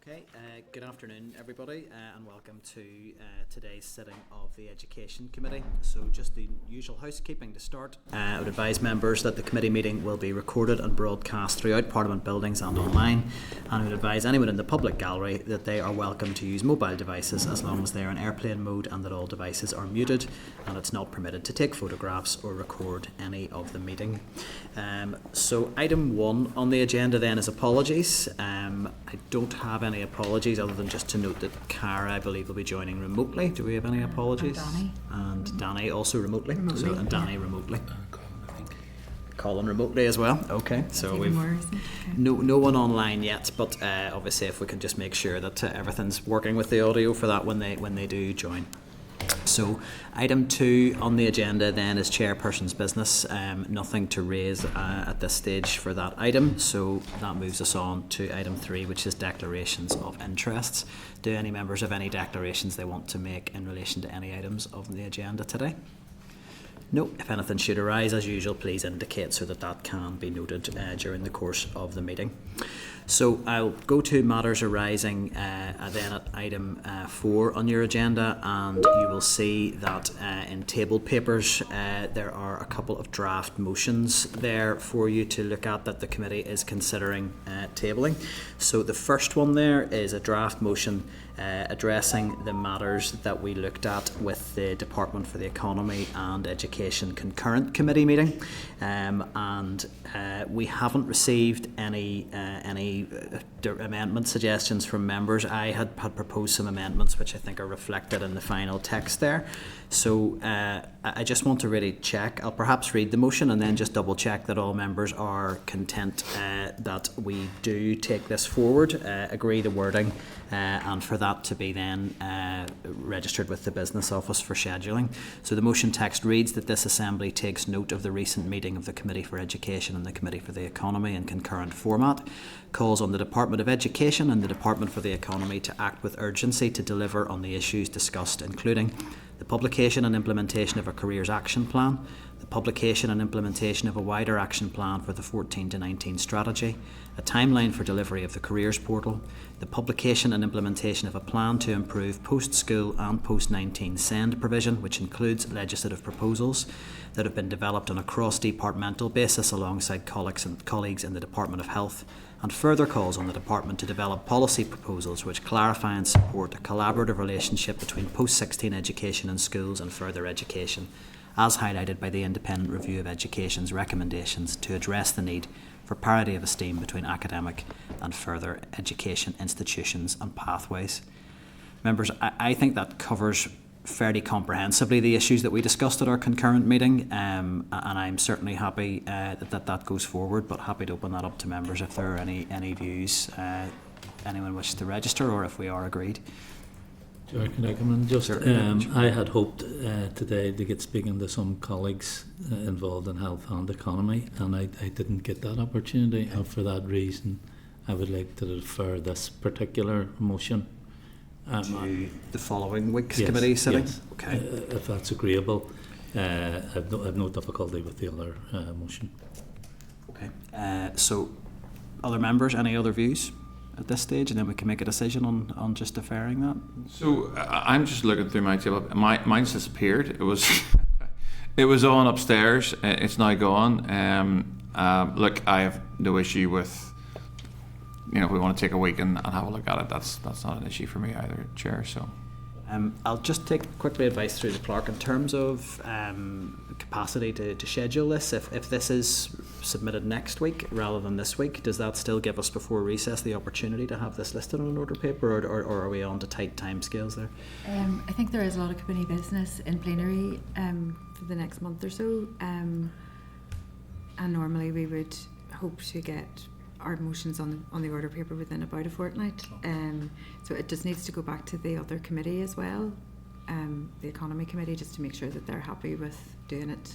Okay, good afternoon everybody and welcome to today's sitting of the Education Committee. So just the usual housekeeping to start. I would advise members that the committee meeting will be recorded and broadcast throughout Parliament buildings and online, and I would advise anyone in the public gallery that they are welcome to use mobile devices as long as they are in airplane mode and that all devices are muted, and it's not permitted to take photographs or record any of the meeting. So item 1 on the agenda then is apologies. I don't have any apologies other than just to note that Cara, I believe, will be joining remotely. Do we have any apologies? And Danny also remotely. So, and Danny remotely. Colin remotely as well. Okay, so we've no one online yet, but obviously if we can just make sure that everything's working with the audio for that when they do join. So item 2 on the agenda then is chairperson's business. Nothing to raise at this stage for that item, so that moves us on to item 3, which is declarations of interests. Do any members have any declarations they want to make in relation to any items of the agenda today? No. If anything should arise, as usual, please indicate so that that can be noted during the course of the meeting. So I'll go to matters arising then at item 4 on your agenda, and you will see that in table papers there are a couple of draft motions there for you to look at that the committee is considering tabling. So the first one there is a draft motion addressing the matters that we looked at with the Department for the Economy and Education concurrent committee meeting, and we haven't received any amendment suggestions from members. I had proposed some amendments which I think are reflected in the final text there. So I just want to really check. I'll perhaps read the motion and then just double check that all members are content that we do take this forward, agree the wording, and for that to be then registered with the Business Office for scheduling. So the motion text reads that this Assembly takes note of the recent meeting of the Committee for Education and the Committee for the Economy in concurrent format, calls on the Department of Education and the Department for the Economy to act with urgency to deliver on the issues discussed, including the publication and implementation of a careers action plan, the publication and implementation of a wider action plan for the 14 to 19 strategy, a timeline for delivery of the careers portal, the publication and implementation of a plan to improve post-school and post-19 SEND provision, which includes legislative proposals that have been developed on a cross-departmental basis alongside colleagues in the Department of Health, and further calls on the Department to develop policy proposals which clarify and support a collaborative relationship between post-16 education in schools and further education, as highlighted by the Independent Review of Education's recommendations to address the need for parity of esteem between academic and further education institutions and pathways. Members, I think that covers fairly comprehensively the issues that we discussed at our concurrent meeting, and I'm certainly happy that goes forward, but happy to open that up to members if there are any views anyone wishes to register, or if we are agreed. Sure, can I come in? Just, I had hoped today to get speaking to some colleagues involved in health and economy, and I didn't get that opportunity, and for that reason I would like to defer this particular motion to the following week's committee sitting. Yes. Okay. If that's agreeable, I've no difficulty with the other motion. Okay. So, other members, any other views at this stage, and then we can make a decision on just deferring that. So I'm just looking through my table. Mine's disappeared. It was it was on upstairs. It's now gone. Look, I have no issue with. If we want to take a week and have a look at it, that's not an issue for me either, Chair. So, I'll just take quickly advice through the clerk in terms of capacity to schedule this. If this is submitted next week rather than this week, does that still give us before recess the opportunity to have this listed on an order paper, or are we on to tight timescales there? I think there is a lot of committee business in plenary for the next month or so, and normally we would hope to get our motions on the order paper within about a fortnight. So it just needs to go back to the other committee as well, the Economy Committee, just to make sure that they're happy with doing it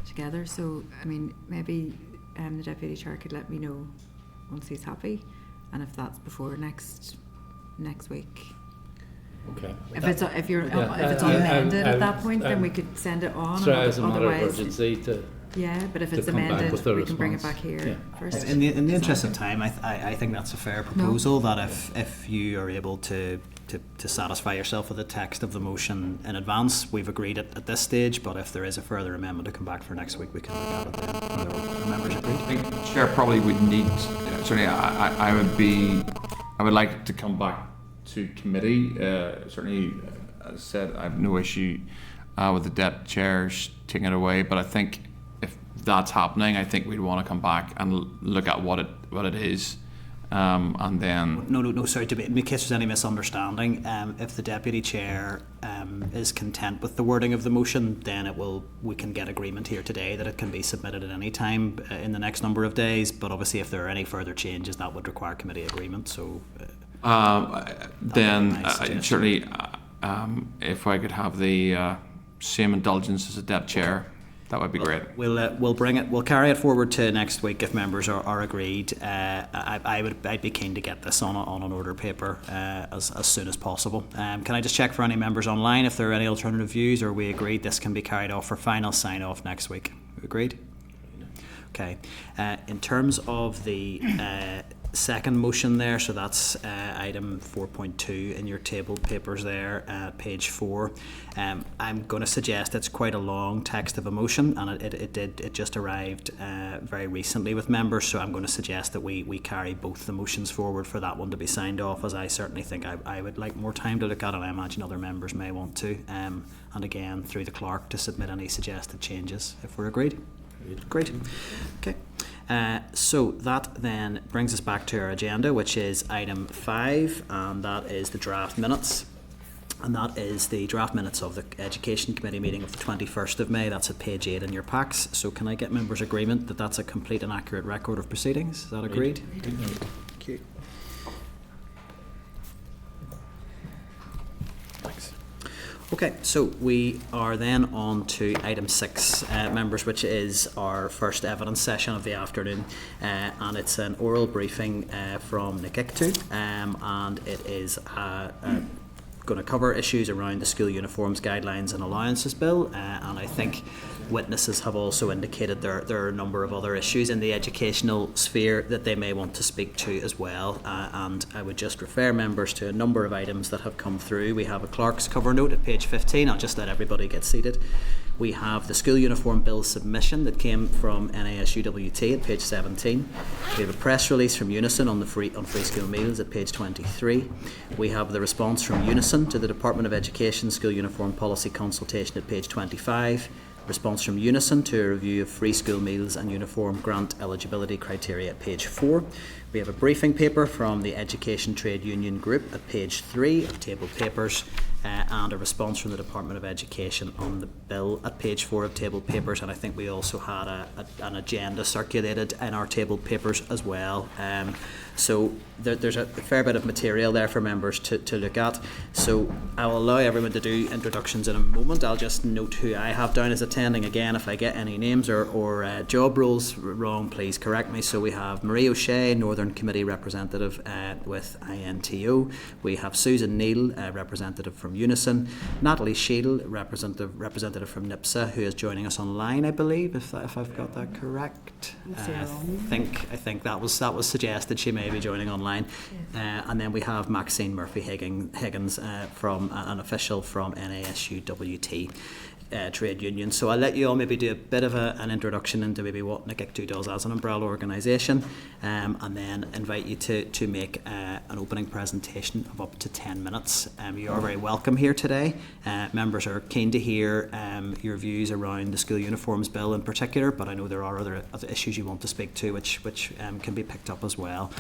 together. So I mean, maybe the Deputy Chair could let me know once he's happy, and if that's before next week. Okay. If it's unamended at that point, then we could send it on. Try as a matter of otherwise, urgency to Yeah, but if it's come back amended, with their we can bring it response. back here Yeah. first. In the interest of time, I think that's a fair proposal, that if you are able to satisfy yourself with the text of the motion in advance, we've agreed it at this stage, but if there is a further amendment to come back for next week, we can look at it then. Are the members agreed? I think Chair probably would need, certainly I would like to come back to committee. Certainly, as I said, I have no issue with the deputy chairs taking it away, but I think if that's happening, I think we'd want to come back and look at what it is. And then No, sorry, in case there's any misunderstanding, if the deputy chair is content with the wording of the motion, then we can get agreement here today that it can be submitted at any time in the next number of days, but obviously if there are any further changes, that would require committee agreement, so then my suggestion. certainly if I could have the same indulgence as a deputy chair, that would be great. We'll bring it. We'll carry it forward to next week if members are agreed. I'd be keen to get this on an order paper as soon as possible. Can I just check for any members online if there are any alternative views, or we agreed this can be carried off for final sign off next week? Agreed. Okay. In terms of the second motion there, so that's item 4.2 in your table papers there, page 4. I'm going to suggest it's quite a long text of a motion, and it just arrived very recently with members, so I'm going to suggest that we carry both the motions forward for that one to be signed off, as I certainly think I would like more time to look at it, and I imagine other members may want to, and again through the clerk to submit any suggested changes if we're agreed. Great. Okay. So that then brings us back to our agenda, which is item 5, and that is the draft minutes. And that is the draft minutes of the Education Committee meeting of the 21st of May. That's at page 8 in your packs. So can I get members' agreement that that's a complete and accurate record of proceedings? Is that agreed? Thank you. Thanks. Okay, so we are then on to item 6, members, which is our first evidence session of the afternoon, and it's an oral briefing from NAHT, and it is going to cover issues around the school uniforms guidelines and allowances bill, and I think witnesses have also indicated there are a number of other issues in the educational sphere that they may want to speak to as well, and I would just refer members to a number of items that have come through. We have a clerk's cover note at page 15. I'll just let everybody get seated. We have the school uniform bill submission that came from NASUWT at page 17. We have a press release from Unison on free school meals at page 23. We have the response from Unison to the Department of Education school uniform policy consultation at page 25. Response from Unison to a review of free school meals and uniform grant eligibility criteria at page 4. We have a briefing paper from the Education Trade Union Group at page 3 of table papers, and a response from the Department of Education on the bill at page 4 of table papers, and I think we also had an agenda circulated in our table papers as well. So there's a fair bit of material there for members to look at. So I will allow everyone to do introductions in a moment. I'll just note who I have down as attending. Again, if I get any names or job roles wrong, please correct me. So we have Marie O'Shea, Northern Committee Representative with INTO. We have Susan Neal, Representative from Unison. Natalie Sheedle, Representative from NIPSA, who is joining us online, I believe, if I've got that correct. I think that was suggested she may be joining online. And then we have Maxine Murphy-Higgins from an official from NASUWT. Trade union. So I'll let you all maybe do a bit of an introduction into maybe what NAHT does as an umbrella organisation, and then invite you to make an opening presentation of up to 10 minutes. You are very welcome here today. Members are keen to hear your views around the school uniforms bill in particular, but I know there are other issues you want to speak to which can be picked up as well.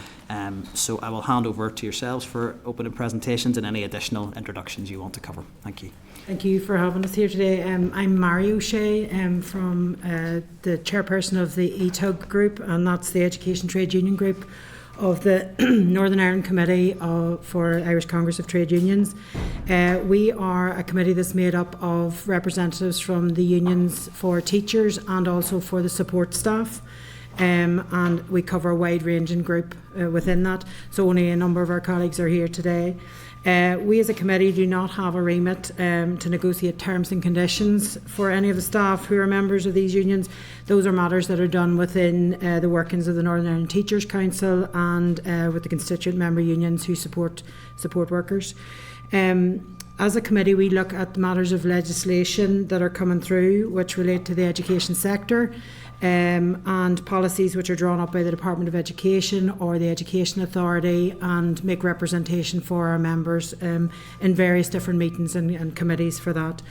So I will hand over to yourselves for opening presentations and any additional introductions you want to cover. Thank you. Thank you for having us here today. I'm Mary O'Shea from the chairperson of the ETUG group, and that's the Education Trade Union group of the Northern Ireland Committee for Irish Congress of Trade Unions. We are a committee that's made up of representatives from the unions for teachers and also for the support staff. and we cover a wide-ranging group within that. So only a number of our colleagues are here today. We as a committee do not have a remit to negotiate terms and conditions for any of the staff who are members of these unions. Those are matters that are done within the workings of the Northern Ireland Teachers Council and with the constituent member unions who support workers. As a committee, we look at matters of legislation that are coming through which relate to the education sector, and policies which are drawn up by the Department of Education or the Education Authority, and make representation for our members in various different meetings and committees for that,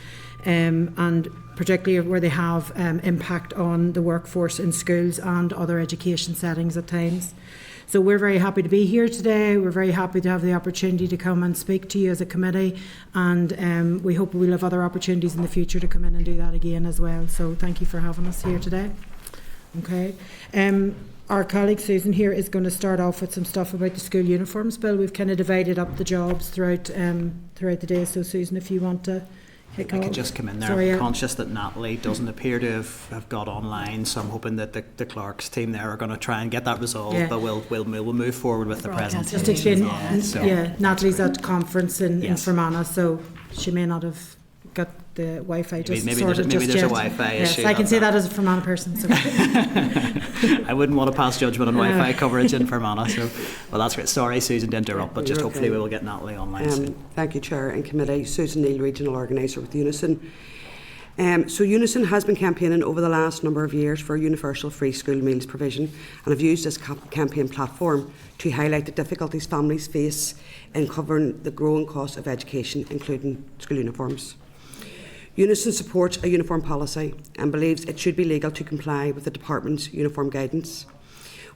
and particularly where they have impact on the workforce in schools and other education settings at times. So we're very happy to be here today. We're very happy to have the opportunity to come and speak to you as a committee, and we hope we'll have other opportunities in the future to come in and do that again as well. So thank you for having us here today. Okay. Our colleague Susan here is going to start off with some stuff about the school uniforms bill. We've kind of divided up the jobs throughout the day. So Susan, if you want to kick off. I could just come in there. Sorry, I'm conscious that Natalie doesn't appear to have got online, so I'm hoping that the clerks team there are going to try and get that resolved. Yeah. But we'll move forward with the presentation. Just explain. Yeah, Natalie's at conference in Yes. Fermanagh, so she may not have got the Wi-Fi just maybe sorted there's just a yet. Wi-Fi yes, issue. I can say that as a Fermanagh person. So. I wouldn't want to pass judgment on Wi-Fi coverage in Fermanagh. So, well, that's great. Sorry, Susan, to interrupt, but just hopefully we will get Natalie online soon. Thank you, Chair and Committee. Susan Neal, Regional Organiser with Unison. So Unison has been campaigning over the last number of years for universal free school meals provision, and have used this campaign platform to highlight the difficulties families face in covering the growing cost of education, including school uniforms. Unison supports a uniform policy and believes it should be legal to comply with the Department's uniform guidance.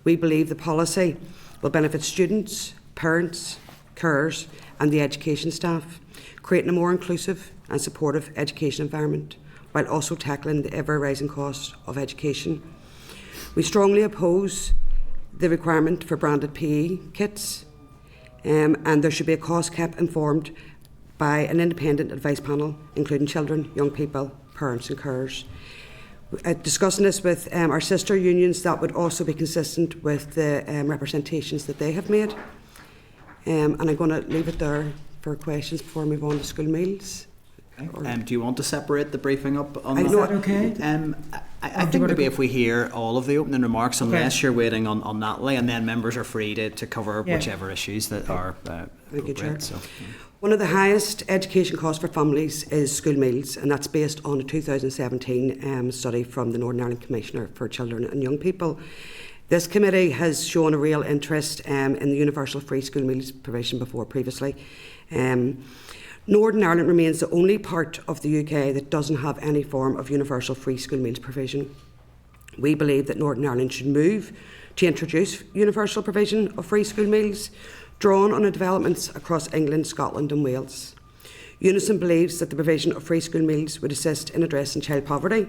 We believe the policy will benefit students, parents, carers and the education staff, creating a more inclusive and supportive education environment, while also tackling the ever-rising cost of education. We strongly oppose the requirement for branded PE kits, and there should be a cost cap informed by an independent advice panel, including children, young people, parents and carers. Discussing this with our sister unions, that would also be consistent with the representations that they have made. And I'm going to leave it there for questions before we move on to school meals. Do you want to separate the briefing up on Is that okay? I think maybe if we hear all of the opening remarks, unless you're waiting on Natalie, and then members are free to cover whichever issues that are Thank you, Chair. so. One of the highest education costs for families is school meals, and that's based on a 2017 study from the Northern Ireland Commissioner for Children and Young People. This committee has shown a real interest in the universal free school meals provision before previously. Northern Ireland remains the only part of the UK that doesn't have any form of universal free school meals provision. We believe that Northern Ireland should move to introduce universal provision of free school meals, drawn on the developments across England, Scotland and Wales. Unison believes that the provision of free school meals would assist in addressing child poverty,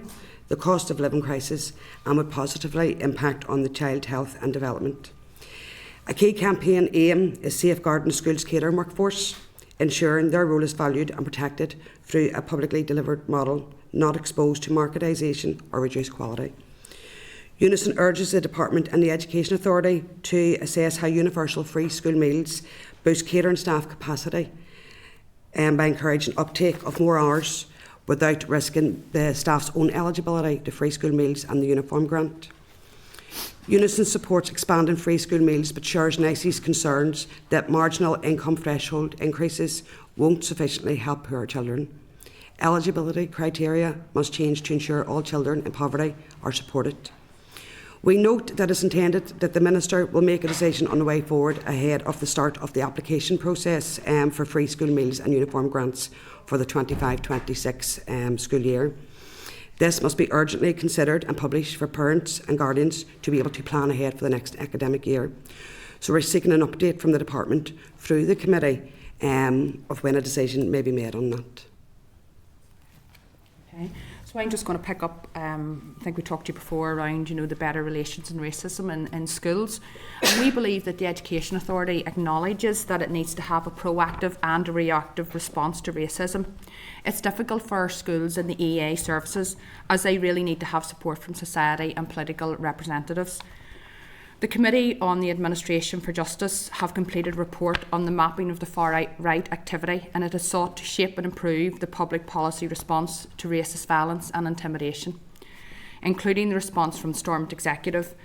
the cost of living crisis, and would positively impact on the child health and development. A key campaign aim is safeguarding the school's catering workforce, ensuring their role is valued and protected through a publicly delivered model, not exposed to marketisation or reduced quality. Unison urges the Department and the Education Authority to assess how universal free school meals boost catering staff capacity by encouraging uptake of more hours without risking the staff's own eligibility to free school meals and the uniform grant. Unison supports expanding free school meals but shares NICE's concerns that marginal income threshold increases won't sufficiently help poor children. Eligibility criteria must change to ensure all children in poverty are supported. We note that it's intended that the Minister will make a decision on the way forward ahead of the start of the application process for free school meals and uniform grants for the 25-26 school year. This must be urgently considered and published for parents and guardians to be able to plan ahead for the next academic year. So we're seeking an update from the Department through the committee of when a decision may be made on that. Okay. So I'm just going to pick up, I think we talked to you before around, the better relations and racism in schools. And we believe that the Education Authority acknowledges that it needs to have a proactive and a reactive response to racism. It's difficult for our schools and the EA services, as they really need to have support from society and political representatives. The Committee on the Administration for Justice have completed a report on the mapping of the far-right activity, and it has sought to shape and improve the public policy response to racist violence and intimidation, including the response from Stormont Executive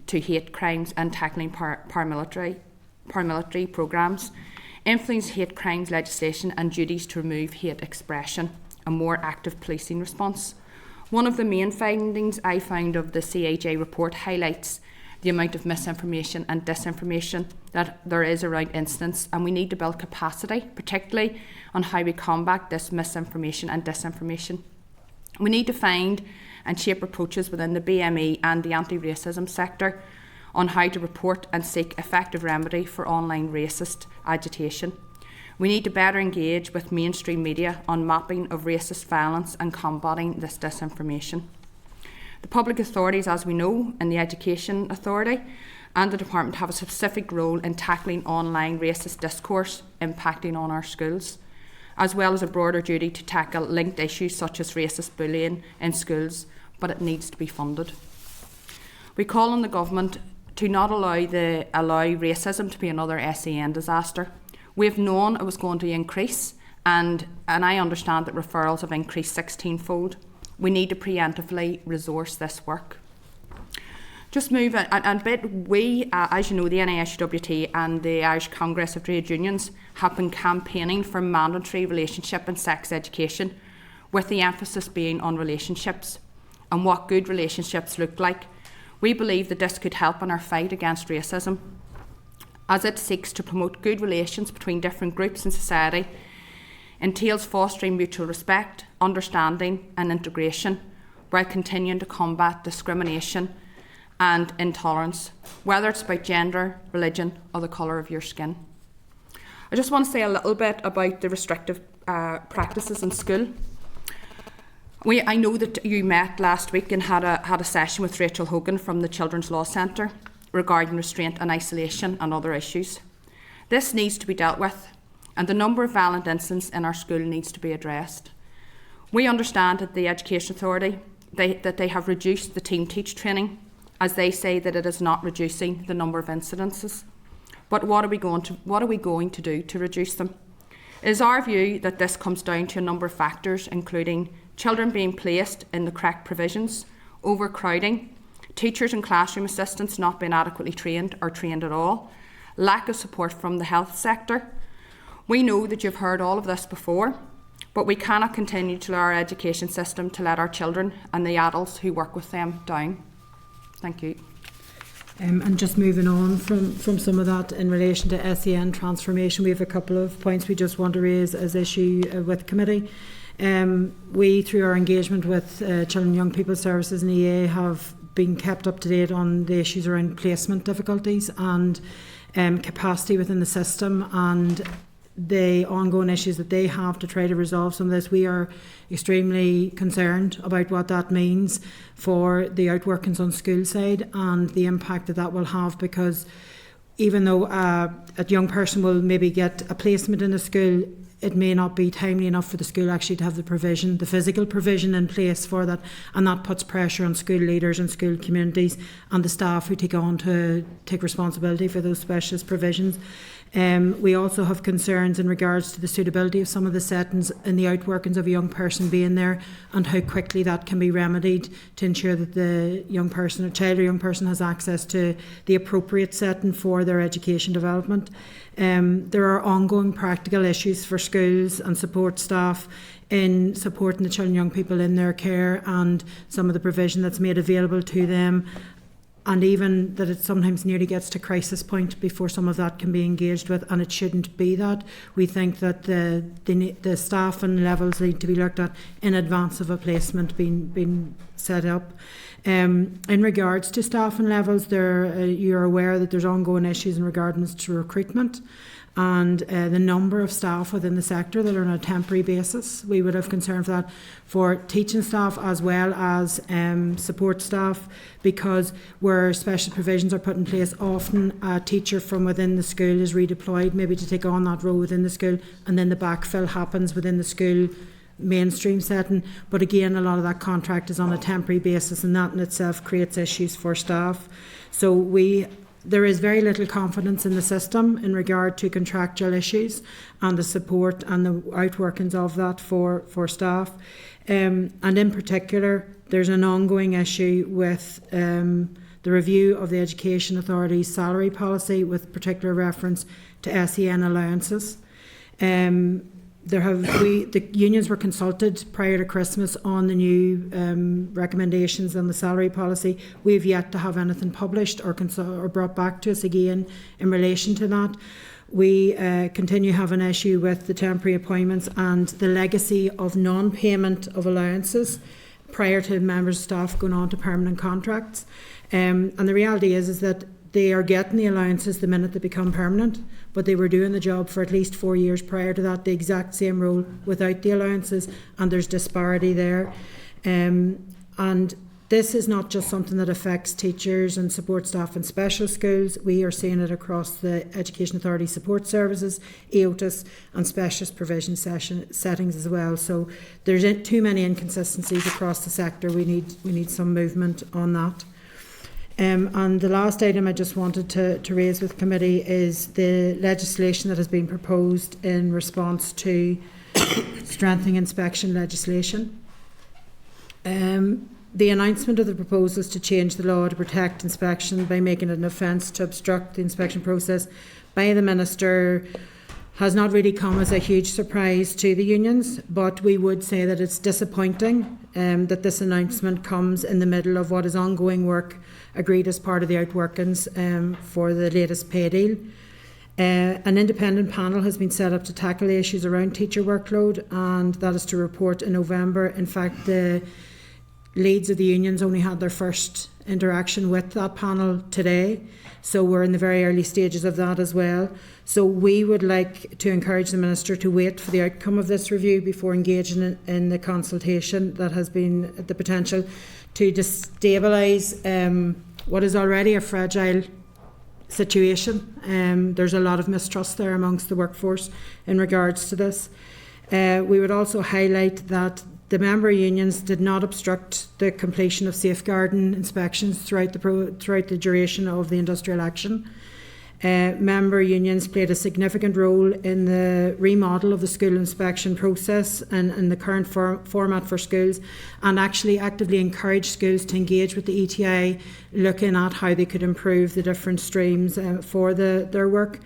to hate crimes and tackling paramilitary programmes, influence hate crimes legislation and duties to remove hate expression, a more active policing response. One of the main findings I found of the CAJ report highlights the amount of misinformation and disinformation that there is around incidents, and we need to build capacity, particularly on how we combat this misinformation and disinformation. We need to find and shape approaches within the BME and the anti-racism sector on how to report and seek effective remedy for online racist agitation. We need to better engage with mainstream media on mapping of racist violence and combating this disinformation. The public authorities, as we know, and the Education Authority and the Department have a specific role in tackling online racist discourse impacting on our schools, as well as a broader duty to tackle linked issues such as racist bullying in schools, but it needs to be funded. We call on the Government to not allow racism to be another SEN disaster. We have known it was going to increase, and I understand that referrals have increased 16-fold. We need to preemptively resource this work. Just move a bit. We, as you know, the NAHT and the Irish Congress of Trade Unions have been campaigning for mandatory relationship and sex education, with the emphasis being on relationships and what good relationships look like. We believe that this could help in our fight against racism, as it seeks to promote good relations between different groups in society, entails fostering mutual respect, understanding and integration, while continuing to combat discrimination and intolerance, whether it's about gender, religion or the colour of your skin. I just want to say a little bit about the restrictive practices in school. I know that you met last week and had a session with Rachel Hogan from the Children's Law Centre regarding restraint and isolation and other issues. This needs to be dealt with, and the number of violent incidents in our school needs to be addressed. We understand at the Education Authority that they have reduced the team teach training, as they say that it is not reducing the number of incidences. But what are we going to do to reduce them? It is our view that this comes down to a number of factors, including children being placed in the correct provisions, overcrowding, teachers and classroom assistants not being adequately trained or trained at all, lack of support from the health sector. We know that you've heard all of this before, but we cannot continue to allow our education system to let our children and the adults who work with them down. Thank you. And just moving on from some of that in relation to SEN transformation, we have a couple of points we just want to raise as issue with committee. We, through our engagement with Children and Young People Services and EA, have been kept up to date on the issues around placement difficulties and capacity within the system and the ongoing issues that they have to try to resolve some of this. We are extremely concerned about what that means for the outworkings on school side and the impact that will have, because even though a young person will maybe get a placement in a school, it may not be timely enough for the school actually to have the physical provision in place for that, and that puts pressure on school leaders and school communities and the staff who take responsibility for those specialist provisions. We also have concerns in regards to the suitability of some of the settings and the outworkings of a young person being there, and how quickly that can be remedied to ensure that the child or young person has access to the appropriate setting for their education development. There are ongoing practical issues for schools and support staff in supporting the children and young people in their care, and some of the provision that's made available to them, and even that it sometimes nearly gets to crisis point before some of that can be engaged with, and it shouldn't be that. We think that the staff and levels need to be looked at in advance of a placement being set up. In regards to staffing levels, you're aware that there's ongoing issues in regards to recruitment and the number of staff within the sector that are on a temporary basis. We would have concern for that for teaching staff as well as support staff, because where special provisions are put in place, often a teacher from within the school is redeployed maybe to take on that role within the school, and then the backfill happens within the school mainstream setting. But again, a lot of that contract is on a temporary basis, and that in itself creates issues for staff. So there is very little confidence in the system in regard to contractual issues and the support and the outworkings of that for staff. And in particular, there's an ongoing issue with the review of the Education Authority's salary policy, with particular reference to SEN allowances. The unions were consulted prior to Christmas on the new recommendations on the salary policy. We've yet to have anything published or brought back to us again in relation to that. We continue to have an issue with the temporary appointments and the legacy of non-payment of allowances prior to members of staff going on to permanent contracts. And the reality is that they are getting the allowances the minute they become permanent, but they were doing the job for at least 4 years prior to that, the exact same role without the allowances, and there's disparity there. And this is not just something that affects teachers and support staff in special schools. We are seeing it across the Education Authority support services, EOTAS and specialist provision settings as well. So there's too many inconsistencies across the sector. We need some movement on that. And the last item I just wanted to raise with committee is the legislation that has been proposed in response to strengthening inspection legislation. The announcement of the proposal is to change the law to protect inspection by making it an offence to obstruct the inspection process by the Minister has not really come as a huge surprise to the unions, but we would say that it's disappointing that this announcement comes in the middle of what is ongoing work agreed as part of the outworkings for the latest pay deal. An independent panel has been set up to tackle the issues around teacher workload, and that is to report in November. In fact, the leads of the unions only had their first interaction with that panel today, so we're in the very early stages of that as well. So we would like to encourage the Minister to wait for the outcome of this review before engaging in the consultation that has been the potential to destabilise what is already a fragile situation. There's a lot of mistrust there amongst the workforce in regards to this. We would also highlight that the member unions did not obstruct the completion of safeguarding inspections throughout the duration of the industrial action. Member unions played a significant role in the remodel of the school inspection process and the current format for schools, and actually actively encouraged schools to engage with the ETI, looking at how they could improve the different streams for their work.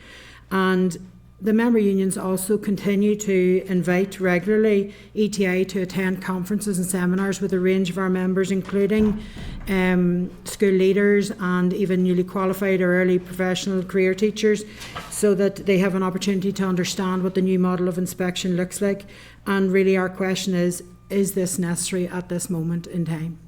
And the member unions also continue to invite regularly ETI to attend conferences and seminars with a range of our members, including school leaders and even newly qualified or early professional career teachers, so that they have an opportunity to understand what the new model of inspection looks like. And really our question is this necessary at this moment in time?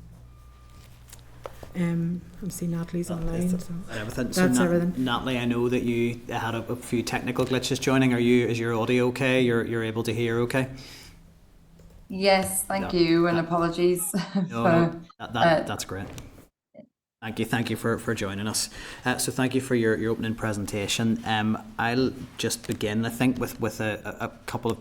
I see Natalie's online. Everything. That's everything. Natalie, I know that you had a few technical glitches joining. Is your audio okay? You're able to hear okay? Yes, thank you, and apologies. That's great. Thank you for joining us. So thank you for your opening presentation. I'll just begin, I think, with a couple of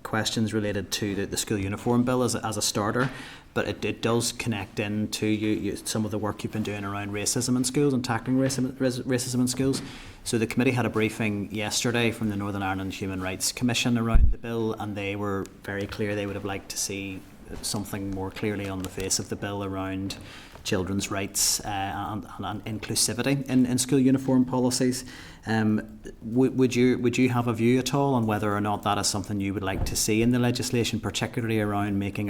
questions related to the school uniform bill as a starter. But it does connect into some of the work you've been doing around racism in schools and tackling racism in schools. So the committee had a briefing yesterday from the Northern Ireland Human Rights Commission around the bill, and they were very clear they would have liked to see something more clearly on the face of the bill around children's rights and inclusivity in school uniform policies. Would you have a view at all on whether or not that is something you would like to see in the legislation, particularly around making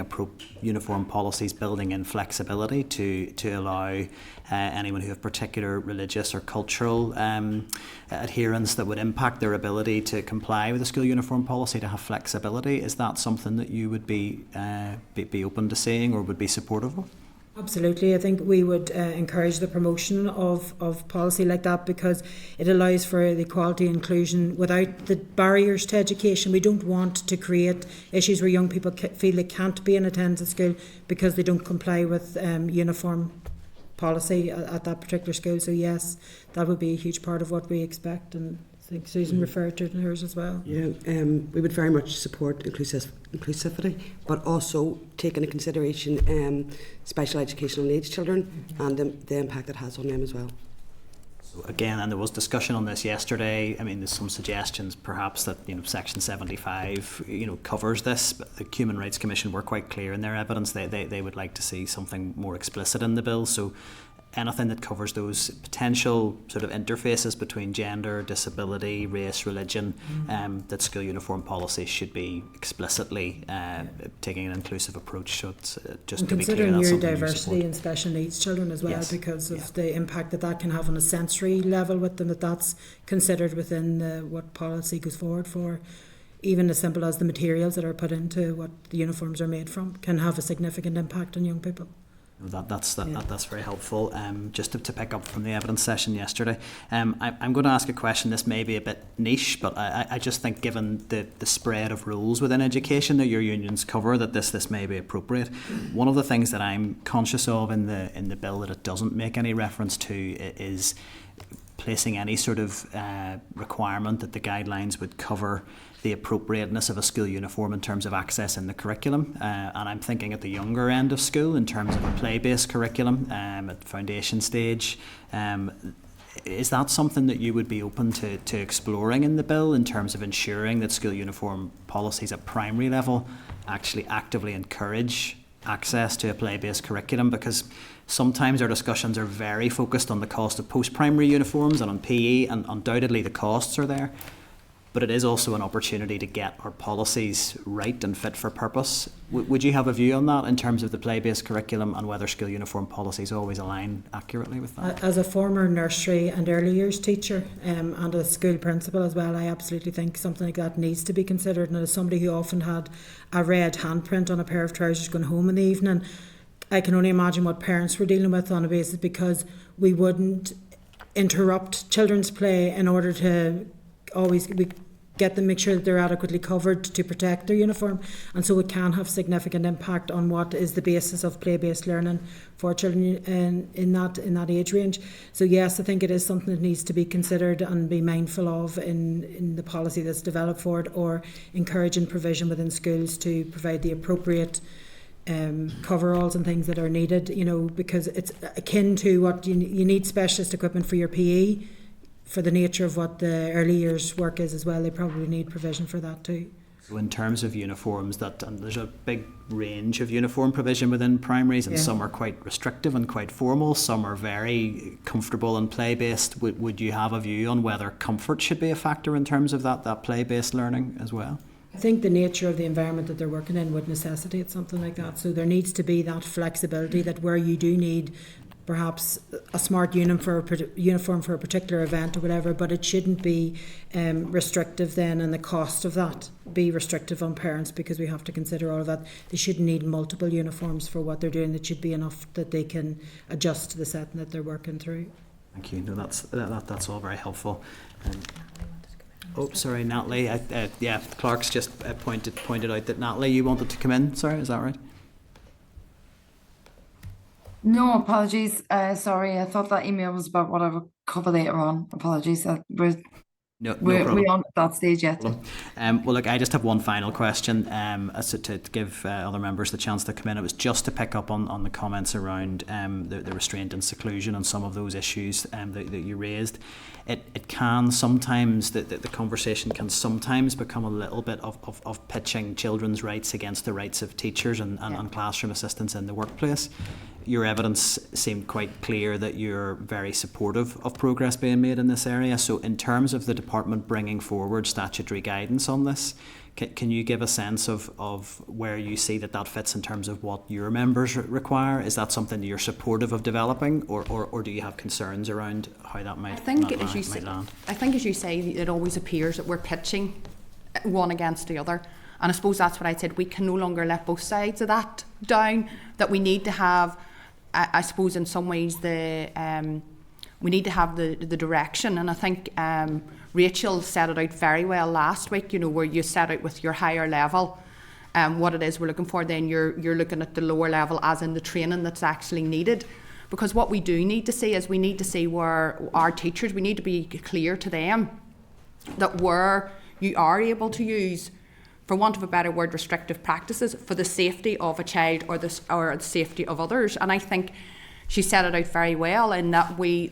uniform policies building in flexibility to allow anyone who have particular religious or cultural adherence that would impact their ability to comply with the school uniform policy to have flexibility? Is that something that you would be open to seeing or would be supportive of? Absolutely. I think we would encourage the promotion of policy like that, because it allows for the equality and inclusion without the barriers to education. We don't want to create issues where young people feel they can't be in attendance at school because they don't comply with uniform policy at that particular school. So yes, that would be a huge part of what we expect, and I think Susan referred to it in hers as well. Yeah, we would very much support inclusivity, but also take into consideration special educational needs children and the impact it has on them as well. So again, and there was discussion on this yesterday. I mean, there's some suggestions perhaps that, you know, Section 75, you know, covers this, but the Human Rights Commission were quite clear in their evidence. They would like to see something more explicit in the bill. So anything that covers those potential sort of interfaces between gender, disability, race, religion, that school uniform policy should be explicitly taking an inclusive approach. So it's just and to be clear, considering that's something neurodiversity you and special needs children as well, Yes. because of the impact that can have on a sensory level with them, that's considered within what policy goes forward for. Even as simple as the materials that are put into what the uniforms are made from can have a significant impact on young people. That's very helpful. Just to pick up from the evidence session yesterday, I'm going to ask a question. This may be a bit niche, but I just think, given the spread of rules within education that your unions cover, that this may be appropriate. One of the things that I'm conscious of in the bill that it doesn't make any reference to is placing any sort of requirement that the guidelines would cover the appropriateness of a school uniform in terms of access in the curriculum. And I'm thinking at the younger end of school in terms of a play-based curriculum at foundation stage. Is that something that you would be open to exploring in the bill in terms of ensuring that school uniform policies at primary level actually actively encourage access to a play-based curriculum? Because sometimes our discussions are very focused on the cost of post-primary uniforms and on PE, and undoubtedly the costs are there. But it is also an opportunity to get our policies right and fit for purpose. Would you have a view on that in terms of the play-based curriculum and whether school uniform policies always align accurately with that? As a former nursery and early years teacher and a school principal as well, I absolutely think something like that needs to be considered. And as somebody who often had a red handprint on a pair of trousers going home in the evening, I can only imagine what parents were dealing with on a basis, because we wouldn't interrupt children's play in order to make sure that they're adequately covered to protect their uniform, and so it can have significant impact on what is the basis of play-based learning for children in that age range. So yes, I think it is something that needs to be considered and be mindful of in the policy that's developed for it, or encouraging provision within schools to provide the appropriate coveralls and things that are needed, you know, because it's akin to what you need specialist equipment for your PE. For the nature of what the early years work is as well, they probably need provision for that too. So in terms of uniforms, and there's a big range of uniform provision within primaries, and some are quite restrictive and quite formal, some are very comfortable and play-based. Would you have a view on whether comfort should be a factor in terms of that play-based learning as well? I think the nature of the environment that they're working in would necessitate something like that. So there needs to be that flexibility, that where you do need perhaps a smart uniform for a particular event or whatever, but it shouldn't be restrictive then, and the cost of that be restrictive on parents, because we have to consider all of that. They shouldn't need multiple uniforms for what they're doing. It should be enough that they can adjust to the setting that they're working through. Thank you. No, that's all very helpful. Sorry, Natalie. Clark's just pointed out that Natalie, you wanted to come in. Sorry, is that right? No, apologies. Sorry, I thought that email was about what I would cover later on. Apologies. We're on that stage yet. Well, look, I just have one final question to give other members the chance to come in. It was just to pick up on the comments around the restraint and seclusion and some of those issues that you raised. It can sometimes, the conversation can sometimes become a little bit of pitching children's rights against the rights of teachers and classroom assistants in the workplace. Your evidence seemed quite clear that you're very supportive of progress being made in this area. So in terms of the department bringing forward statutory guidance on this, can you give a sense of where you see that fits in terms of what your members require? Is that something that you're supportive of developing, or do you have concerns around how that might land? I think, as you say, it always appears that we're pitching one against the other. And I suppose that's what I said. We can no longer let both sides of that down, that we need to have I suppose in some ways we need to have the direction, and I think Rachel set it out very well last week, where you set out with your higher level what it is we're looking for, then you're looking at the lower level as in the training that's actually needed. Because what we do need to see is we need to see where our teachers, we need to be clear to them that where you are able to use, for want of a better word, restrictive practices for the safety of a child or the safety of others. And I think she set it out very well in that we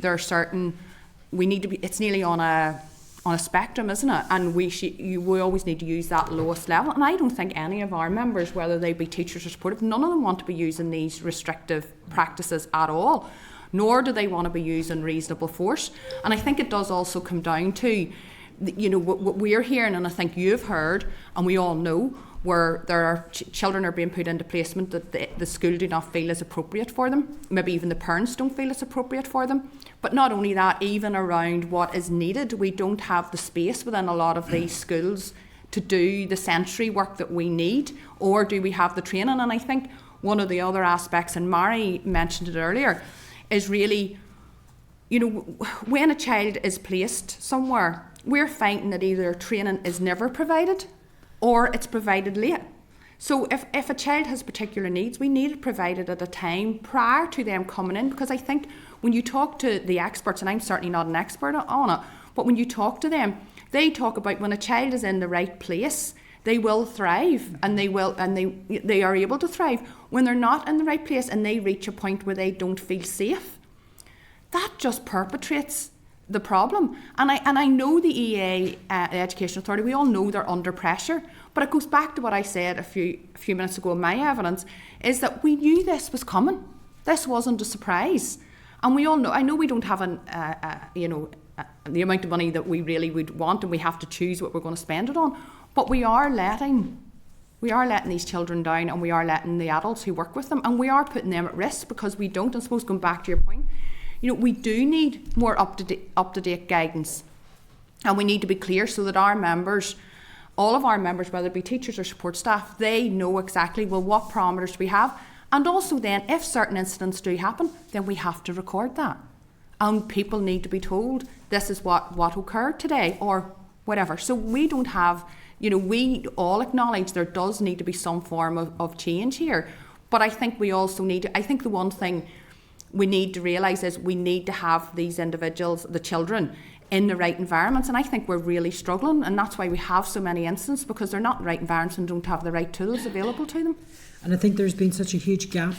need to be, it's nearly on a spectrum, isn't it? And we always need to use that lowest level. And I don't think any of our members, whether they be teachers or supportive, none of them want to be using these restrictive practices at all, nor do they want to be using reasonable force. And I think it does also come down to, what we're hearing, and I think you've heard, and we all know, where there are children are being put into placement that the school do not feel is appropriate for them. Maybe even the parents don't feel it's appropriate for them. But not only that, even around what is needed, we don't have the space within a lot of these schools to do the sensory work that we need, or do we have the training? And I think one of the other aspects, and Mary mentioned it earlier, is really, when a child is placed somewhere, we're finding that either training is never provided or it's provided late. So if a child has particular needs, we need it provided at a time prior to them coming in, because I think when you talk to the experts, and I'm certainly not an expert on it, but when you talk to them, they talk about when a child is in the right place, they will thrive, and they are able to thrive. When they're not in the right place and they reach a point where they don't feel safe, that just perpetrates the problem. And I know the EA, the Education Authority, we all know they're under pressure, but it goes back to what I said a few minutes ago in my evidence, is that we knew this was coming. This wasn't a surprise. And we all know, I know we don't have the amount of money that we really would want, and we have to choose what we're going to spend it on, but we are letting these children down, and we are letting the adults who work with them, and we are putting them at risk because we don't. And I suppose going back to your point, we do need more up-to-date guidance, and we need to be clear so that our members, all of our members, whether it be teachers or support staff, they know exactly, well, what parameters we have. And also then, if certain incidents do happen, then we have to record that. And people need to be told, this is what occurred today, or whatever. So we don't have, we all acknowledge there does need to be some form of change here. But I think we also I think the one thing we need to realise is we need to have these individuals, the children, in the right environments. And I think we're really struggling, and that's why we have so many incidents, because they're not in the right environments and don't have the right tools available to them. And I think there's been such a huge gap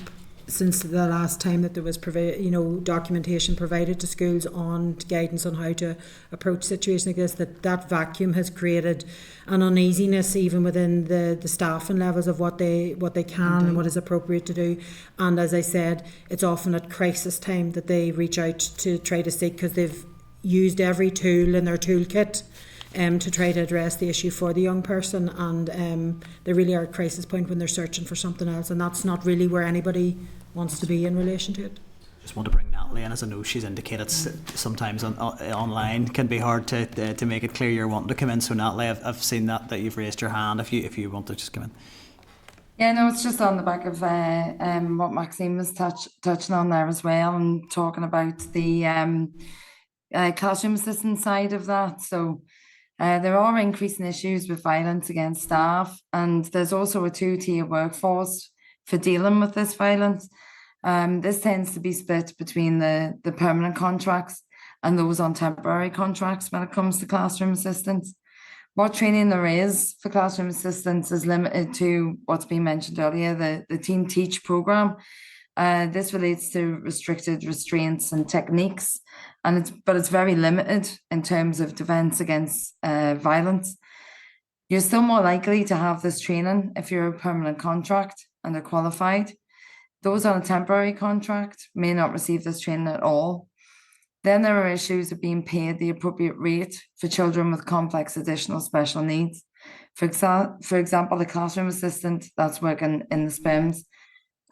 since the last time that there was documentation provided to schools on guidance on how to approach situations like this, that vacuum has created an uneasiness even within the staffing levels of what they can and what is appropriate to do. And as I said, it's often at crisis time that they reach out to try to seek, because they've used every tool in their toolkit to try to address the issue for the young person, and they really are at crisis point when they're searching for something else, and that's not really where anybody wants to be in relation to it. Just want to bring Natalie in, as I know she's indicated sometimes online can be hard to make it clear you're wanting to come in. So Natalie, I've seen that you've raised your hand if you want to just come in. Yeah, no, it's just on the back of what Maxine was touching on there as well, and talking about the classroom assistant side of that. So there are increasing issues with violence against staff, and there's also a two-tier workforce for dealing with this violence. This tends to be split between the permanent contracts and those on temporary contracts when it comes to classroom assistants. What training there is for classroom assistants is limited to what's been mentioned earlier, the Team Teach programme. This relates to restricted restraints and techniques, but it's very limited in terms of defence against violence. You're still more likely to have this training if you're a permanent contract and are qualified. Those on a temporary contract may not receive this training at all. Then there are issues of being paid the appropriate rate for children with complex additional special needs. For example, the classroom assistant that's working in the SPIMS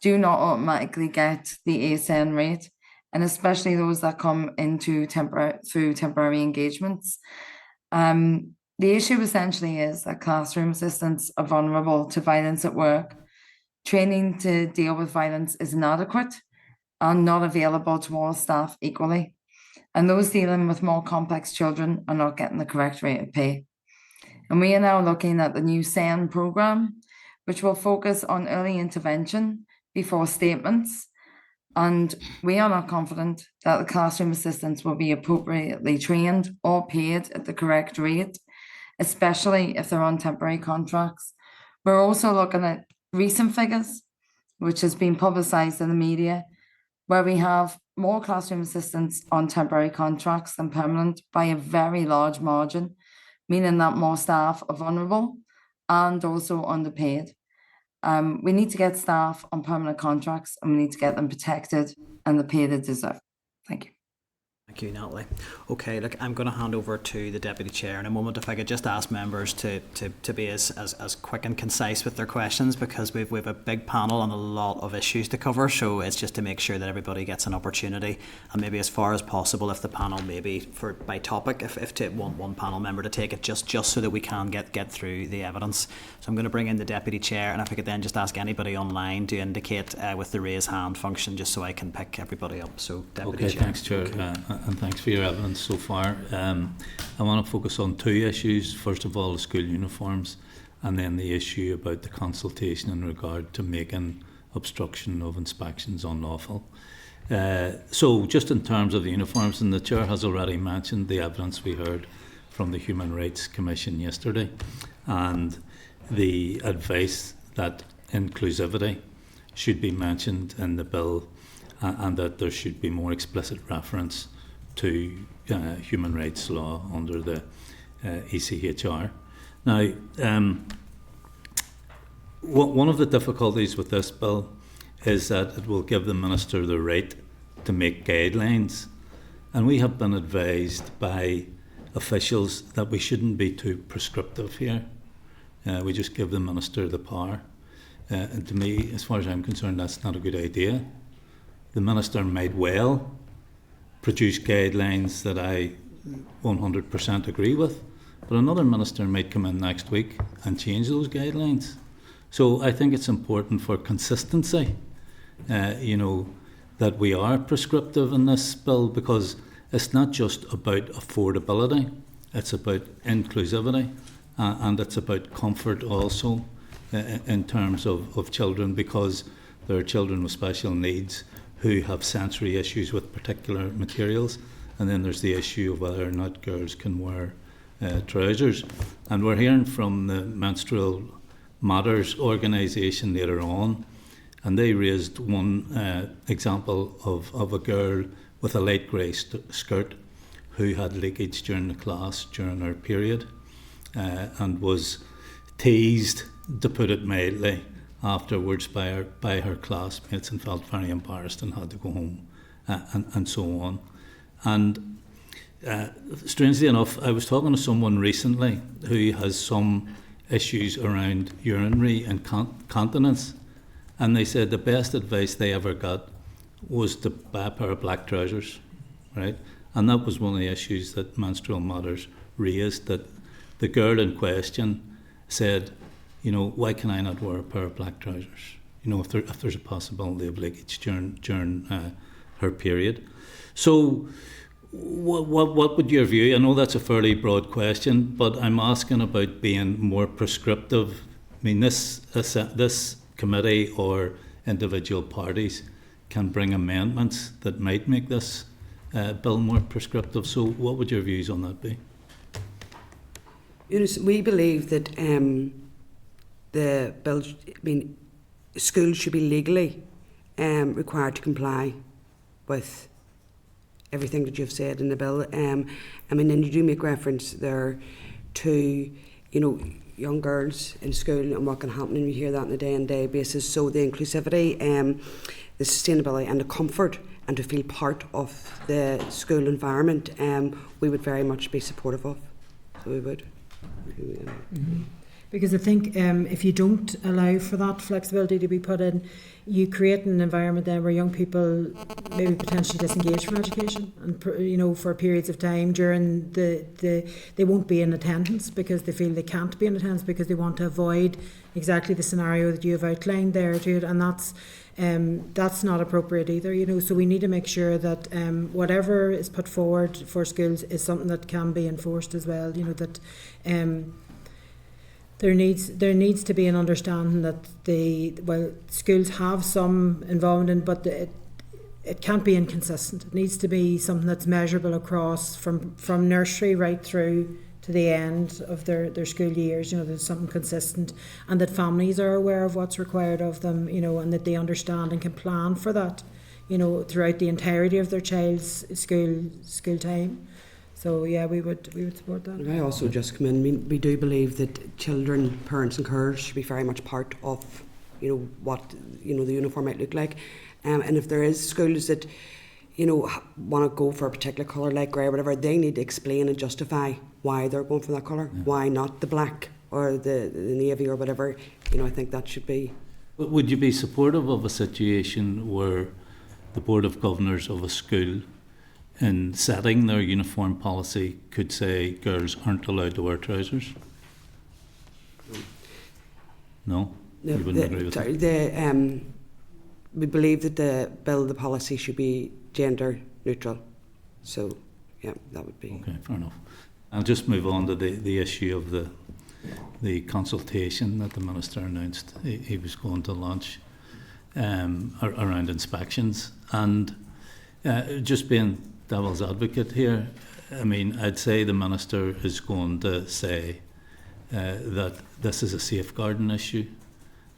do not automatically get the ASN rate, and especially those that come into through temporary engagements. The issue essentially is that classroom assistants are vulnerable to violence at work. Training to deal with violence is inadequate, and not available to all staff equally. And those dealing with more complex children are not getting the correct rate of pay. And we are now looking at the new SEND programme, which will focus on early intervention before statements. And we are not confident that the classroom assistants will be appropriately trained or paid at the correct rate, especially if they're on temporary contracts. We're also looking at recent figures, which has been publicised in the media, where we have more classroom assistants on temporary contracts than permanent by a very large margin, meaning that more staff are vulnerable and also underpaid. We need to get staff on permanent contracts, and we need to get them protected and the pay they deserve. Thank you. Thank you, Natalie. Okay, look, I'm going to hand over to the Deputy Chair in a moment. If I could just ask members to be as quick and concise with their questions, because we've a big panel and a lot of issues to cover, so it's just to make sure that everybody gets an opportunity, and maybe as far as possible, if the panel maybe for by topic, if to want one panel member to take it, just so that we can get through the evidence. So I'm going to bring in the Deputy Chair, and if I could then just ask anybody online to indicate with the raise hand function, just so I can pick everybody up. So Deputy Chair. Thanks, Chair. Okay. And thanks for your evidence so far. I want to focus on two issues. First of all, the school uniforms, and then the issue about the consultation in regard to making obstruction of inspections unlawful. So just in terms of the uniforms, and the Chair has already mentioned the evidence we heard from the Human Rights Commission yesterday, and the advice that inclusivity should be mentioned in the bill, and that there should be more explicit reference to human rights law under the ECHR. Now, one of the difficulties with this bill is that it will give the Minister the right to make guidelines, and we have been advised by officials that we shouldn't be too prescriptive here. We just give the Minister the power. And to me, as far as I'm concerned, that's not a good idea. The Minister might well produce guidelines that I 100% agree with, but another Minister might come in next week and change those guidelines. So I think it's important for consistency, that we are prescriptive in this bill, because it's not just about affordability, it's about inclusivity, and it's about comfort also in terms of children, because there are children with special needs who have sensory issues with particular materials, and then there's the issue of whether or not girls can wear trousers. And we're hearing from the Menstrual Matters organisation later on, and they raised one example of a girl with a light grey skirt who had leakage during the class during her period, and was teased, to put it mildly, afterwards by her classmates, and felt very embarrassed and had to go home, and so on. And strangely enough, I was talking to someone recently who has some issues around urinary incontinence, and they said the best advice they ever got was to buy a pair of black trousers, right? And that was one of the issues that Menstrual Matters raised, that the girl in question said, why can I not wear a pair of black trousers? If there's a possibility of leakage during her period. So, what would your view? I know that's a fairly broad question, but I'm asking about being more prescriptive. I mean, this committee or individual parties can bring amendments that might make this bill more prescriptive. So, what would your views on that be? We believe that the bill, schools should be legally required to comply with everything that you've said in the bill. And you do make reference there to, young girls in school and what can happen, and we hear that on a day-to-day basis. So the inclusivity, the sustainability and the comfort, and to feel part of the school environment, we would very much be supportive of. So we would. Because I think if you don't allow for that flexibility to be put in, you create an environment then where young people maybe potentially disengage from education, and for periods of time during they won't be in attendance because they feel they can't be in attendance because they want to avoid exactly the scenario that you have outlined there, Jude, and that's not appropriate either. So we need to make sure that whatever is put forward for schools is something that can be enforced as well. That. There needs to be an understanding that schools have some involvement in, but it can't be inconsistent. It needs to be something that's measurable across from nursery right through to the end of their school years. There's something consistent, and that families are aware of what's required of them. And that they understand and can plan for that. Throughout the entirety of their child's school time. So yeah, we would support that. I also just come in. We do believe that children, parents, and carers should be very much part of, what the uniform might look like, and if there is schools that, want to go for a particular colour like grey or whatever, they need to explain and justify why they're going for that colour, why not the black or the navy or whatever. I think that should be. But would you be supportive of a situation where the Board of Governors of a school, in setting their uniform policy, could say girls aren't allowed to wear trousers? No? You wouldn't agree with that? We believe that the policy should be gender neutral. So, yeah, that would be... Okay, fair enough. I'll just move on to the issue of the consultation that the Minister announced he was going to launch around inspections. And just being devil's advocate here, I'd say the Minister is going to say that this is a safeguarding issue,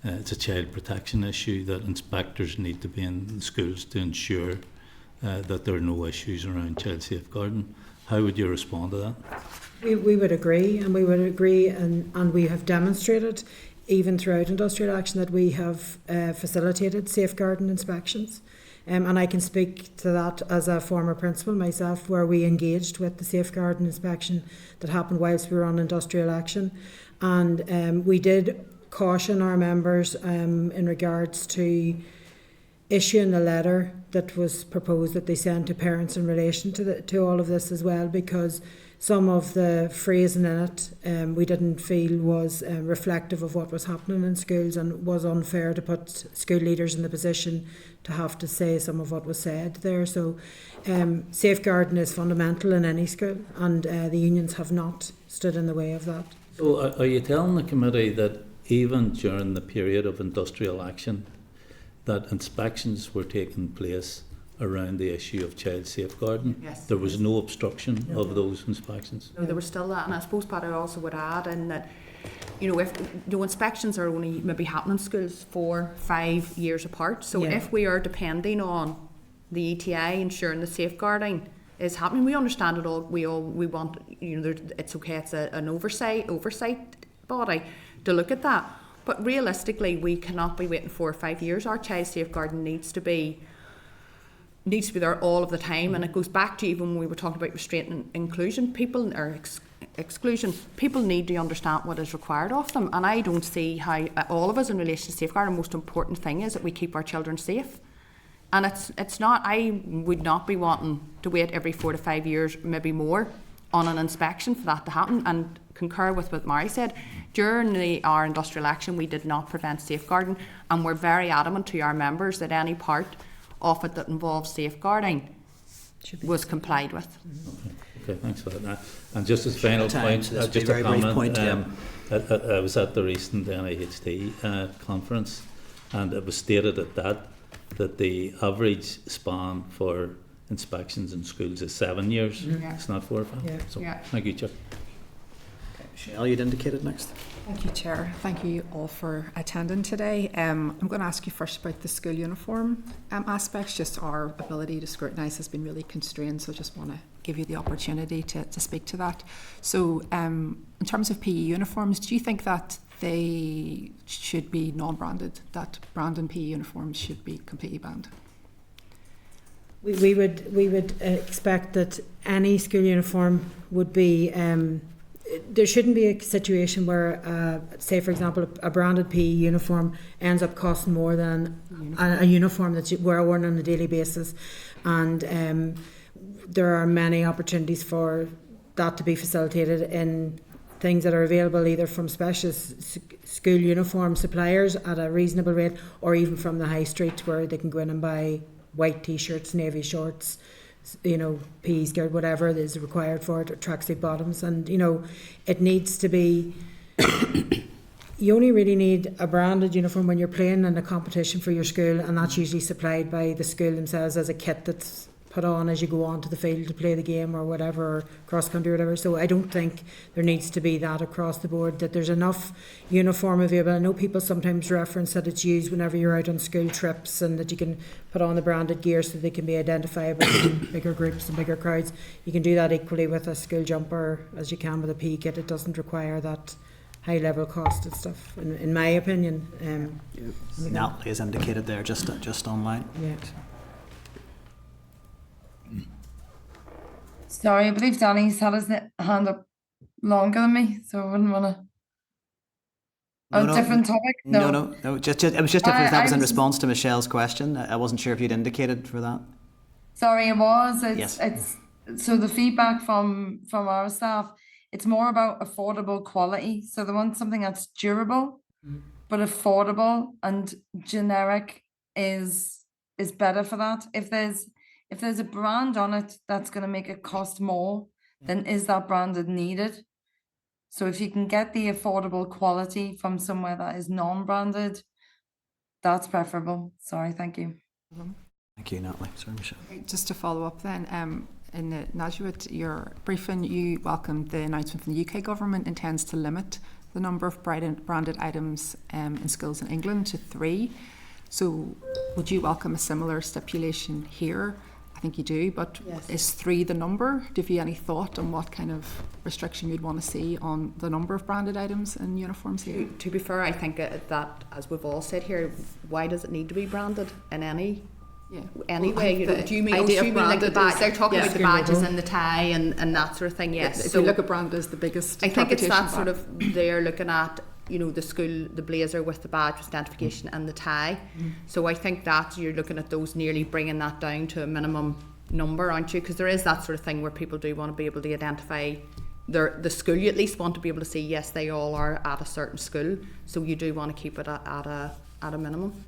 it's a child protection issue, that inspectors need to be in schools to ensure that there are no issues around child safeguarding. How would you respond to that? We would agree, and we have demonstrated even throughout industrial action that we have facilitated safeguarding inspections. And I can speak to that as a former principal myself, where we engaged with the safeguarding inspection that happened whilst we were on industrial action. And we did caution our members in regards to issuing a letter that was proposed that they send to parents in relation to all of this as well, because some of the phrasing in it we didn't feel was reflective of what was happening in schools, and was unfair to put school leaders in the position to have to say some of what was said there. So safeguarding is fundamental in any school, and the unions have not stood in the way of that. So are you telling the committee that even during the period of industrial action that inspections were taking place around the issue of child safeguarding? Yes. There was no obstruction of those inspections? No, there was still that, and I suppose, Pat, I also would add in that, if inspections are only maybe happening in schools 4-5 years apart, so if we are depending on the ETI ensuring the safeguarding is happening, we understand it all. We want, it's okay. It's an oversight body to look at that, but realistically, we cannot be waiting 4 or 5 years. Our child safeguarding needs to be there all of the time, and it goes back to even when we were talking about restraint and inclusion. People or exclusion. People need to understand what is required of them, and I don't see how all of us in relation to safeguarding, the most important thing is that we keep our children safe. And it's not. I would not be wanting to wait every 4 to 5 years, maybe more, on an inspection for that to happen. And concur with what Mary said. During our industrial action, we did not prevent safeguarding, and we're very adamant to our members that any part of it that involves safeguarding was complied with. Okay, thanks for that. And just as final point, just a very comment. Brief point, I was at the recent NAHT conference, and it was stated at that the average span for inspections in schools is 7 years. It's not 4 or 5. Yeah. So, thank you, Chair. Michelle, you'd indicated next. Thank you, Chair. Thank you all for attending today. I'm going to ask you first about the school uniform aspects. Just our ability to scrutinise has been really constrained, so I just want to give you the opportunity to speak to that. So in terms of PE uniforms, do you think that they should be non-branded, that branded PE uniforms should be completely banned? We would expect that any school uniform would be there shouldn't be a situation where, say for example, a branded PE uniform ends up costing more than a uniform that we're wearing on a daily basis, and there are many opportunities for that to be facilitated in things that are available either from specialist school uniform suppliers at a reasonable rate, or even from the high street where they can go in and buy white t-shirts, navy shorts, PE skirt, whatever is required for it, or tracksuit bottoms. And it needs to be you only really need a branded uniform when you're playing in a competition for your school, and that's usually supplied by the school themselves as a kit that's put on as you go onto the field to play the game or whatever, or cross country or whatever. So I don't think there needs to be that across the board, that there's enough uniform available. I know people sometimes reference that it's used whenever you're out on school trips, and that you can put on the branded gear so they can be identifiable in bigger groups and bigger crowds. You can do that equally with a school jumper as you can with a PE kit. It doesn't require that high level cost and stuff, in my opinion. NAHT is indicated there just online. Yeah. Sorry, I believe Danny's had his hand up longer than me, so I wouldn't want to. Different topic? No. Just it was just if that was in response to Michelle's question. I wasn't sure if you'd indicated for that. Sorry, it was. Yes. It's so the feedback from our staff, it's more about affordable quality. So they want something that's durable, but affordable, and generic is better for that. If there's a brand on it that's going to make it cost more, then is that branded needed? So if you can get the affordable quality from somewhere that is non-branded, that's preferable. Sorry, thank you. Thank you, Natalie. Sorry, Michelle. Just to follow up then, in the NAHT, your briefing, you welcomed the announcement from the UK government intends to limit the number of branded items in schools in England to 3. So would you welcome a similar stipulation here? I think you do, but yes. Is 3 the number? Do you have any thought on what kind of restriction you'd want to see on the number of branded items in uniforms here? To be fair, I think that, as we've all said here, why does it need to be branded in any way? Do you mean like the badge? They're talking about the badges and the tie and that sort of thing. Yes. If you look at branded as the biggest, I think it's that sort of they're looking at the school, the blazer with the badge with identification and the tie. So I think that you're looking at those nearly bringing that down to a minimum number, aren't you? Because there is that sort of thing where people do want to be able to identify the school. You at least want to be able to say yes, they all are at a certain school. So you do want to keep it at a minimum.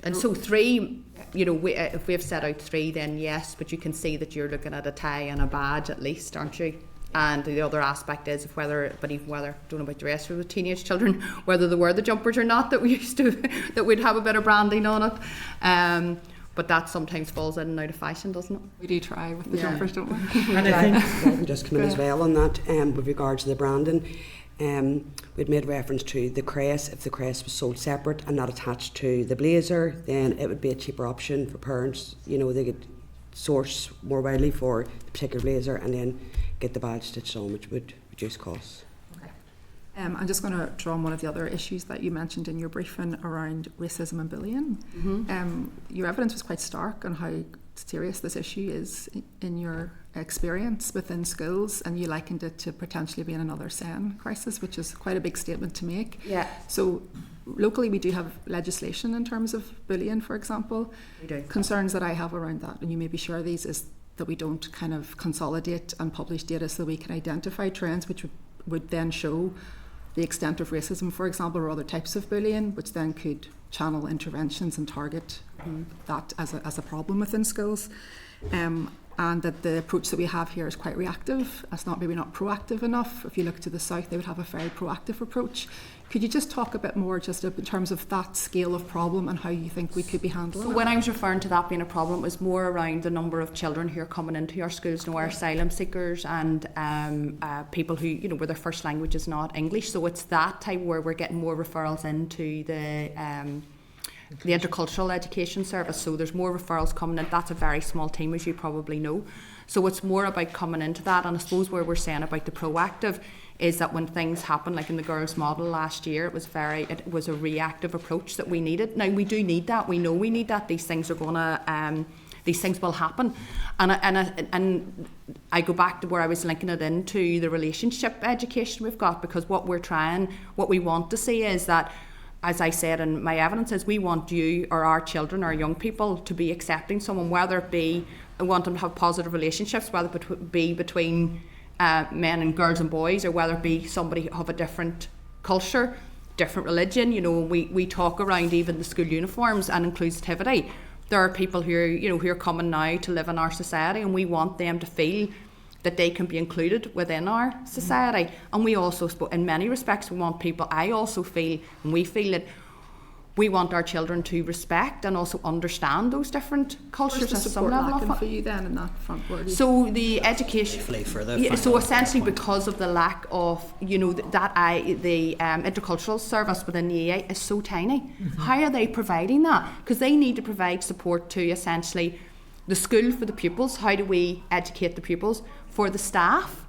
And so 3, if we've set out 3, then yes, but you can see that you're looking at a tie and a badge at least, aren't you? And the other aspect is whether, don't know about the rest of the teenage children, whether they wear the jumpers or not that we used to, that we'd have a bit of branding on it. But that sometimes falls in and out of fashion, doesn't it? We do try with the jumpers, don't we? And I think we just come in as well on that with regards to the branding. We'd made reference to the crest. If the crest was sold separate and not attached to the blazer, then it would be a cheaper option for parents. They could source more widely for the particular blazer and then get the badge stitched on, which would reduce costs. Okay. I'm just going to draw on one of the other issues that you mentioned in your briefing around racism and bullying. Your evidence was quite stark on how serious this issue is in your experience within schools, and you likened it to potentially being another SEN crisis, which is quite a big statement to make. Yeah. So locally we do have legislation in terms of bullying, for example. We do. Concerns that I have around that, and you may be sure these, is that we don't kind of consolidate and publish data so we can identify trends which would then show the extent of racism, for example, or other types of bullying, which then could channel interventions and target that as a problem within schools. And that the approach that we have here is quite reactive. It's maybe not proactive enough. If you look to the south, they would have a very proactive approach. Could you just talk a bit more just in terms of that scale of problem and how you think we could be handling it? When I was referring to that being a problem, it was more around the number of children who are coming into our schools now, our asylum seekers and people who, where their first language is not English. So it's that type where we're getting more referrals into the intercultural education service. So there's more referrals coming in. That's a very small team, as you probably know. So it's more about coming into that. And I suppose where we're saying about the proactive is that when things happen, like in the girls' model last year, it was a reactive approach that we needed. Now we do need that. We know we need that. These things are going to these things will happen. And I go back to where I was linking it into the relationship education we've got, because what we want to see is that, as I said in my evidence, is we want you or our children or young people to be accepting someone, whether it be, we want them to have positive relationships, whether it be between men and girls and boys, or whether it be somebody of a different culture, different religion. You know, we talk around even the school uniforms and inclusivity. There are people who are coming now to live in our society, and we want them to feel that they can be included within our society. And we also, in many respects, we want people, I also feel, and we feel that we want our children to respect and also understand those different cultures at some level. For you then in that front word? So the education, so essentially because of the lack of, the intercultural service within the EA is so tiny. How are they providing that? Because they need to provide support to essentially the school for the pupils. How do we educate the pupils? For the staff,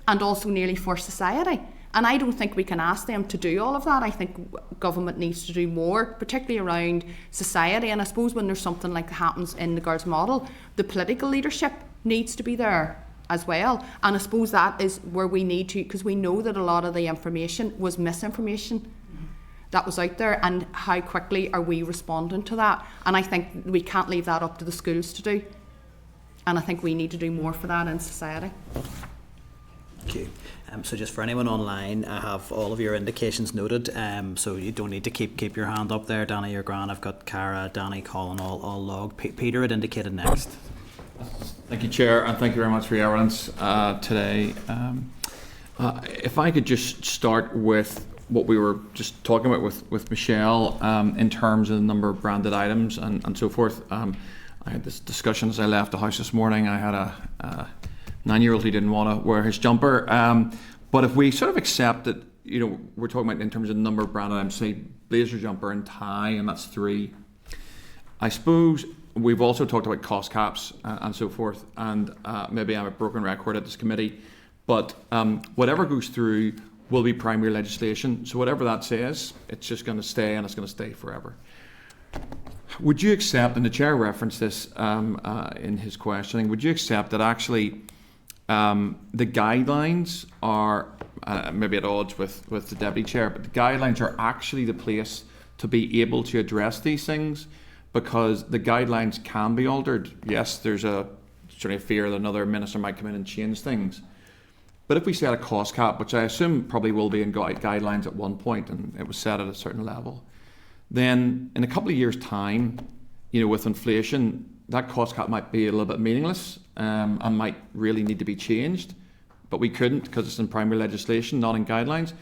and also nearly for society. And I don't think we can ask them to do all of that. I think government needs to do more, particularly around society. And I suppose when there's something like that happens in the girls' model, the political leadership needs to be there as well. And I suppose that is where we need to, because we know that a lot of the information was misinformation that was out there, and how quickly are we responding to that? And I think we can't leave that up to the schools to do. And I think we need to do more for that in society. Thank you. So just for anyone online, I have all of your indications noted, so you don't need to keep your hand up there. Danny, you're grand. I've got Cara, Danny, Colin, all logged. Peter had indicated next. Thank you, Chair, and thank you very much for your evidence today. If I could just start with what we were just talking about with Michelle in terms of the number of branded items and so forth. I had this discussion as I left the house this morning. I had a 9-year-old who didn't want to wear his jumper. But if we sort of accept that, we're talking about in terms of the number of branded items, say blazer, jumper and tie, and that's 3. I suppose we've also talked about cost caps and so forth, and maybe I'm a broken record at this committee, but whatever goes through will be primary legislation. So whatever that says, it's just going to stay, and it's going to stay forever. Would you accept, and the Chair referenced this in his questioning, would you accept that actually the guidelines are, maybe at odds with the Deputy Chair, but the guidelines are actually the place to be able to address these things, because the guidelines can be altered. Yes, there's a sort of fear that another minister might come in and change things. But if we set a cost cap, which I assume probably will be in guidelines at one point, and it was set at a certain level, then in a couple of years' time, with inflation, that cost cap might be a little bit meaningless and might really need to be changed. But we couldn't, because it's in primary legislation, not in guidelines.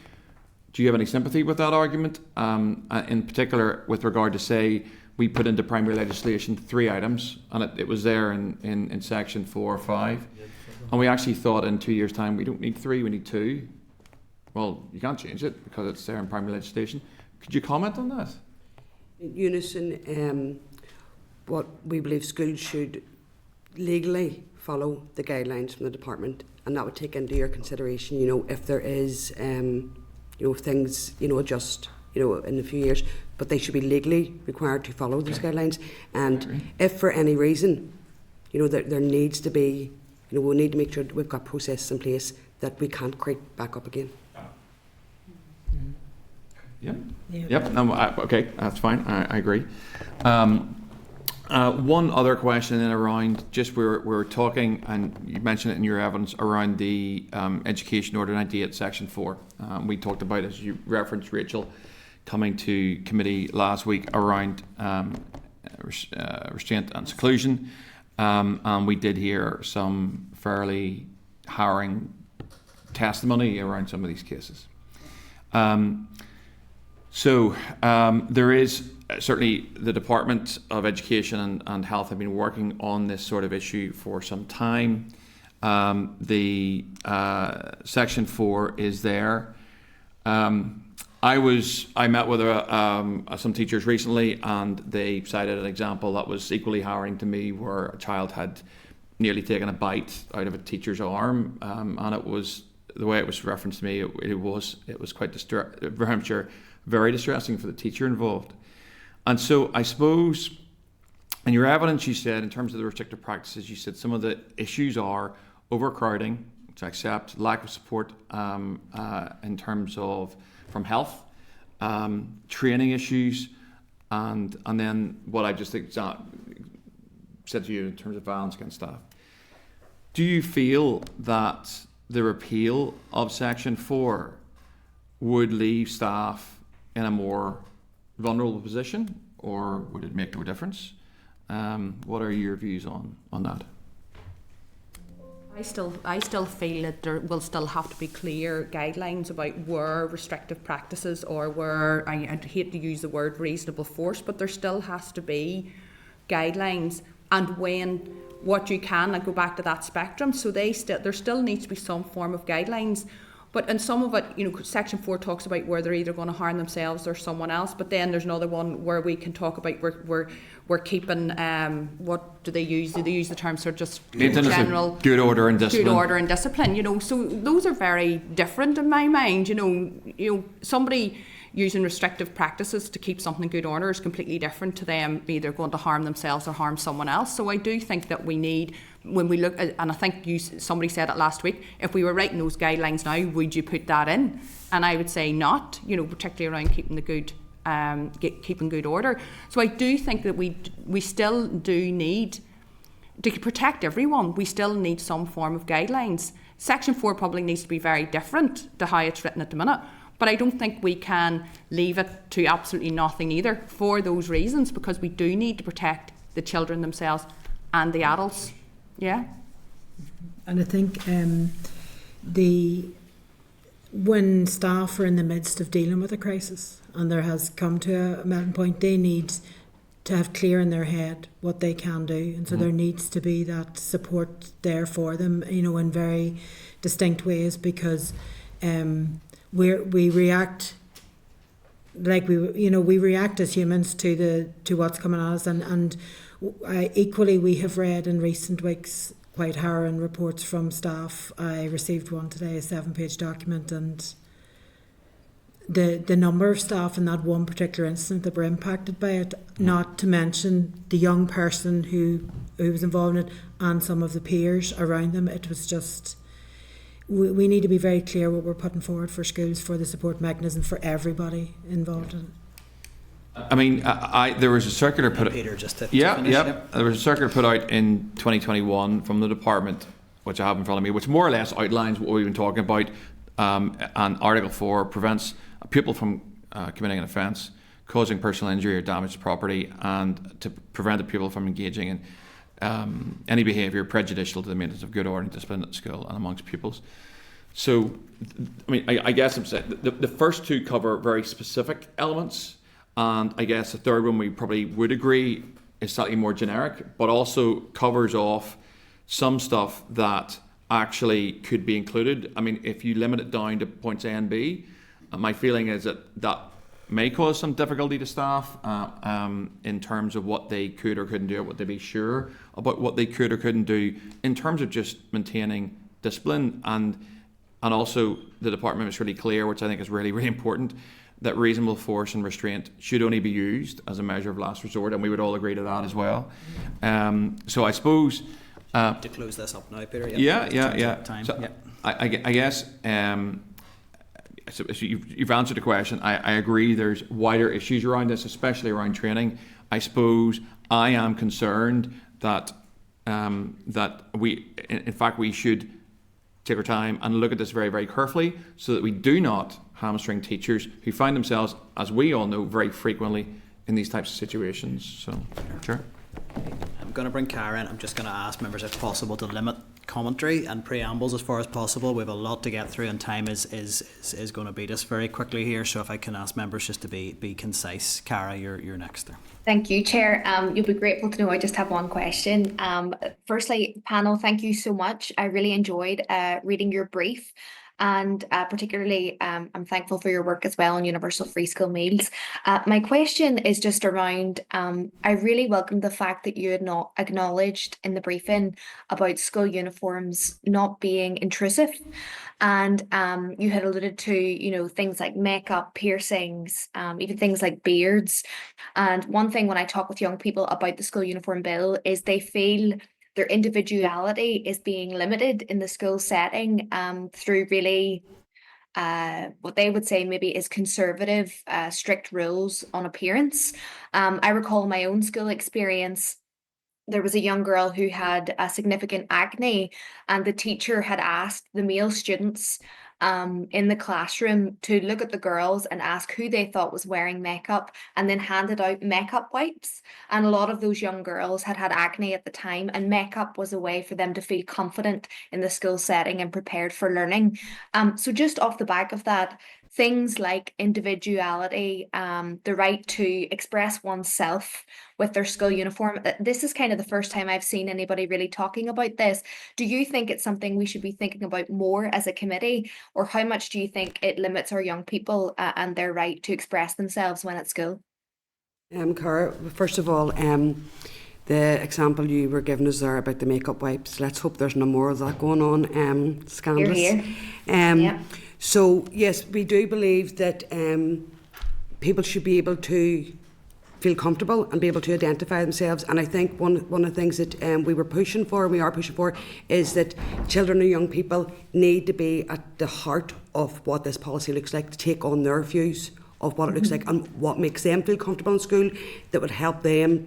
Do you have any sympathy with that argument? In particular, with regard to, say, we put into primary legislation 3 items, and it was there in section 4 or 5. And we actually thought in 2 years' time, we don't need 3, we need 2. Well, you can't change it because it's there in primary legislation. Could you comment on that? In unison, what we believe schools should legally follow the guidelines from the department, and that would take into your consideration, if there is, things, adjust, in a few years, but they should be legally required to follow those guidelines. And if for any reason, there needs to be, we need to make sure that we've got processes in place that we can't create back up again. Yep. Okay, that's fine. I agree. One other question then around, just we were talking, and you mentioned it in your evidence, around the Education Order 98, Section 4. We talked about, as you referenced, Rachel, coming to committee last week around restraint and seclusion, and we did hear some fairly harrowing testimony around some of these cases. So there is certainly the Department of Education and Health have been working on this sort of issue for some time. The Section 4 is there. I met with some teachers recently, and they cited an example that was equally harrowing to me, where a child had nearly taken a bite out of a teacher's arm, and it was, the way it was referenced to me, it was quite very distressing for the teacher involved. And so I suppose in your evidence, you said, in terms of the restrictive practices, you said some of the issues are overcrowding, which I accept, lack of support in terms of from health, training issues, and then what I just said to you in terms of violence against staff. Do you feel that the repeal of Section 4 would leave staff in a more vulnerable position, or would it make no difference? What are your views on that? I still feel that there will still have to be clear guidelines about where restrictive practices or where, I'd hate to use the word reasonable force, but there still has to be guidelines, and when what you can, I go back to that spectrum, so there still needs to be some form of guidelines. But in some of it, Section 4 talks about where they're either going to harm themselves or someone else. But then there's another one where we can talk about we're keeping, what do they use? Do they use the term sort of just general good order and discipline? Good order and discipline. So those are very different in my mind. Somebody using restrictive practices to keep something in good order is completely different to them either going to harm themselves or harm someone else. So I do think that we need, when we look at, and I think somebody said it last week, if we were writing those guidelines now, would you put that in? And I would say not, particularly around keeping the good, keeping good order. So I do think that we still do need, to protect everyone, we still need some form of guidelines. Section 4 probably needs to be very different to how it's written at the minute. But I don't think we can leave it to absolutely nothing either for those reasons, because we do need to protect the children themselves and the adults. Yeah. And I think when staff are in the midst of dealing with a crisis and there has come to a melting point, they need to have clear in their head what they can do. And so there needs to be that support there for them, in very distinct ways, because we react like we react as humans to what's coming at us, and equally we have read in recent weeks quite harrowing reports from staff. I received one today, a 7-page document, and the number of staff in that one particular incident that were impacted by it, not to mention the young person who was involved in it and some of the peers around them. It was just, we need to be very clear what we're putting forward for schools, for the support mechanism for everybody involved in it. I mean, there was a circular put out. Peter, just to Yeah, finish. yeah. There was a circular put out in 2021 from the department, which I have in front of me, which more or less outlines what we've been talking about. And Article 4 prevents a pupil from committing an offence, causing personal injury or damage to property, and to prevent a pupil from engaging in any behaviour prejudicial to the maintenance of good order and discipline at school and amongst pupils. So, I mean, I guess I'm saying the first two cover very specific elements, and I guess the third one we probably would agree is slightly more generic, but also covers off some stuff that actually could be included. I mean, if you limit it down to points A and B, my feeling is that may cause some difficulty to staff in terms of what they could or couldn't do, or what they'd be sure about what they could or couldn't do in terms of just maintaining discipline. And also the department was really clear, which I think is really, really important, that reasonable force and restraint should only be used as a measure of last resort, and we would all agree to that as well. So I suppose to close this up now, Peter. Yeah. Time. So I guess so you've answered the question. I agree there's wider issues around this, especially around training. I suppose I am concerned that we should take our time and look at this very, very carefully, so that we do not hamstring teachers who find themselves, as we all know, very frequently in these types of situations. So, sure. I'm going to bring Karen. I'm just going to ask members, if possible, to limit commentary and preambles as far as possible. We have a lot to get through, and time is going to beat us very quickly here. So if I can ask members just to be concise. Cara, you're next there. Thank you, Chair. You'll be grateful to know I just have one question. Firstly, panel, thank you so much. I really enjoyed reading your brief. and particularly I'm thankful for your work as well on universal free school meals. My question is just around, I really welcome the fact that you had not acknowledged in the briefing about school uniforms not being intrusive. And you had alluded to, things like makeup, piercings, even things like beards. And one thing when I talk with young people about the school uniform bill is they feel their individuality is being limited in the school setting through really what they would say maybe is conservative, strict rules on appearance. I recall my own school experience. There was a young girl who had a significant acne, and the teacher had asked the male students in the classroom to look at the girls and ask who they thought was wearing makeup, and then handed out makeup wipes. And a lot of those young girls had had acne at the time, and makeup was a way for them to feel confident in the school setting and prepared for learning. So just off the back of that, things like individuality, the right to express oneself with their school uniform. This is kind of the first time I've seen anybody really talking about this. Do you think it's something we should be thinking about more as a committee, or how much do you think it limits our young people and their right to express themselves when at school? Cara, first of all, the example you were giving us there about the makeup wipes, let's hope there's no more of that going on. Scandalous. Here. Yeah. So, yes, we do believe that people should be able to feel comfortable and be able to identify themselves. And I think one of the things that we are pushing for, is that children and young people need to be at the heart of what this policy looks like, to take on their views of what it looks like and what makes them feel comfortable in school, that would help them,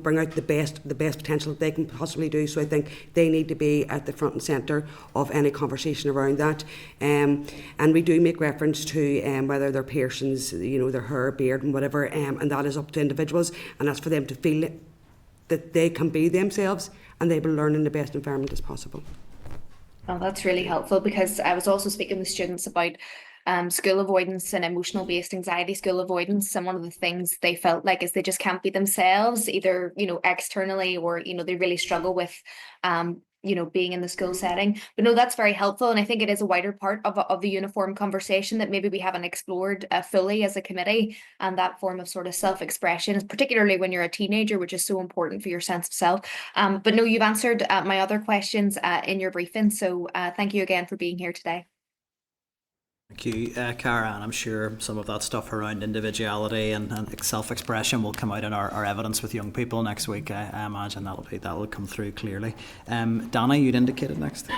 bring out the best potential that they can possibly do. So I think they need to be at the front and centre of any conversation around that. And we do make reference to whether they're piercings, their hair, beard and whatever, and that is up to individuals, and that's for them to feel that they can be themselves and they will learn in the best environment as possible. Oh, that's really helpful, because I was also speaking with students about school avoidance and emotional based anxiety school avoidance, and one of the things they felt like is they just can't be themselves, either externally, or they really struggle with being in the school setting. But no, that's very helpful, and I think it is a wider part of the uniform conversation that maybe we haven't explored fully as a committee, and that form of sort of self-expression, particularly when you're a teenager, which is so important for your sense of self. But no, you've answered my other questions in your briefing, so thank you again for being here today. Thank you, Cara, and I'm sure some of that stuff around individuality and self-expression will come out in our evidence with young people next week. I imagine that'll come through clearly. Danny, you'd indicated next.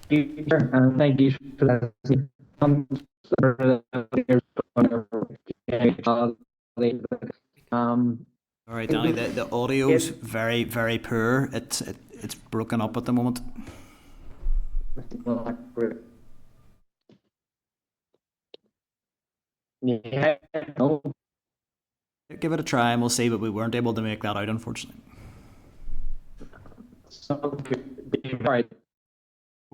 Thank you for that. All right, Danny, the audio's very, very poor. It's broken up at the moment. Yeah, no. Give it a try and we'll see, but we weren't able to make that out, unfortunately. Right.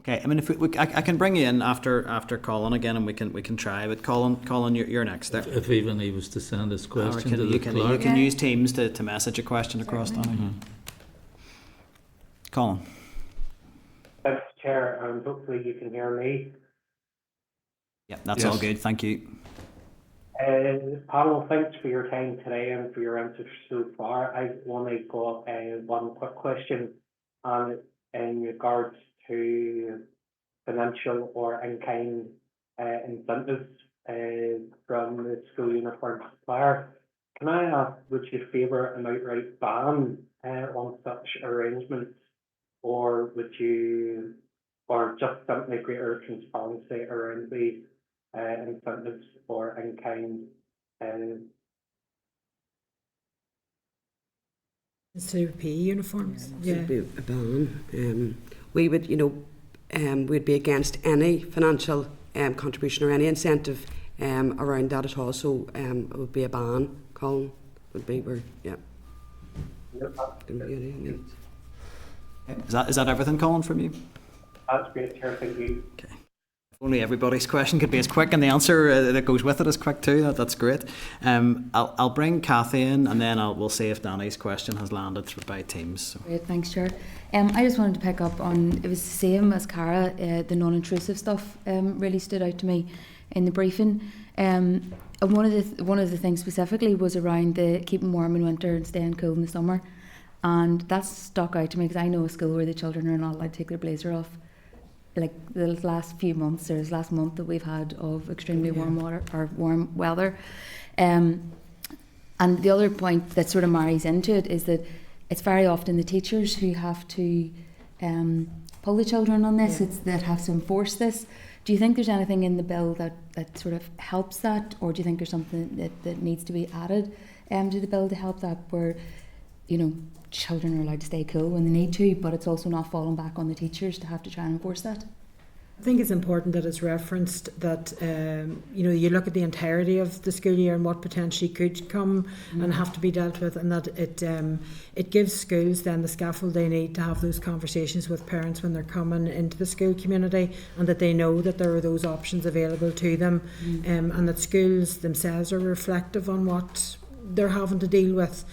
Okay, I mean, if I can bring you in after Colin again, and we can try. But Colin, you're next there. If even he was to send his question to the clerk. You can use Teams to message a question across, Danny. Colin. Thanks, Chair, and hopefully you can hear me. Yeah, that's all good. Thank you. Panel, thanks for your time today and for your answers so far. I want to go up one quick question in regards to financial or in-kind incentives from the school uniform supplier. Can I ask, would you favour an outright ban on such arrangements, or would you, or just simply greater transparency around the incentives for in-kind? CP uniforms. Yeah. Be a ban. We would, we'd be against any financial contribution or any incentive around that at all. So it would be a ban. Colin would be yeah. Is that everything, Colin, from you? That's great, Chair. Thank you. Okay. Only everybody's question could be as quick, and the answer that goes with it is quick too. That's great. I'll bring Cathy in, and then we'll see if Danny's question has landed by Teams. So. Great, thanks, Chair. I just wanted to pick up on, it was the same as Cara, the non-intrusive stuff really stood out to me in the briefing. And one of the things specifically was around the keeping warm in winter and staying cool in the summer. And that stuck out to me because I know a school where the children are not allowed to take their blazer off. Like the last few months, or this last month that we've had of extremely warm weather. And the other point that sort of marries into it is that it's very often the teachers who have to pull the children on this, that have to enforce this. Do you think there's anything in the bill that sort of helps that, or do you think there's something that needs to be added to the bill to help that, where, you know, children are allowed to stay cool when they need to, but it's also not falling back on the teachers to have to try and enforce that? I think it's important that it's referenced that you look at the entirety of the school year and what potentially could come and have to be dealt with, and that it gives schools then the scaffold they need to have those conversations with parents when they're coming into the school community, and that they know that there are those options available to them, and that schools themselves are reflective on what they're having to deal with,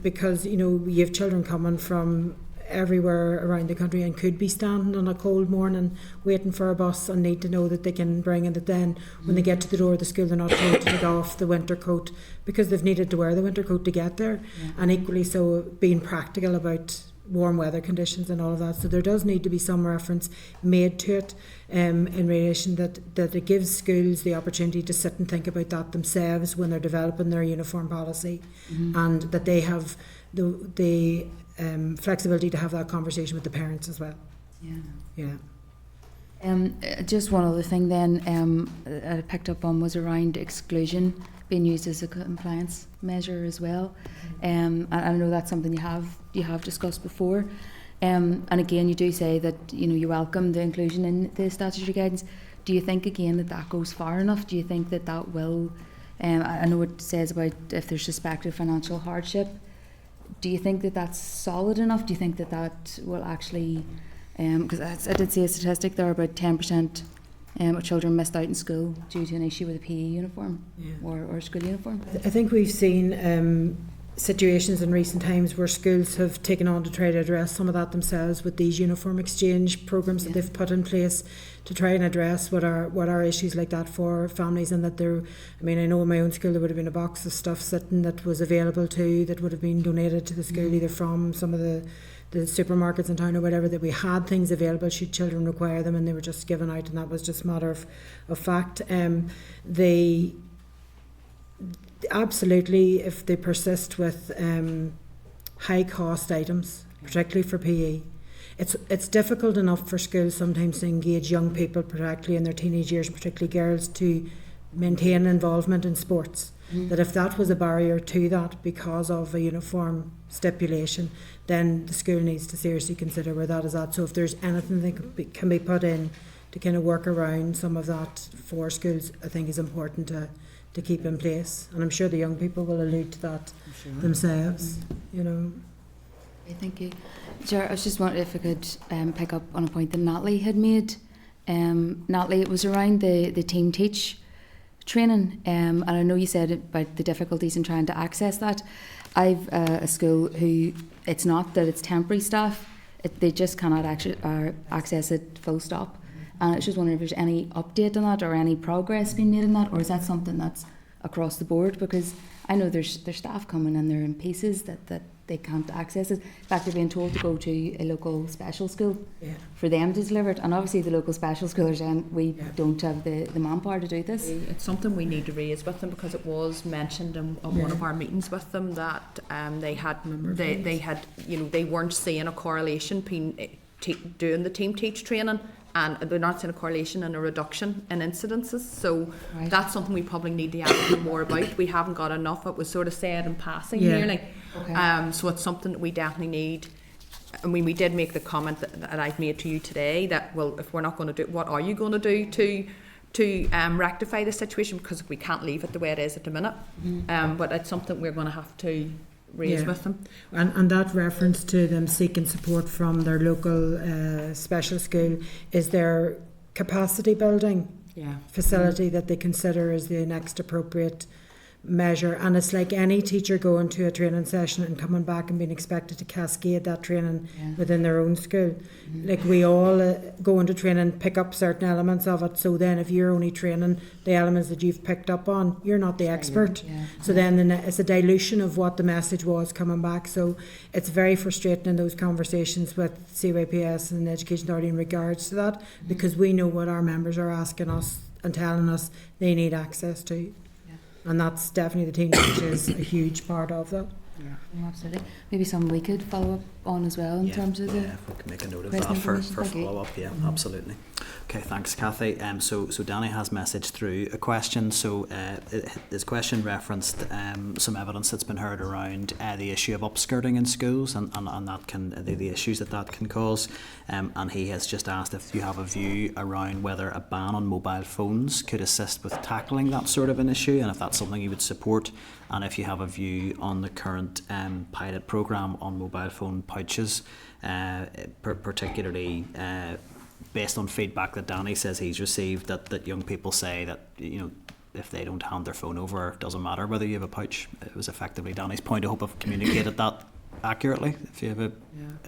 because you have children coming from everywhere around the country and could be standing on a cold morning waiting for a bus and need to know that they can bring it, that then when they get to the door of the school they're not told to take off the winter coat because they've needed to wear the winter coat to get there, and equally so being practical about warm weather conditions and all of that. So there does need to be some reference made to it in relation that it gives schools the opportunity to sit and think about that themselves when they're developing their uniform policy, and that they have the flexibility to have that conversation with the parents as well. Just one other thing then I picked up on was around exclusion being used as a compliance measure as well. I know that's something you have discussed before. And again, you do say that you welcome the inclusion in the statutory guidance. Do you think again that goes far enough? Do you think that will? I know it says about if there's suspected financial hardship. Do you think that that's solid enough? Do you think that will actually? Because I did see a statistic there about 10% of children missed out in school due to an issue with a PE uniform or school uniform. I think we've seen situations in recent times where schools have taken on to try to address some of that themselves with these uniform exchange programs that they've put in place to try and address what are issues like that for families, and that I know in my own school there would have been a box of stuff sitting that was available that would have been donated to the school either from some of the supermarkets in town or whatever, that we had things available should children require them, and they were just given out, and that was just a matter of fact. They absolutely, if they persist with high cost items, particularly for PE, it's difficult enough for schools sometimes to engage young people, particularly in their teenage years, particularly girls, to maintain involvement in sports. That if that was a barrier to that because of a uniform stipulation, then the school needs to seriously consider where that is at. So if there's anything that can be put in to kind of work around some of that for schools, I think is important to keep in place. And I'm sure the young people will allude to that themselves, Thank you. Chair, I was just wondering if I could pick up on a point that Natalie had made. Natalie, it was around the team teach training, and I know you said about the difficulties in trying to access that. I've a school who, it's not that it's temporary staff, they just cannot access it full stop. And I was just wondering if there's any update on that or any progress being made in that, or is that something that's across the board? Because I know there's staff coming and they're in pieces that they can't access it. In fact, they're being told to go to a local special school for them to deliver it. And obviously the local special school are saying we don't have the manpower to do this. It's something we need to raise with them, because it was mentioned in one of our meetings with them that they weren't seeing a correlation between doing the team teach training, and they're not seeing a correlation and a reduction in incidences. So that's something we probably need to ask more about. We haven't got enough. It was sort of said in passing nearly. So it's something that we definitely need. I mean, we did make the comment that I've made to you today that, well, if we're not going to do it, what are you going to do to rectify the situation? Because we can't leave it the way it is at the minute. But it's something we're going to have to raise with them. And that reference to them seeking support from their local special school, is there capacity building Yeah. facility that they consider as the next appropriate measure. And it's like any teacher going to a training session and coming back and being expected to cascade that training within their own school. Like we all go into training, pick up certain elements of it, so then if you're only training the elements that you've picked up on, you're not the expert. So then it's a dilution of what the message was coming back. So it's very frustrating in those conversations with CYPS and the Education Authority in regards to that, because we know what our members are asking us and telling us they need access to. And that's definitely the team, which is a huge part of that. Yeah, absolutely. Maybe something we could follow up on as well in terms of the. Yeah, if we can make a note of that for follow up. Yeah, absolutely. Okay, thanks, Kathy. So Danny has messaged through a question. So his question referenced some evidence that's been heard around the issue of upskirting in schools and that can the issues that can cause. And he has just asked if you have a view around whether a ban on mobile phones could assist with tackling that sort of an issue, and if that's something you would support, and if you have a view on the current pilot programme on mobile phone pouches, particularly based on feedback that Danny says he's received, that young people say that, you know, if they don't hand their phone over, it doesn't matter whether you have a pouch. It was effectively Danny's point. I hope I've communicated that accurately. If you have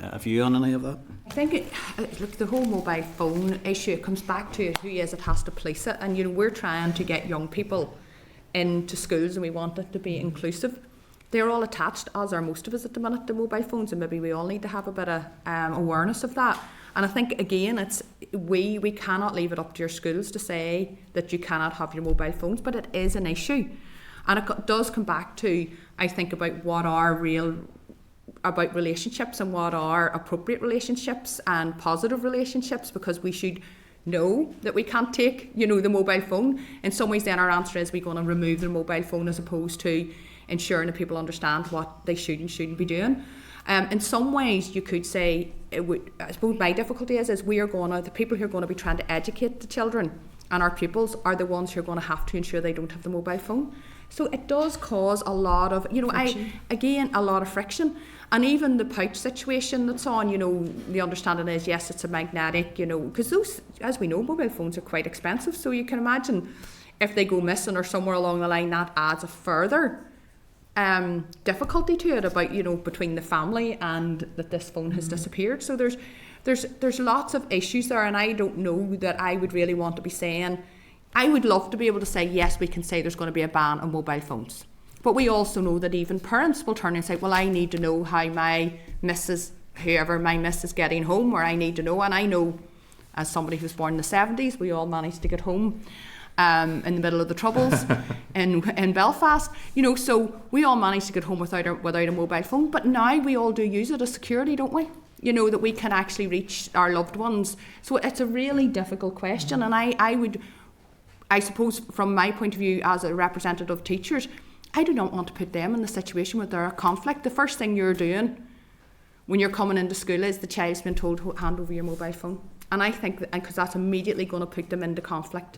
a view on any of that. I think look, the whole mobile phone issue comes back to who is it has to police it, and you know, we're trying to get young people into schools and we want it to be inclusive. They're all attached, as are most of us at the minute, to mobile phones, and maybe we all need to have a bit of awareness of that. And I think again, it's we cannot leave it up to your schools to say that you cannot have your mobile phones, but it is an issue, and it does come back to, I think, about what are real about relationships and what are appropriate relationships and positive relationships, because we should know that we can't take, you know, the mobile phone. In some ways then our answer is we're going to remove the mobile phone as opposed to ensuring that people understand what they should and shouldn't be doing. In some ways you could say, I suppose my difficulty is the people who are going to be trying to educate the children and our pupils are the ones who are going to have to ensure they don't have the mobile phone. So it does cause a lot of, you know, a lot of friction. And even the pouch situation that's on, you know, the understanding is, yes, it's a magnetic, you know, because those, as we know, mobile phones are quite expensive. So you can imagine if they go missing or somewhere along the line, that adds a further difficulty to it about, you know, between the family and that this phone has disappeared. So there's lots of issues there, and I don't know that I would really want to be saying, I would love to be able to say, yes, we can say there's going to be a ban on mobile phones. But we also know that even parents will turn and say, well, I need to know how my missus, whoever my miss is getting home, or I need to know. And I know, as somebody who was born in the 70s, we all managed to get home in the middle of the Troubles in Belfast. You know, so we all managed to get home without a mobile phone. But now we all do use it as security, don't we? You know, that we can actually reach our loved ones. So it's a really difficult question. And I suppose from my point of view as a representative of teachers, I do not want to put them in the situation where they're a conflict. The first thing you're doing when you're coming into school is the child's been told to hand over your mobile phone. And I think that, because that's immediately going to put them into conflict.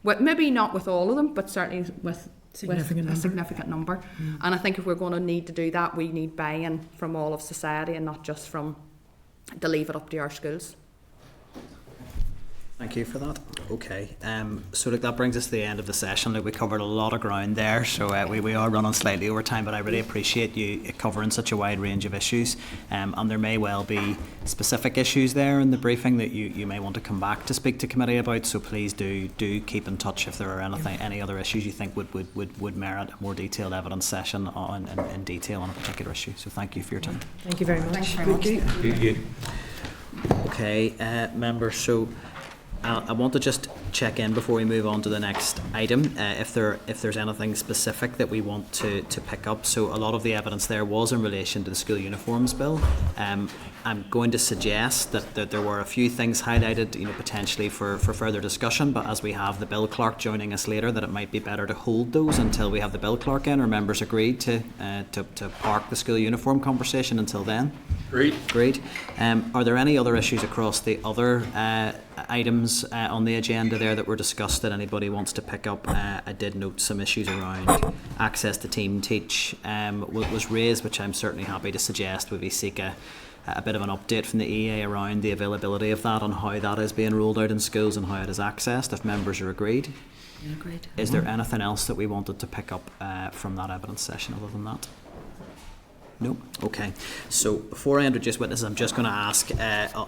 With, maybe not with all of them, but certainly with a significant number. And I think if we're going to need to do that, we need buy-in from all of society and not just from to leave it up to our schools. Thank you for that. Okay, so look, that brings us to the end of the session. Look, we covered a lot of ground there, so we are running slightly over time, but I really appreciate you covering such a wide range of issues, and there may well be specific issues there in the briefing that you may want to come back to speak to committee about, so please do keep in touch if there are any other issues you think would merit a more detailed evidence session in detail on a particular issue. So thank you for your time. Thank you very much. Thanks very much. Thank you. Okay, members, so I want to just check in before we move on to the next item, if there's anything specific that we want to pick up. So a lot of the evidence there was in relation to the school uniforms bill. I'm going to suggest that there were a few things highlighted, you know, potentially for further discussion, but as we have the bill clerk joining us later, that it might be better to hold those until we have the bill clerk in, or members agreed to park the school uniform conversation until then. Agreed. Are there any other issues across the other items on the agenda there that were discussed that anybody wants to pick up? I did note some issues around access to team teach was raised, which I'm certainly happy to suggest we seek a a bit of an update from the EA around the availability of that, on how that is being rolled out in schools and how it is accessed, if members are agreed. Agreed. Is there anything else that we wanted to pick up from that evidence session other than that? No? Okay. So before I introduce witnesses, I'm just going to ask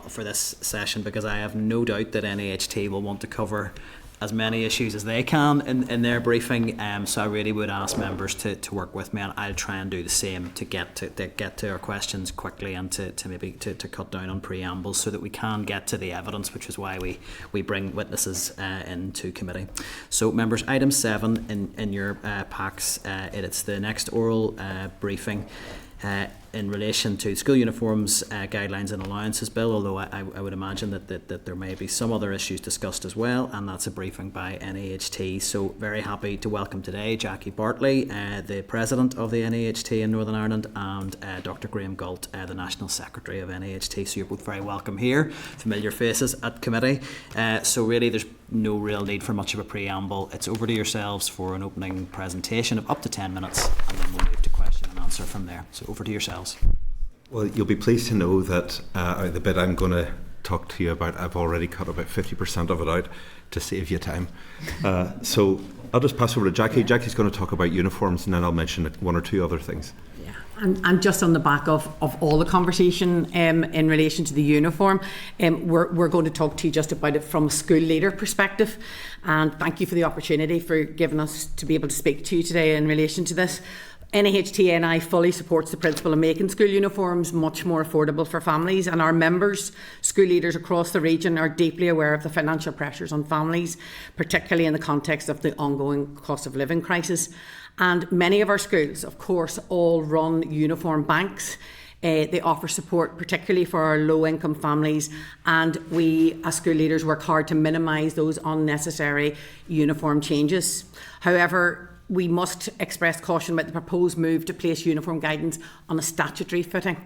for this session, because I have no doubt that NAHT will want to cover as many issues as they can in their briefing. So I really would ask members to work with me, and I'll try and do the same to get to our questions quickly, and to cut down on preambles so that we can get to the evidence, which is why we bring witnesses into committee. So members, item 7 in your packs, it's the next oral briefing in relation to school uniforms, guidelines and allowances bill, although I would imagine that there may be some other issues discussed as well, and that's a briefing by NAHT. So very happy to welcome today Jackie Bartley, the President of the NAHT in Northern Ireland, and Dr Graham Galt, the National Secretary of NAHT. So you're both very welcome here, familiar faces at committee. So really there's no real need for much of a preamble. It's over to yourselves for an opening presentation of up to 10 minutes, and then we'll move to question and answer from there. So over to yourselves. Well, you'll be pleased to know that the bit I'm going to talk to you about, I've already cut about 50% of it out to save you time. So I'll just pass over to Jackie. Jackie's going to talk about uniforms, and then I'll mention one or two other things. And just on the back of all the conversation in relation to the uniform, we're going to talk to you just about it from a school leader perspective. And thank you for the opportunity for giving us to be able to speak to you today in relation to this. NAHT fully supports the principle of making school uniforms much more affordable for families, and our members, school leaders across the region, are deeply aware of the financial pressures on families, particularly in the context of the ongoing cost of living crisis. And many of our schools, of course, all run uniform banks. They offer support particularly for our low-income families, and we as school leaders work hard to minimise those unnecessary uniform changes. However, we must express caution about the proposed move to place uniform guidance on a statutory footing.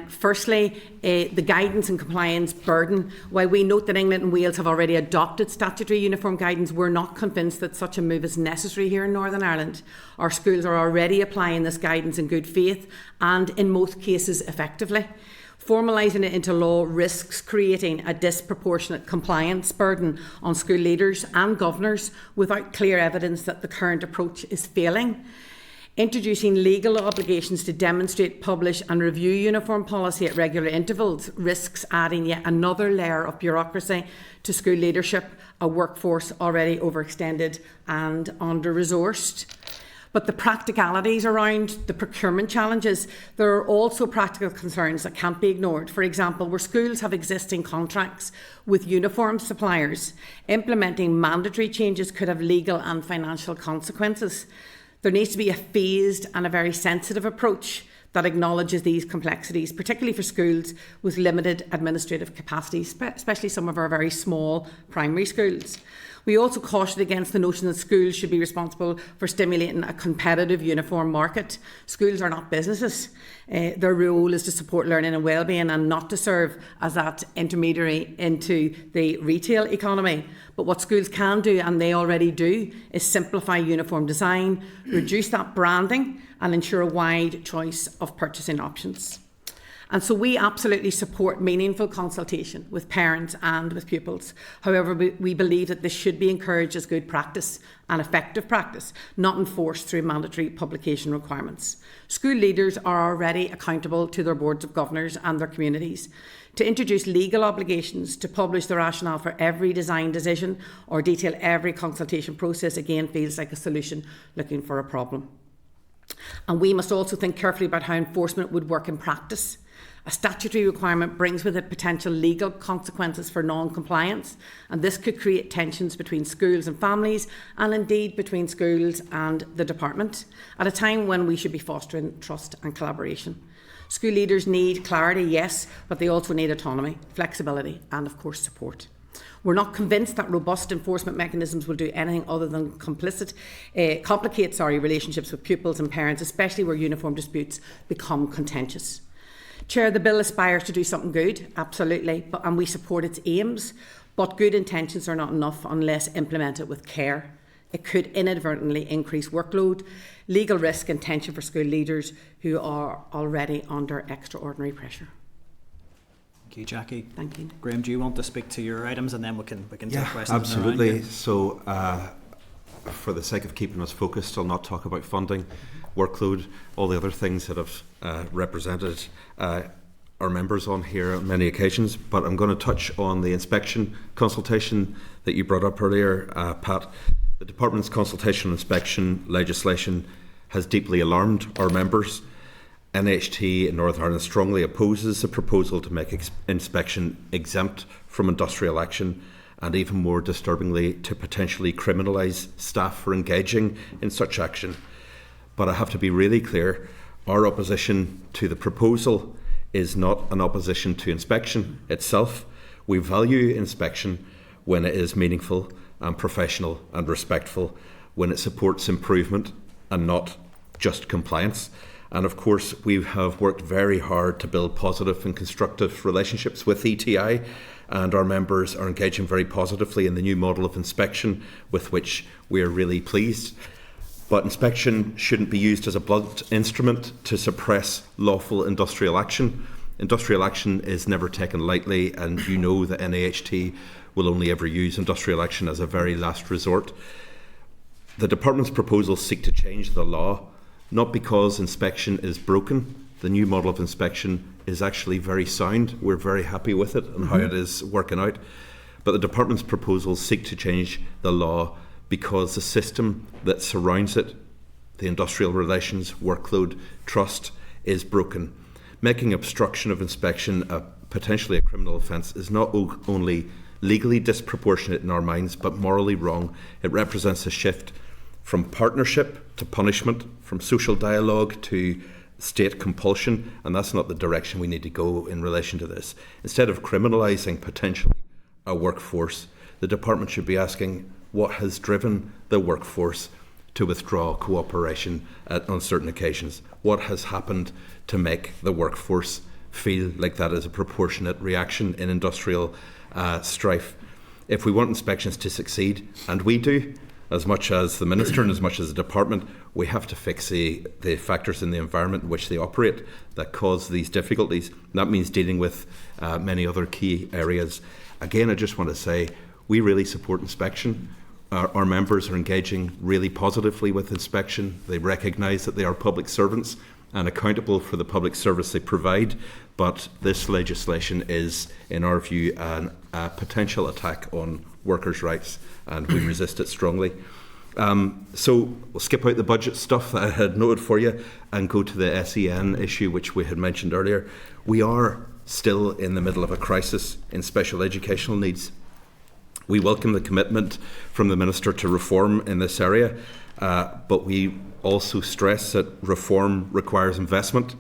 Firstly, the guidance and compliance burden. While we note that England and Wales have already adopted statutory uniform guidance, we're not convinced that such a move is necessary here in Northern Ireland. Our schools are already applying this guidance in good faith and in most cases effectively. Formalising it into law risks creating a disproportionate compliance burden on school leaders and governors without clear evidence that the current approach is failing. Introducing legal obligations to demonstrate, publish and review uniform policy at regular intervals risks adding yet another layer of bureaucracy to school leadership, a workforce already overextended and under-resourced. But the practicalities around the procurement challenges, there are also practical concerns that can't be ignored. For example, where schools have existing contracts with uniform suppliers, implementing mandatory changes could have legal and financial consequences. There needs to be a phased and a very sensitive approach that acknowledges these complexities, particularly for schools with limited administrative capacity, especially some of our very small primary schools. We also cautioned against the notion that schools should be responsible for stimulating a competitive uniform market. Schools are not businesses. Their role is to support learning and wellbeing and not to serve as that intermediary into the retail economy. But what schools can do, and they already do, is simplify uniform design, reduce that branding and ensure a wide choice of purchasing options. And so we absolutely support meaningful consultation with parents and with pupils. However, we believe that this should be encouraged as good practice and effective practice, not enforced through mandatory publication requirements. School leaders are already accountable to their boards of governors and their communities. To introduce legal obligations to publish the rationale for every design decision or detail every consultation process again feels like a solution looking for a problem. And we must also think carefully about how enforcement would work in practice. A statutory requirement brings with it potential legal consequences for non-compliance, and this could create tensions between schools and families, and indeed between schools and the department, at a time when we should be fostering trust and collaboration. School leaders need clarity, yes, but they also need autonomy, flexibility and, of course, support. We're not convinced that robust enforcement mechanisms will do anything other than complicate relationships with pupils and parents, especially where uniform disputes become contentious. Chair, the bill aspires to do something good, absolutely, and we support its aims, but good intentions are not enough unless implemented with care. It could inadvertently increase workload, legal risk and tension for school leaders who are already under extraordinary pressure. Thank you, Jackie. Thank you. Graham, do you want to speak to your items, and then we can take questions? Absolutely. Around? So, for the sake of keeping us focused, I'll not talk about funding, workload, all the other things that have represented our members on here on many occasions, but I'm going to touch on the inspection consultation that you brought up earlier, Pat. The Department's consultation on inspection legislation has deeply alarmed our members. NAHT in Northern Ireland strongly opposes the proposal to make inspection exempt from industrial action, and even more disturbingly, to potentially criminalise staff for engaging in such action. But I have to be really clear, our opposition to the proposal is not an opposition to inspection itself. We value inspection when it is meaningful and professional and respectful, when it supports improvement and not just compliance. And of course, we have worked very hard to build positive and constructive relationships with ETI, and our members are engaging very positively in the new model of inspection, with which we are really pleased. But inspection shouldn't be used as a blunt instrument to suppress lawful industrial action. Industrial action is never taken lightly, and you know that NAHT will only ever use industrial action as a very last resort. The Department's proposals seek to change the law, not because inspection is broken. The new model of inspection is actually very sound. We're very happy with it and how it is working out. But the Department's proposals seek to change the law because the system that surrounds it, the industrial relations, workload, trust, is broken. Making obstruction of inspection potentially a criminal offence is not only legally disproportionate in our minds, but morally wrong. It represents a shift from partnership to punishment, from social dialogue to state compulsion, and that's not the direction we need to go in relation to this. Instead of criminalising potentially a workforce, the Department should be asking what has driven the workforce to withdraw cooperation on certain occasions. What has happened to make the workforce feel like that is a proportionate reaction in industrial strife? If we want inspections to succeed, and we do, as much as the Minister and as much as the Department, we have to fix the factors in the environment in which they operate that cause these difficulties. And that means dealing with many other key areas. Again, I just want to say we really support inspection. Our members are engaging really positively with inspection. They recognise that they are public servants and accountable for the public service they provide. But this legislation is, in our view, a potential attack on workers' rights, and we resist it strongly. So we'll skip out the budget stuff that I had noted for you and go to the SEN issue, which we had mentioned earlier. We are still in the middle of a crisis in special educational needs. We welcome the commitment from the Minister to reform in this area, but we also stress that reform requires investment.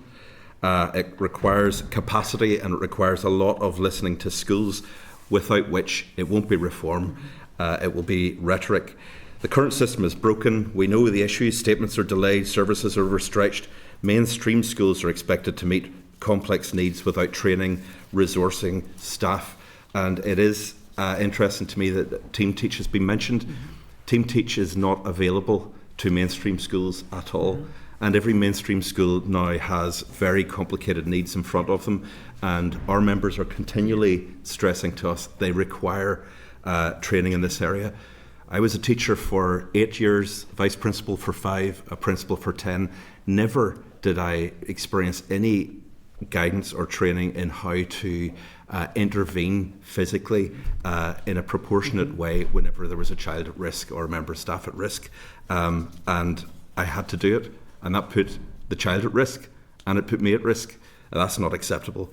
It requires capacity, and it requires a lot of listening to schools, without which it won't be reform, it will be rhetoric. The current system is broken. We know the issues. Statements are delayed, services are overstretched. Mainstream schools are expected to meet complex needs without training, resourcing, staff, and it is interesting to me that Team Teach has been mentioned. Team Teach is not available to mainstream schools at all. And every mainstream school now has very complicated needs in front of them. And our members are continually stressing to us they require training in this area. I was a teacher for 8 years, vice principal for 5, a principal for 10. Never did I experience any guidance or training in how to intervene physically in a proportionate way whenever there was a child at risk or a member of staff at risk. And I had to do it. And that put the child at risk, and it put me at risk. And that's not acceptable.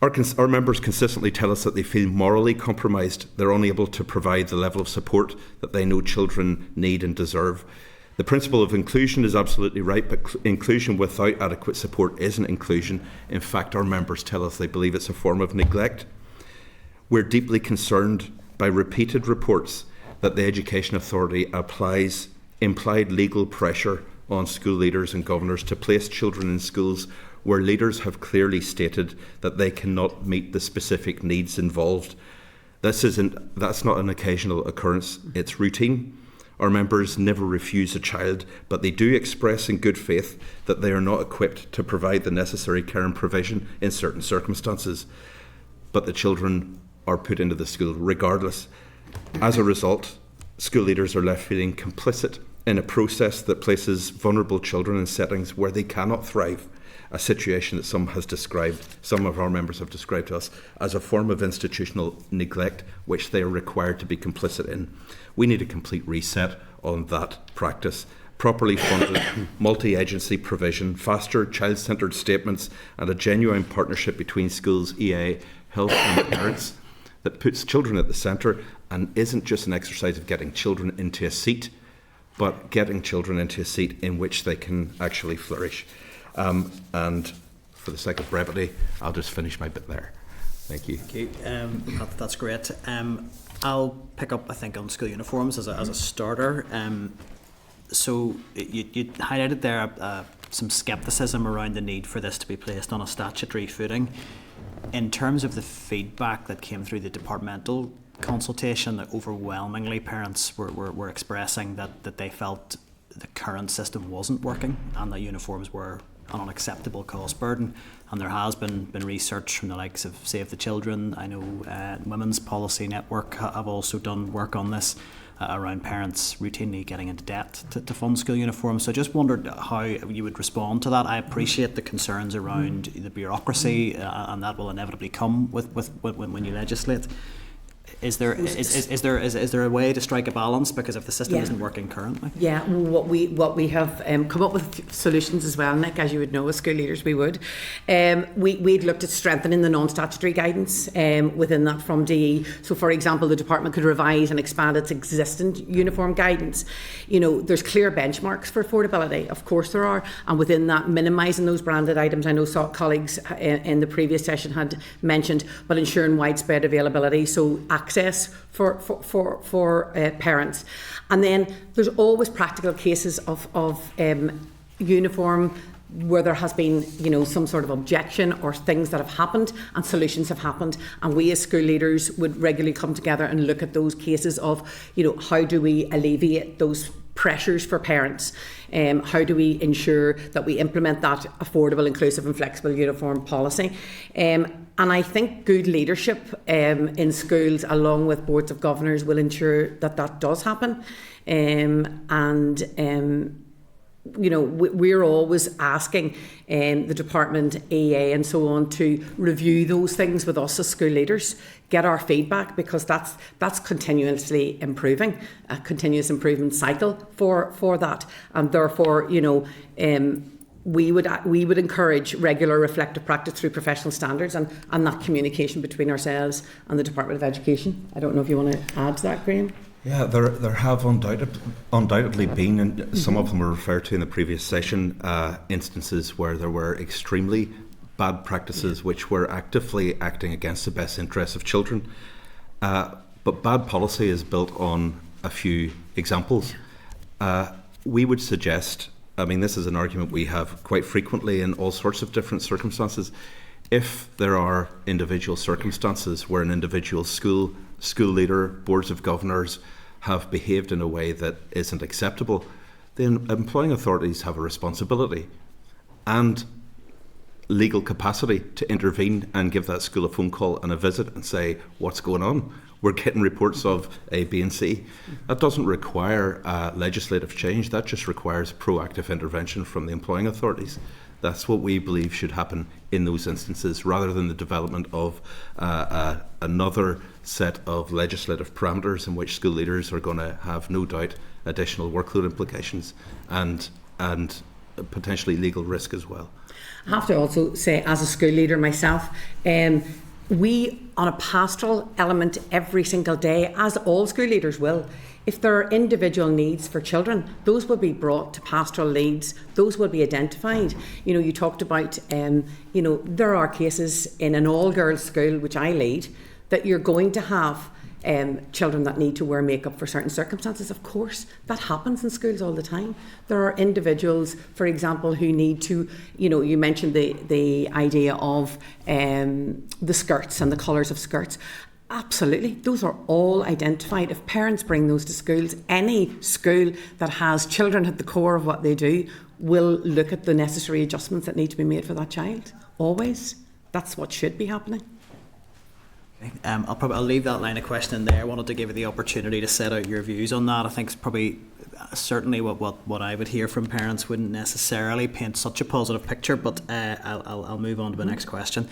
Our members consistently tell us that they feel morally compromised. They're unable to provide the level of support that they know children need and deserve. The principle of inclusion is absolutely right, but inclusion without adequate support isn't inclusion. In fact, our members tell us they believe it's a form of neglect. We're deeply concerned by repeated reports that the Education Authority applies implied legal pressure on school leaders and governors to place children in schools where leaders have clearly stated that they cannot meet the specific needs involved. That's not an occasional occurrence, it's routine. Our members never refuse a child, but they do express in good faith that they are not equipped to provide the necessary care and provision in certain circumstances. But the children are put into the school regardless. As a result, school leaders are left feeling complicit in a process that places vulnerable children in settings where they cannot thrive, a situation that some of our members have described to us as a form of institutional neglect which they are required to be complicit in. We need a complete reset on that practice. Properly funded multi-agency provision, faster child-centred statements and a genuine partnership between schools, EA, health and parents that puts children at the centre and isn't just an exercise of getting children into a seat, but getting children into a seat in which they can actually flourish. And for the sake of brevity, I'll just finish my bit there. Thank you. Thank you. That's great. I'll pick up, I think, on school uniforms as a starter. So you highlighted there some scepticism around the need for this to be placed on a statutory footing. In terms of the feedback that came through the departmental consultation, that overwhelmingly parents were expressing that they felt the current system wasn't working and that uniforms were an unacceptable cost burden. And there has been research from the likes of Save the Children. I know Women's Policy Network have also done work on this around parents routinely getting into debt to fund school uniforms. So I just wondered how you would respond to that. I appreciate the concerns around the bureaucracy and that will inevitably come with when you legislate. Is there a way to strike a balance, because if the system isn't working currently? Yeah, what we have come up with solutions as well, Nick, as you would know, as school leaders we would. We'd looked at strengthening the non-statutory guidance within that from DE. So for example, the department could revise and expand its existing uniform guidance. You know, there's clear benchmarks for affordability, of course there are, and within that minimising those branded items. I know colleagues in the previous session had mentioned, but ensuring widespread availability, so access for parents. And then there's always practical cases of uniform where there has been, you know, some sort of objection or things that have happened and solutions have happened, and we as school leaders would regularly come together and look at those cases of, you know, how do we alleviate those pressures for parents? How do we ensure that we implement that affordable, inclusive and flexible uniform policy? And I think good leadership in schools along with boards of governors will ensure that that does happen. You know, we're always asking the department, EA and so on to review those things with us as school leaders, get our feedback, because that's continuously improving, a continuous improvement cycle for that. And therefore, you know, we would encourage regular reflective practice through professional standards and that communication between ourselves and the Department of Education. I don't know if you want to add to that, Graham? Yeah, there have undoubtedly been, and some of them were referred to in the previous session, instances where there were extremely bad practices which were actively acting against the best interests of children. But bad policy is built on a few examples. We would suggest, I mean, this is an argument we have quite frequently in all sorts of different circumstances. If there are individual circumstances where an individual school leader, boards of governors have behaved in a way that isn't acceptable, then employing authorities have a responsibility and legal capacity to intervene and give that school a phone call and a visit and say, what's going on? We're getting reports of A, B and C. That doesn't require legislative change, that just requires proactive intervention from the employing authorities. That's what we believe should happen in those instances, rather than the development of another set of legislative parameters in which school leaders are going to have, no doubt, additional workload implications and potentially legal risk as well. I have to also say, as a school leader myself, we, on a pastoral element every single day, as all school leaders will, if there are individual needs for children, those will be brought to pastoral leads, those will be identified. You know, you talked about, you know, there are cases in an all-girls school, which I lead, that you're going to have children that need to wear makeup for certain circumstances. Of course, that happens in schools all the time. There are individuals, for example, who need to, you know, you mentioned the idea of the skirts and the colours of skirts. Absolutely. Those are all identified. If parents bring those to schools, any school that has children at the core of what they do will look at the necessary adjustments that need to be made for that child. Always. That's what should be happening. I'll leave that line of questioning there. I wanted to give you the opportunity to set out your views on that. I think it's probably certainly what I would hear from parents wouldn't necessarily paint such a positive picture, but I'll move on to the next question.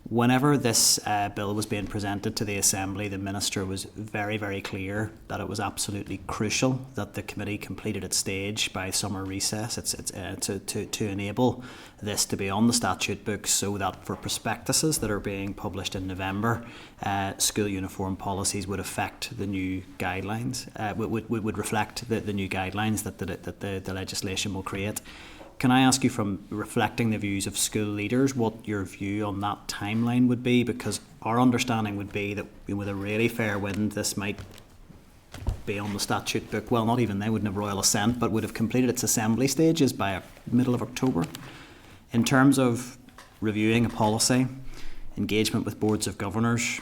Whenever this bill was being presented to the Assembly, the Minister was very, very clear that it was absolutely crucial that the committee completed its stage by summer recess. It's to enable this to be on the statute books, so that for prospectuses that are being published in November, school uniform policies would affect the new guidelines, would reflect the new guidelines that the legislation will create. Can I ask you, from reflecting the views of school leaders, what your view on that timeline would be? Because our understanding would be that with a really fair wind, this might be on the statute book. Well, not even they wouldn't have royal assent, but would have completed its assembly stages by middle of October. In terms of reviewing a policy, engagement with boards of governors,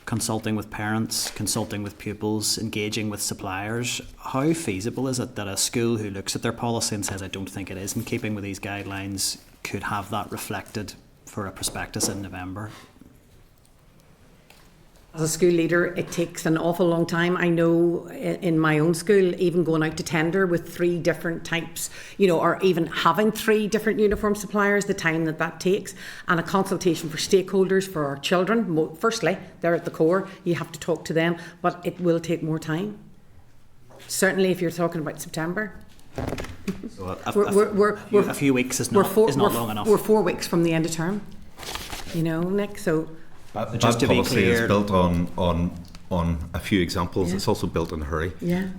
consulting with parents, consulting with pupils, engaging with suppliers, how feasible is it that a school who looks at their policy and says, I don't think it is in keeping with these guidelines, could have that reflected for a prospectus in November? As a school leader, it takes an awful long time. I know in my own school, even going out to tender with 3 different types, or even having 3 different uniform suppliers, the time that takes, and a consultation for stakeholders, for our children. Firstly, they're at the core, you have to talk to them, but it will take more time. Certainly if you're talking about September. So a few weeks is not long enough. We're 4 weeks from the end of term, Nick, so... Just to be clear, is built on a few examples. Yeah. It's also built in a hurry,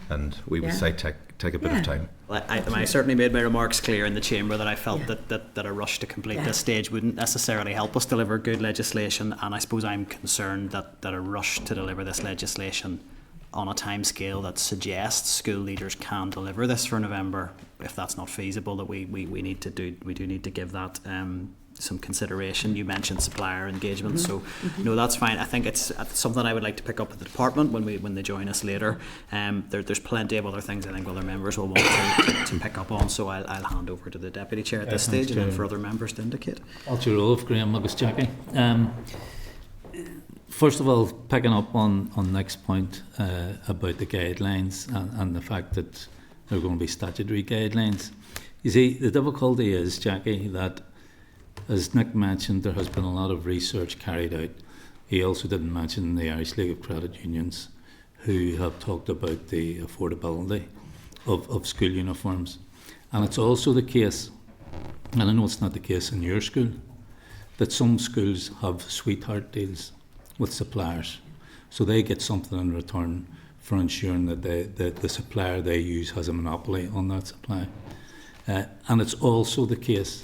and we would say take a bit of time. Well, I certainly made my remarks clear in the chamber that I felt that a rush to complete this stage wouldn't necessarily help us deliver good legislation, and I suppose I'm concerned that a rush to deliver this legislation on a timescale that suggests school leaders can deliver this for November, if that's not feasible, that we need to give that some consideration. You mentioned supplier engagement, so no, that's fine. I think it's something I would like to pick up with the department when they join us later. There's plenty of other things I think other members will want to pick up on, so I'll hand over to the deputy chair at this stage, and then for other members to indicate. What's your role, Graham Agus Jackie? First of all, picking up on next point about the guidelines and the fact that there are going to be statutory guidelines. You see, the difficulty is, Jackie, that as Nick mentioned, there has been a lot of research carried out. He also didn't mention the Irish League of Credit Unions, who have talked about the affordability of school uniforms. And it's also the case, and I know it's not the case in your school, that some schools have sweetheart deals with suppliers. So they get something in return for ensuring that the supplier they use has a monopoly on that supply. And it's also the case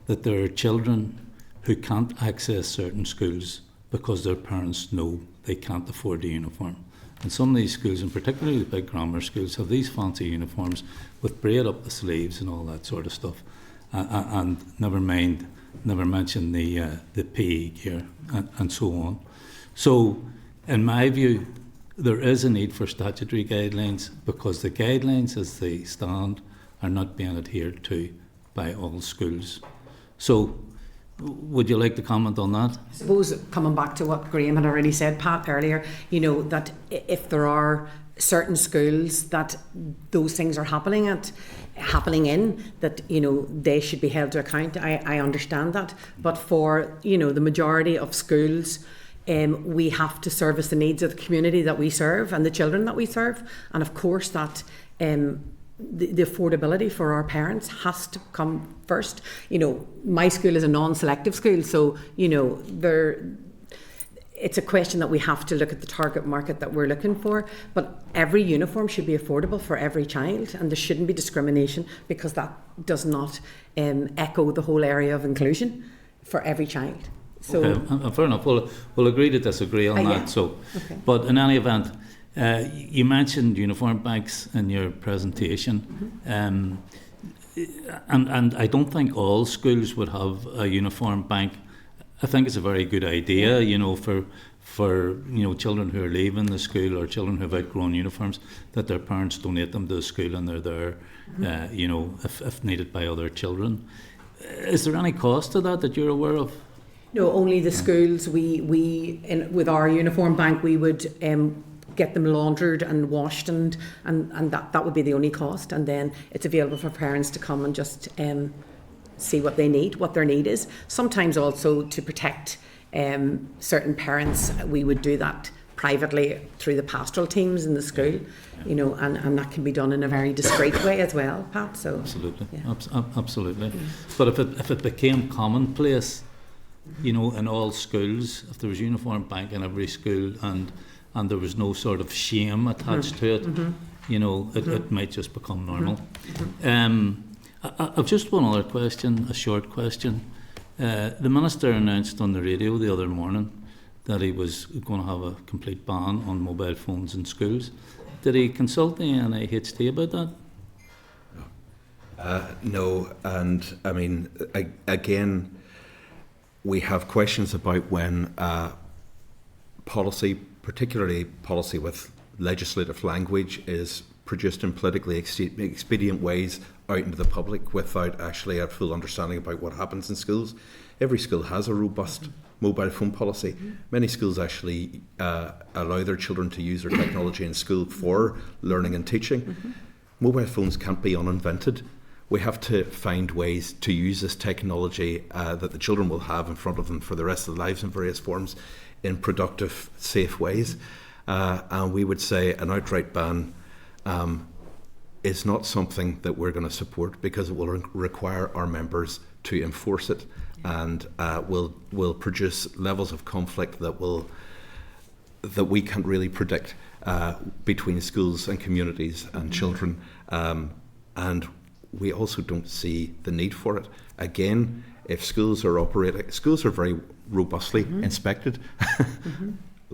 that there are children who can't access certain schools because their parents know they can't afford the uniform. And some of these schools, and particularly the big grammar schools, have these fancy uniforms with braid up the sleeves and all that sort of stuff. And never mention the PE gear and so on. So, in my view, there is a need for statutory guidelines, because the guidelines as they stand are not being adhered to by all schools. So, would you like to comment on that? I suppose, coming back to what Graham had already said, Pat, earlier, that if there are certain schools that those things are happening in, that they should be held to account. I understand that, but for the majority of schools, we have to service the needs of the community that we serve and the children that we serve, and of course that the affordability for our parents has to come first. My school is a non-selective school, so it's a question that we have to look at the target market that we're looking for. But every uniform should be affordable for every child, and there shouldn't be discrimination, because that does not echo the whole area of inclusion for every child. So, okay, fair enough. We'll agree to disagree on that. Yeah. So, okay. But in any event, you mentioned uniform banks in your presentation, and I don't think all schools would have a uniform bank. I think it's a very good idea, for children who are leaving the school or children who have outgrown uniforms, that their parents donate them to the school and they're there, if needed by other children. Is there any cost to that you're aware of? No, only the schools. With our uniform bank, we would get them laundered and washed, and that would be the only cost. And then it's available for parents to come and just see what they need, what their need is. Sometimes also to protect certain parents, we would do that privately through the pastoral teams in the school, and that can be done in a very discreet way as well, Pat. So absolutely, yeah. Absolutely. But if it became commonplace, in all schools, if there was uniform bank in every school and there was no sort of shame attached to it, it might just become normal. I've just one other question, a short question. The Minister announced on the radio the other morning that he was going to have a complete ban on mobile phones in schools. Did he consult the NAHT about that? No, and I mean, again, we have questions about when policy, particularly policy with legislative language, is produced in politically expedient ways out into the public without actually a full understanding about what happens in schools. Every school has a robust mobile phone policy. Many schools actually allow their children to use their technology in school for learning and teaching. Mobile phones can't be uninvented. We have to find ways to use this technology that the children will have in front of them for the rest of their lives in various forms in productive, safe ways. And we would say an outright ban is not something that we're going to support, because it will require our members to enforce it, and will produce levels of conflict that we can't really predict between schools and communities and children. And we also don't see the need for it. Again, if schools are very robustly inspected.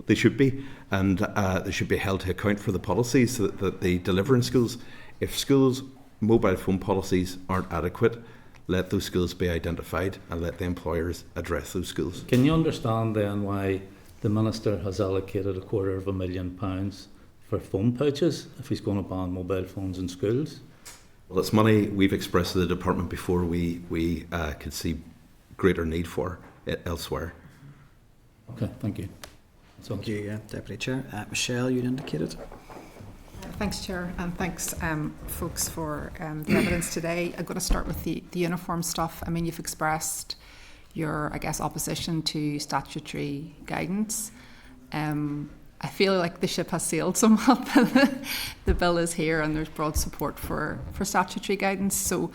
They should be, and they should be held to account for the policies that they deliver in schools. If schools' mobile phone policies aren't adequate, let those schools be identified and let the employers address those schools. Can you understand then why the Minister has allocated £250,000 for phone pouches if he's going to ban mobile phones in schools? Well, it's money we've expressed to the department before we could see greater need for it elsewhere. Okay, thank you. Thank you, Deputy Chair. Michelle, you'd indicated. Thanks, Chair, and thanks, folks, for the evidence today. I'm going to start with the uniform stuff. I mean, you've expressed your, opposition to statutory guidance. I feel like the ship has sailed somewhat. The bill is here and there's broad support for statutory guidance. So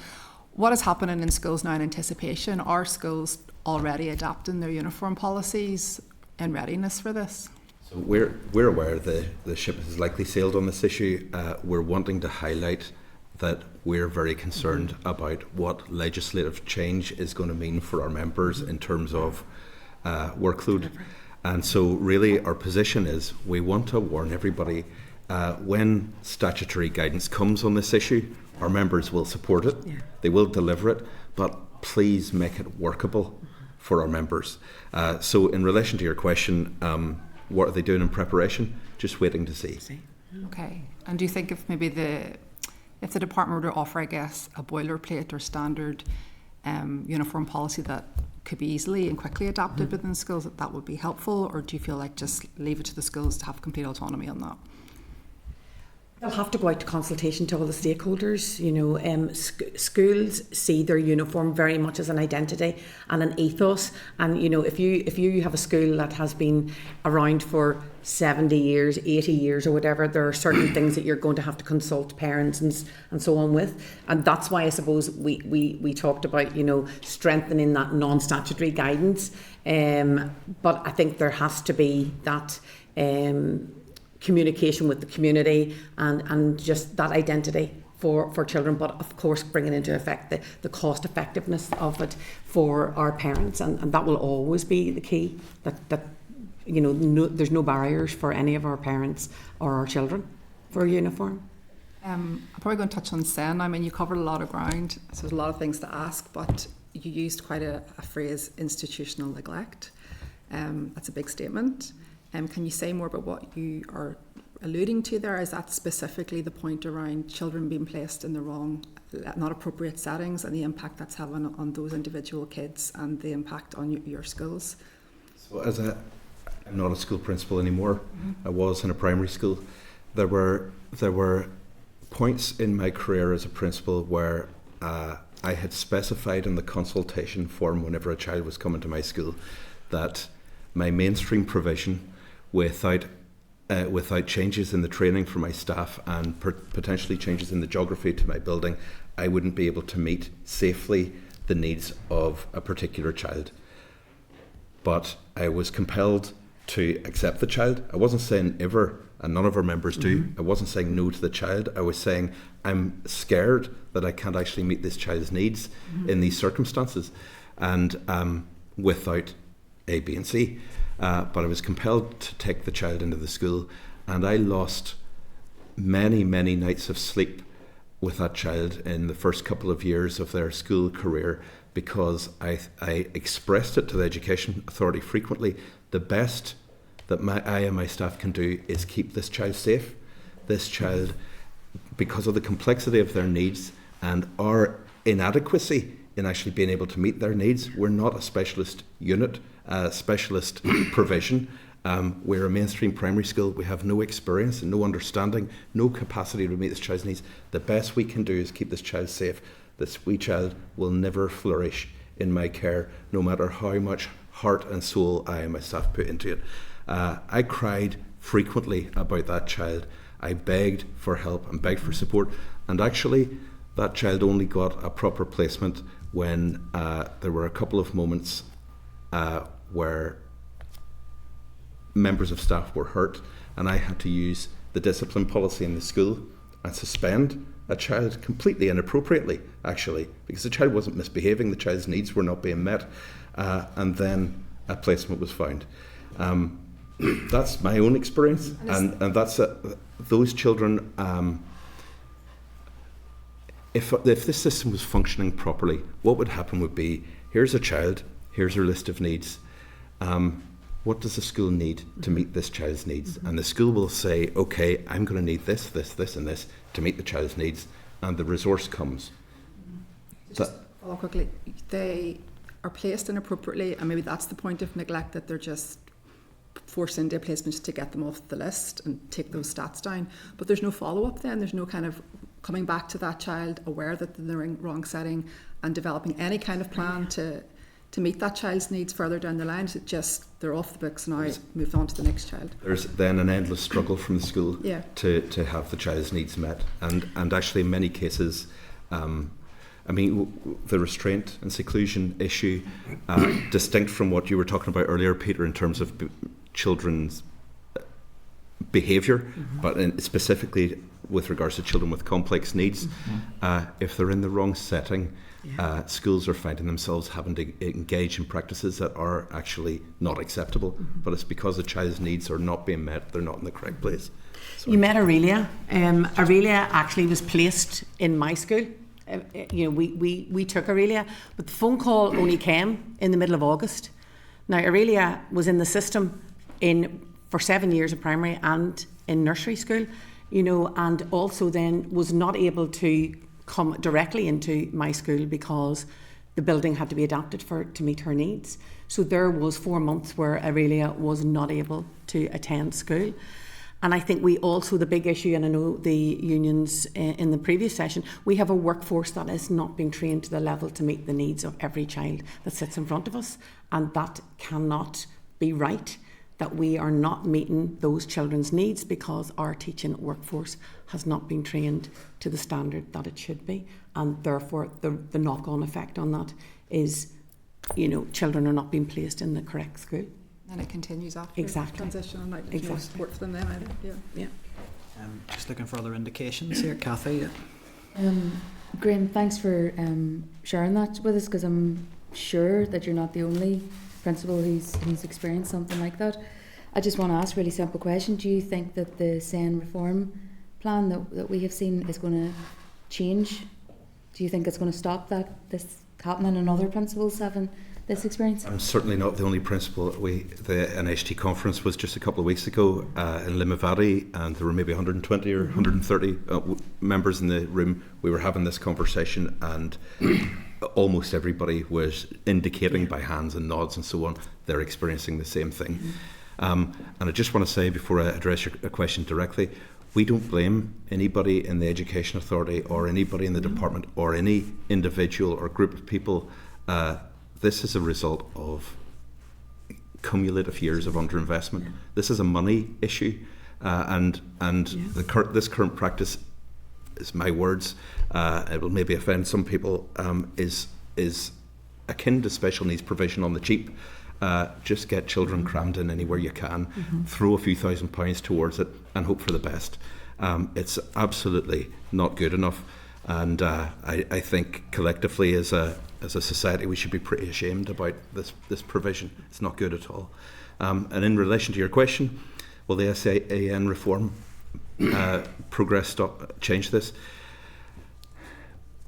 what is happening in schools now in anticipation? Are schools already adapting their uniform policies in readiness for this? So we're aware the ship has likely sailed on this issue. We're wanting to highlight that we're very concerned about what legislative change is going to mean for our members in terms of workload. And so really our position is we want to warn everybody when statutory guidance comes on this issue, our members will support it, they will deliver it, but please make it workable for our members. So in relation to your question, what are they doing in preparation? Just waiting to see. Okay. And do you think if maybe if the department were to offer, a boilerplate or standard uniform policy that could be easily and quickly adapted within schools, that would be helpful? Or do you feel like just leave it to the schools to have complete autonomy on that? They'll have to go out to consultation to all the stakeholders. Schools see their uniform very much as an identity and an ethos. And if you have a school that has been around for 70 years, 80 years, or whatever, there are certain things that you're going to have to consult parents and so on with. And that's why I suppose we talked about strengthening that non-statutory guidance. But I think there has to be that. Communication with the community and just that identity for children, but of course bringing into effect the cost effectiveness of it for our parents, and that will always be the key, that there's no barriers for any of our parents or our children for a uniform. I'm probably going to touch on SEN. I mean, you covered a lot of ground, so there's a lot of things to ask, but you used quite a phrase, institutional neglect. That's a big statement. Can you say more about what you are alluding to there? Is that specifically the point around children being placed in the wrong, not appropriate settings, and the impact that's having on those individual kids and the impact on your schools? So I'm not a school principal anymore. I was in a primary school. There were points in my career as a principal where I had specified in the consultation form whenever a child was coming to my school that my mainstream provision, without changes in the training for my staff and potentially changes in the geography to my building, I wouldn't be able to meet safely the needs of a particular child. But I was compelled to accept the child. I wasn't saying ever, and none of our members do, I wasn't saying no to the child. I was saying I'm scared that I can't actually meet this child's needs in these circumstances, and without A, B and C. But I was compelled to take the child into the school, and I lost many, many nights of sleep with that child in the first couple of years of their school career, because I expressed it to the Education Authority frequently. The best that I and my staff can do is keep this child safe. This child, because of the complexity of their needs and our inadequacy in actually being able to meet their needs, we're not a specialist unit, a specialist provision. We're a mainstream primary school. We have no experience and no understanding, no capacity to meet this child's needs. The best we can do is keep this child safe. This wee child will never flourish in my care, no matter how much heart and soul I and my staff put into it. I cried frequently about that child. I begged for help and begged for support. And actually, that child only got a proper placement when there were a couple of moments where members of staff were hurt, and I had to use the discipline policy in the school and suspend a child completely inappropriately, actually, because the child wasn't misbehaving, the child's needs were not being met, and then a placement was found. That's my own experience, and that's those children. If this system was functioning properly, what would happen would be, here's a child, here's her list of needs. What does the school need to meet this child's needs? And the school will say, okay, I'm going to need this, this, this, and this to meet the child's needs, and the resource comes. Just follow quickly. They are placed inappropriately, and maybe that's the point of neglect, that they're just forced into a placement just to get them off the list and take those stats down. But there's no follow-up then. There's no kind of coming back to that child, aware that they're in the wrong setting, and developing any kind of plan to meet that child's needs further down the line. Is it just they're off the books now, moved on to the next child? There's then an endless struggle from the school to have the child's needs met, and actually in many cases, I mean, the restraint and seclusion issue, distinct from what you were talking about earlier, Peter, in terms of children's behaviour, but specifically with regards to children with complex needs, if they're in the wrong setting, schools are finding themselves having to engage in practices that are actually not acceptable, but it's because the child's needs are not being met, they're not in the correct place. You met Aurelia. Aurelia actually was placed in my school. We took Aurelia, but the phone call only came in the middle of August. Now, Aurelia was in the system for 7 years in primary and in nursery school, and also then was not able to come directly into my school because the building had to be adapted to meet her needs. So there was 4 months where Aurelia was not able to attend school. And I think we also, the big issue, and I know the unions in the previous session, we have a workforce that is not being trained to the level to meet the needs of every child that sits in front of us. And that cannot be right, that we are not meeting those children's needs because our teaching workforce has not been trained to the standard that it should be. And therefore, the knock-on effect on that is, children are not being placed in the correct school. And it continues after transition, and like no support for them then either. Yeah. Just looking for other indications here, Kathy. Graham, thanks for sharing that with us, because I'm sure that you're not the only principal who's experienced something like that. I just want to ask a really simple question. Do you think that the SEN reform plan that we have seen is going to change? Do you think it's going to stop this happening and other principals having this experience? I'm certainly not the only principal. The NAHT conference was just a couple of weeks ago in Limavady, and there were maybe 120 or 130 members in the room. We were having this conversation, and almost everybody was indicating by hands and nods and so on they're experiencing the same thing. And I just want to say, before I address your question directly, we don't blame anybody in the Education Authority or anybody in the department or any individual or group of people. This is a result of cumulative years of underinvestment. This is a money issue, and this current practice, is my words, it will maybe offend some people, is akin to special needs provision on the cheap. Just get children crammed in anywhere you can, throw a few £1,000s towards it and hope for the best. It's absolutely not good enough, and I think collectively as a society we should be pretty ashamed about this provision. It's not good at all. And in relation to your question, will the SAN reform progress change this?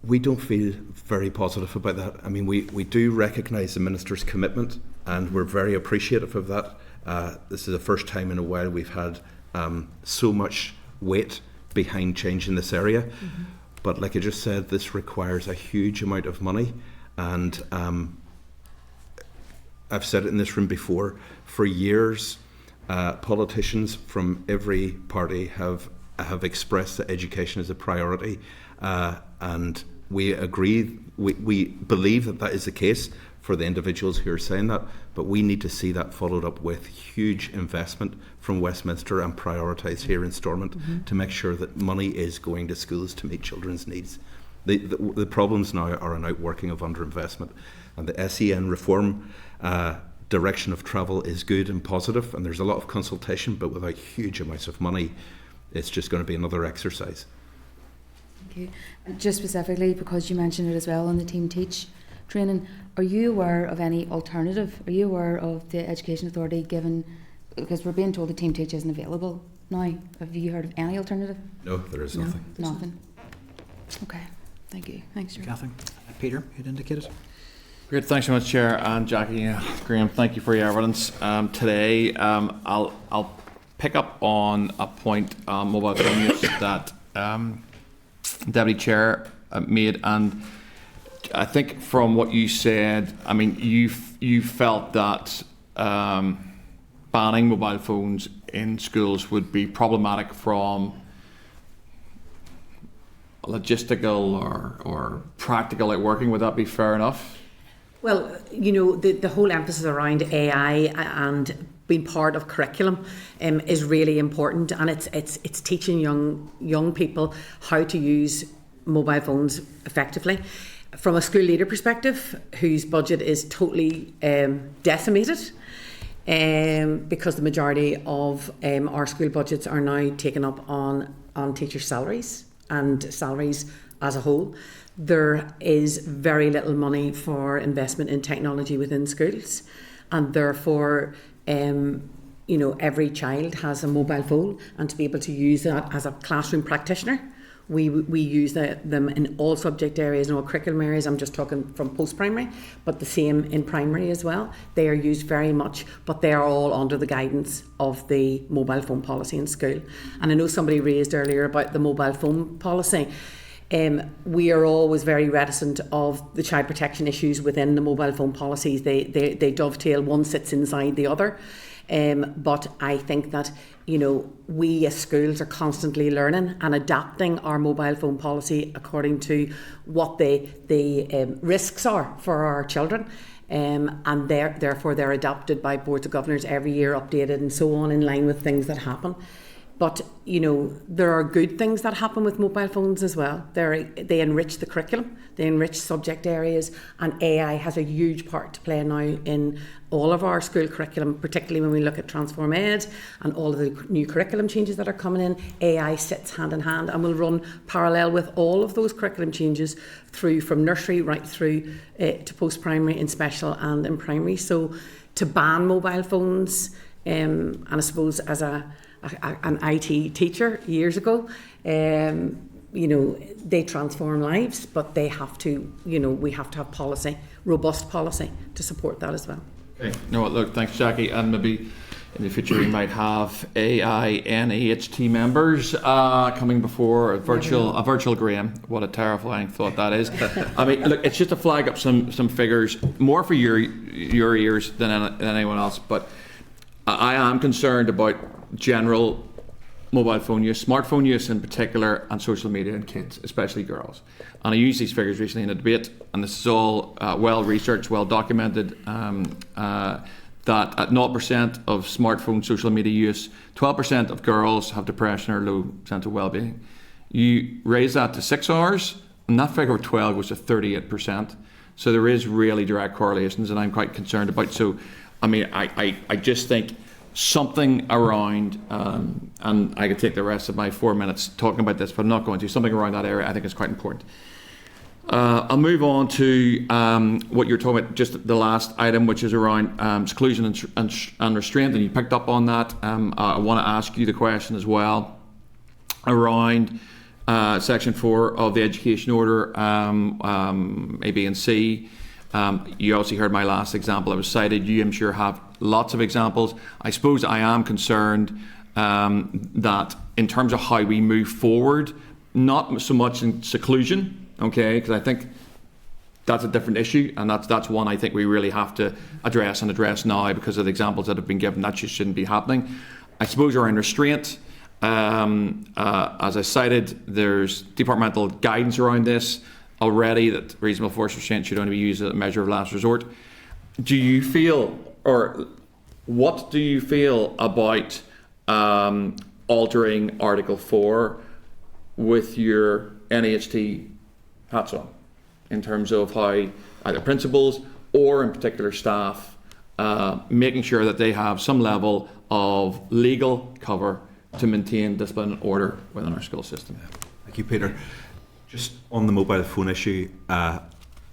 We don't feel very positive about that. I mean, we do recognise the Minister's commitment, and we're very appreciative of that. This is the first time in a while we've had so much weight behind change in this area. But like I just said, this requires a huge amount of money, and I've said it in this room before, for years politicians from every party have expressed that education is a priority, and we agree, we believe that is the case for the individuals who are saying that, but we need to see that followed up with huge investment from Westminster and prioritised here in Stormont to make sure that money is going to schools to meet children's needs. The problems now are an outworking of underinvestment, and the SEN reform direction of travel is good and positive, and there's a lot of consultation, but without huge amounts of money, it's just going to be another exercise. Thank you. And just specifically, because you mentioned it as well on the Team Teach training, are you aware of any alternative? Are you aware of the Education Authority given, because we're being told the Team Teach isn't available now, have you heard of any alternative? No, there is nothing. Nothing. Okay, thank you. Thanks, Chair. Catherine. Peter, you'd indicated. Great, thanks so much, Chair, and Jackie, Graham, thank you for your evidence today. I'll pick up on a point, mobile phone use, that Deputy Chair made, and I think from what you said, I mean, you felt that banning mobile phones in schools would be problematic from logistical or practical outworking. Would that be fair enough? Well, you know, the whole emphasis around AI and being part of curriculum is really important, and it's teaching young people how to use mobile phones effectively. From a school leader perspective, whose budget is totally decimated, because the majority of our school budgets are now taken up on teacher salaries and salaries as a whole, there is very little money for investment in technology within schools, and therefore you know, every child has a mobile phone, and to be able to use that as a classroom practitioner, we use them in all subject areas and all curriculum areas. I'm just talking from post-primary, but the same in primary as well. They are used very much, but they are all under the guidance of the mobile phone policy in school. And I know somebody raised earlier about the mobile phone policy. We are always very reticent of the child protection issues within the mobile phone policies. They dovetail, one sits inside the other. But I think that, you know, we as schools are constantly learning and adapting our mobile phone policy according to what the risks are for our children. And therefore they're adopted by boards of governors every year, updated and so on, in line with things that happen. But, you know, there are good things that happen with mobile phones as well. They enrich the curriculum, they enrich subject areas, and AI has a huge part to play now in all of our school curriculum, particularly when we look at Transform Ed and all of the new curriculum changes that are coming in. AI sits hand in hand and will run parallel with all of those curriculum changes through from nursery right through to post-primary, in special and in primary. So to ban mobile phones, and I suppose as an IT teacher years ago, you know, they transform lives, but they have to, you know, we have to have policy, robust policy to support that as well. Okay. No, look, thanks, Jackie. And maybe in the future we might have NAHT members coming before a virtual Graham. What a terrifying thought that is. I mean, look, it's just to flag up some figures, more for your ears than anyone else. But I am concerned about general mobile phone use, smartphone use in particular, and social media in kids, especially girls. And I used these figures recently in a debate, and this is all well researched, well documented, that at 0% of smartphone social media use, 12% of girls have depression or low sense of well-being. You raise that to 6 hours, and that figure of 12 goes to 38%. So there is really direct correlations, and I'm quite concerned about. So, I mean, I just think something around, and I could take the rest of my 4 minutes talking about this, but I'm not going to. Something around that area I think is quite important. I'll move on to what you're talking about, just the last item, which is around seclusion and restraint, and you picked up on that. I want to ask you the question as well around Section 4 of the Education Order, A, B and C. You also heard my last example I was cited. You, I'm sure, have lots of examples. I suppose I am concerned that in terms of how we move forward, not so much in seclusion, okay, because I think that's a different issue, and that's one I think we really have to address now because of the examples that have been given. That just shouldn't be happening. I suppose around restraint, as I cited, there's departmental guidance around this already, that reasonable force restraint should only be used as a measure of last resort. Do you feel, or what do you feel about altering Article 4 with your NAHT hats on, in terms of how either principals or in particular staff making sure that they have some level of legal cover to maintain discipline and order within our school system? Thank you, Peter. Just on the mobile phone issue,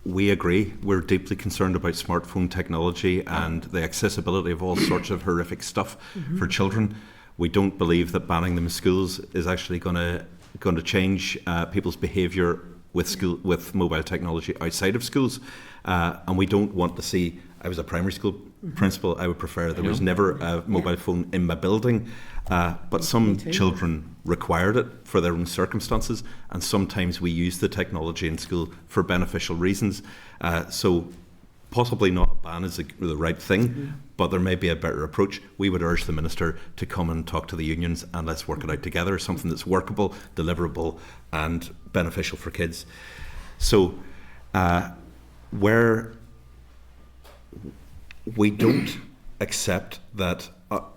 we agree. We're deeply concerned about smartphone technology and the accessibility of all sorts of horrific stuff for children. We don't believe that banning them in schools is actually going to change people's behaviour with mobile technology outside of schools, and we don't want to see. I was a primary school principal. I would prefer there was never a mobile phone in my building, but some children required it for their own circumstances, and sometimes we use the technology in school for beneficial reasons. So possibly not a ban is the right thing, but there may be a better approach. We would urge the Minister to come and talk to the unions, and let's work it out together, something that's workable, deliverable and beneficial for kids. So where we don't accept that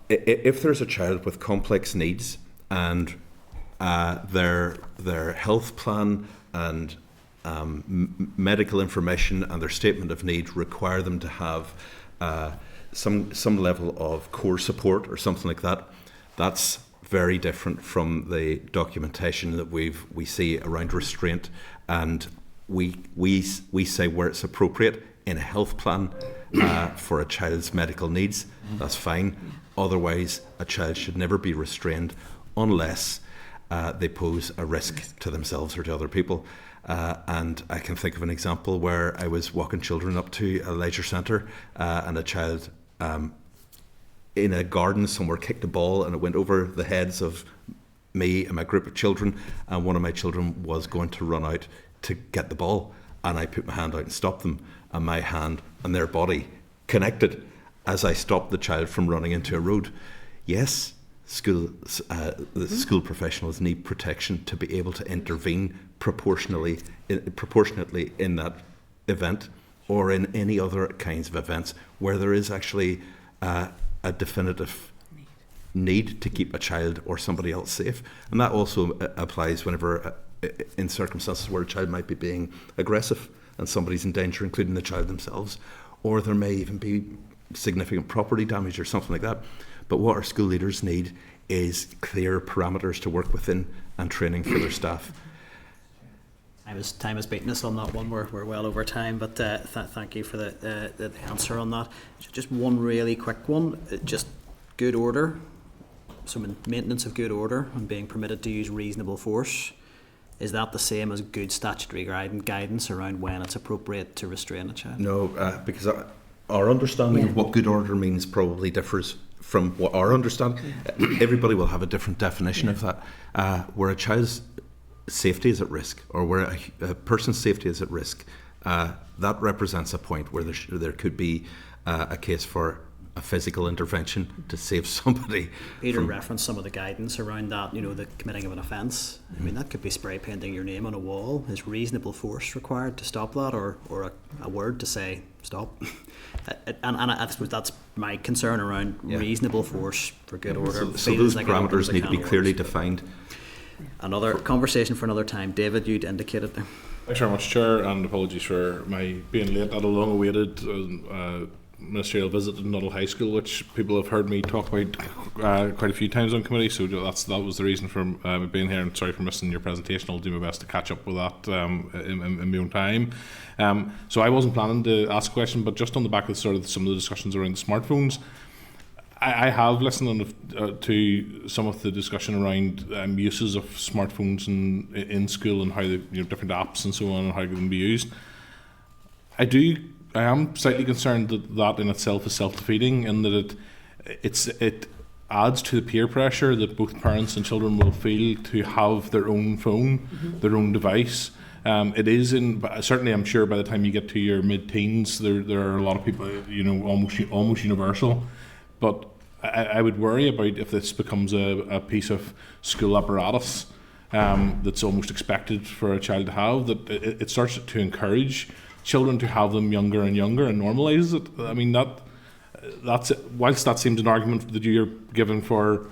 if there's a child with complex needs and their health plan and medical information and their statement of need require them to have some level of core support or something like that, that's very different from the documentation that we see around restraint. And we say where it's appropriate in a health plan for a child's medical needs, that's fine. Otherwise, a child should never be restrained unless they pose a risk to themselves or to other people. And I can think of an example where I was walking children up to a leisure centre and a child in a garden somewhere kicked a ball and it went over the heads of me and my group of children, and one of my children was going to run out to get the ball, and I put my hand out and stopped them, and my hand and their body connected as I stopped the child from running into a road. Yes, the school professionals need protection to be able to intervene proportionately in that event or in any other kinds of events where there is actually a definitive need to keep a child or somebody else safe. And that also applies whenever in circumstances where a child might be being aggressive and somebody's in danger, including the child themselves, or there may even be significant property damage or something like that. But what our school leaders need is clear parameters to work within and training for their staff. Time has beaten us on that one. We're well over time, but thank you for the answer on that. Just one really quick one. Just good order. So maintenance of good order and being permitted to use reasonable force. is that the same as good statutory guidance around when it's appropriate to restrain a child? No, because our understanding of what good order means probably differs from what our understanding. Everybody will have a different definition of that. Where a child's safety is at risk, or where a person's safety is at risk, that represents a point where there could be a case for a physical intervention to save somebody. Peter referenced some of the guidance around that, the committing of an offence. I mean, that could be spray painting your name on a wall. Is reasonable force required to stop that, or a word to say stop? And I suppose that's my concern around reasonable force for good order. So those parameters need to be clearly defined. Another conversation for another time. David, you'd indicated there. Thanks very much, Chair, and apologies for my being late. I had a long-awaited ministerial visit to Nuttall High School, which people have heard me talk about quite a few times on committee, so that was the reason for being here, and sorry for missing your presentation. I'll do my best to catch up with that in my own time. So I wasn't planning to ask a question, but just on the back of some of the discussions around the smartphones, I have listened to some of the discussion around uses of smartphones in school and how the different apps and so on and how they can be used. I am slightly concerned that in itself is self-defeating, and that it adds to the peer pressure that both parents and children will feel to have their own phone, their own device. It is certainly, I'm sure by the time you get to your mid-teens, there are a lot of people, almost universal. But I would worry about if this becomes a piece of school apparatus that's almost expected for a child to have, that it starts to encourage children to have them younger and younger and normalises it. I mean, that's whilst that seems an argument that you're given for,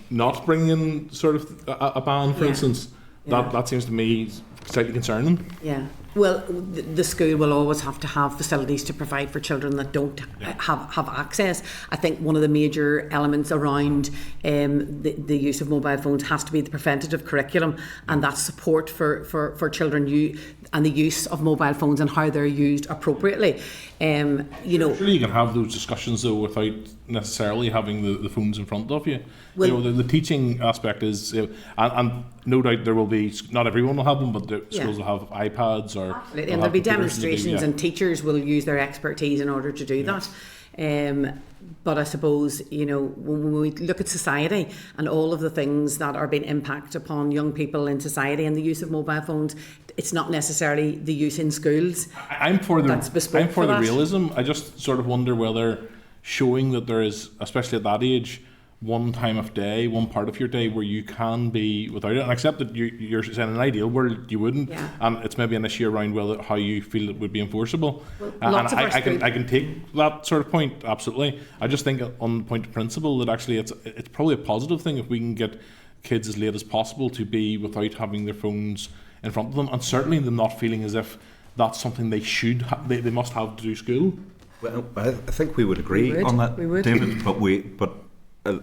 not bringing in sort of a ban, for instance, that seems to me slightly concerning. Yeah. Well, the school will always have to have facilities to provide for children that don't have access. I think one of the major elements around the use of mobile phones has to be the preventative curriculum, and that support for children and the use of mobile phones and how they're used appropriately. Surely you can have those discussions though without necessarily having the phones in front of you. Well, the teaching aspect is, and no doubt there will be, not everyone will have them, but the schools will have iPads or. Absolutely, and there'll be demonstrations, and teachers will use their expertise in order to do that. But I suppose, when we look at society and all of the things that are being impact upon young people in society and the use of mobile phones, it's not necessarily the use in schools. I'm for the realism. I just sort of wonder whether showing that there is, especially at that age, one time of day, one part of your day where you can be without it, and accept that you're saying in an ideal world you wouldn't, and it's maybe an issue around whether how you feel it would be enforceable. And I can take that sort of point, absolutely. I just think on the point of principle that actually it's probably a positive thing if we can get kids as late as possible to be without having their phones in front of them, and certainly them not feeling as if that's something they should they must have to do school. Well, I think we would agree on that, David, but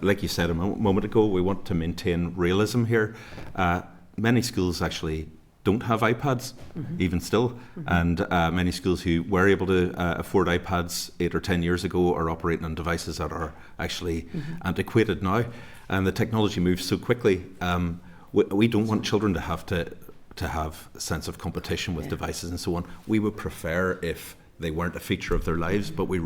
like you said a moment ago, we want to maintain realism here. Many schools actually don't have iPads, even still, and many schools who were able to afford iPads 8 or 10 years ago are operating on devices that are actually antiquated now, and the technology moves so quickly. We don't want children to have a sense of competition with devices and so on. We would prefer if they weren't a feature of their lives, but we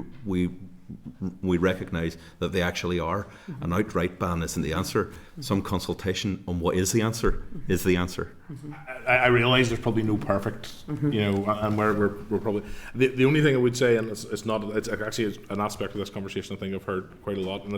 recognise that they actually are. An outright ban isn't the answer. Some consultation on what is the answer is the answer. I realise there's probably no perfect, and we're probably the only thing I would say, and it's actually an aspect of this conversation I think I've heard quite a lot, and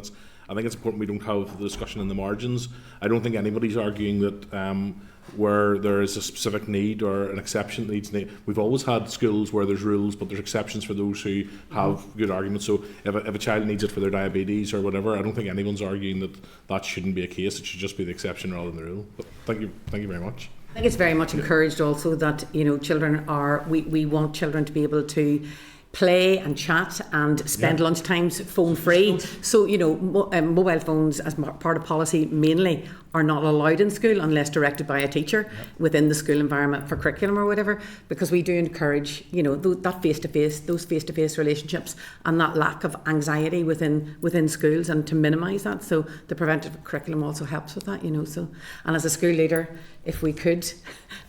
I think it's important we don't have the discussion in the margins. I don't think anybody's arguing that where there is a specific need or an exception that needs need. We've always had schools where there's rules, but there's exceptions for those who have good arguments. So if a child needs it for their diabetes or whatever, I don't think anyone's arguing that shouldn't be a case. It should just be the exception rather than the rule. But thank you very much. I think it's very much encouraged also that children we want children to be able to play and chat and spend lunchtimes phone free. So mobile phones as part of policy mainly are not allowed in school unless directed by a teacher within the school environment for curriculum or whatever, because we do encourage that those face-to-face relationships and that lack of anxiety within schools, and to minimise that. So the preventative curriculum also helps with that. So, and as a school leader, if we could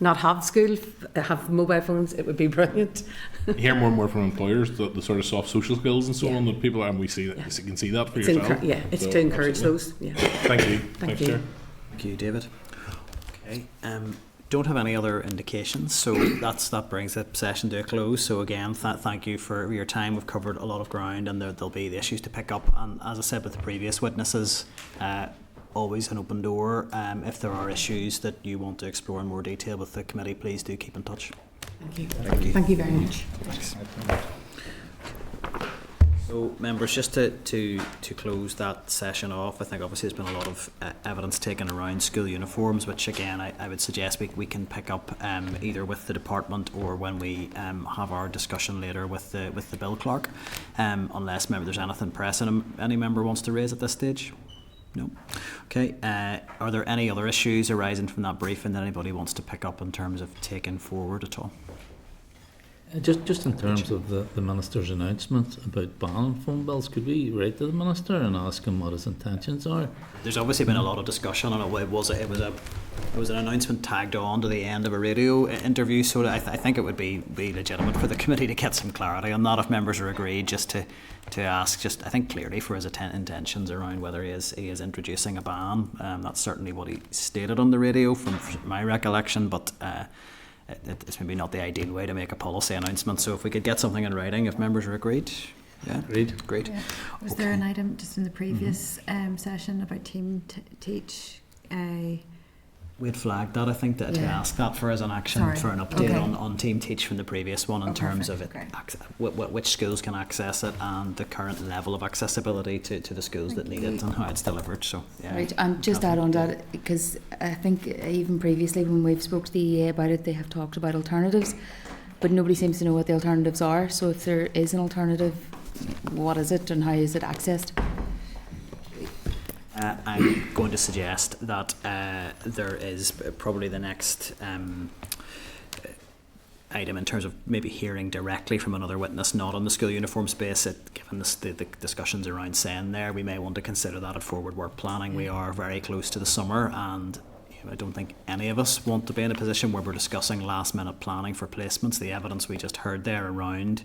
not have school, have mobile phones, it would be brilliant. You hear more and more from employers the sort of soft social skills and so on that people, and we see that you can see that for yourself. It's so, to encourage absolutely. those. Yeah. Thank you. Thank you. Chair. Thank you, David. Okay. Don't have any other indications, so that brings the session to a close. So again, thank you for your time. We've covered a lot of ground, and there'll be the issues to pick up. And as I said with the previous witnesses, always an open door. If there are issues that you want to explore in more detail with the committee, please do keep in touch. Thank you. Thank you. Thank you very much. Thanks. So, members, just to close that session off, I think obviously there's been a lot of evidence taken around school uniforms, which again I would suggest we can pick up either with the department or when we have our discussion later with the bill clerk, unless there's anything pressing any member wants to raise at this stage. No. Okay. Are there any other issues arising from that briefing that anybody wants to pick up in terms of taking forward at all? Just in terms of the Minister's announcement about banning phone bills, could we write to the Minister and ask him what his intentions are? There's obviously been a lot of discussion on it. It was an announcement tagged on to the end of a radio interview, so I think it would be legitimate for the committee to get some clarity on that if members are agreed, just to ask, I think clearly for his intentions around whether he is introducing a ban. That's certainly what he stated on the radio from my recollection, but it's maybe not the ideal way to make a policy announcement. So if we could get something in writing, if members are agreed. Yeah, agreed. Great. Yeah. Was there an item just in the previous session about team teach? We'd flagged that, I think, to ask that for as an action for an update on Team Teach from the previous one in terms of it, which schools can access it and the current level of accessibility to the schools that need it and how it's delivered. So, yeah. Right, and just add on that, because I think even previously when we've spoke to the EA about it, they have talked about alternatives, but nobody seems to know what the alternatives are. So if there is an alternative, what is it and how is it accessed? I'm going to suggest that there is probably the next item in terms of maybe hearing directly from another witness not on the school uniform space. Given the discussions around SEN there, we may want to consider that at forward work planning. We are very close to the summer, and I don't think any of us want to be in a position where we're discussing last minute planning for placements. The evidence we just heard there around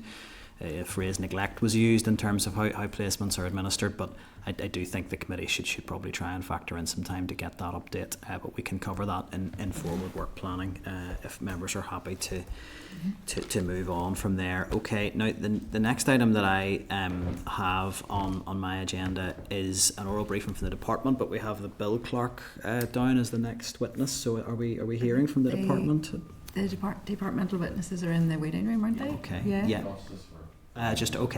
phrase neglect was used in terms of how placements are administered, but I do think the committee should probably try and factor in some time to get that update, but we can cover that in forward work planning if members are happy to move on from there. Okay, now the next item that I have on my agenda is an oral briefing from the department, but we have the bill clerk down as the next witness. So are we hearing from the department? The departmental witnesses are in the waiting room, aren't they? Okay. Yeah.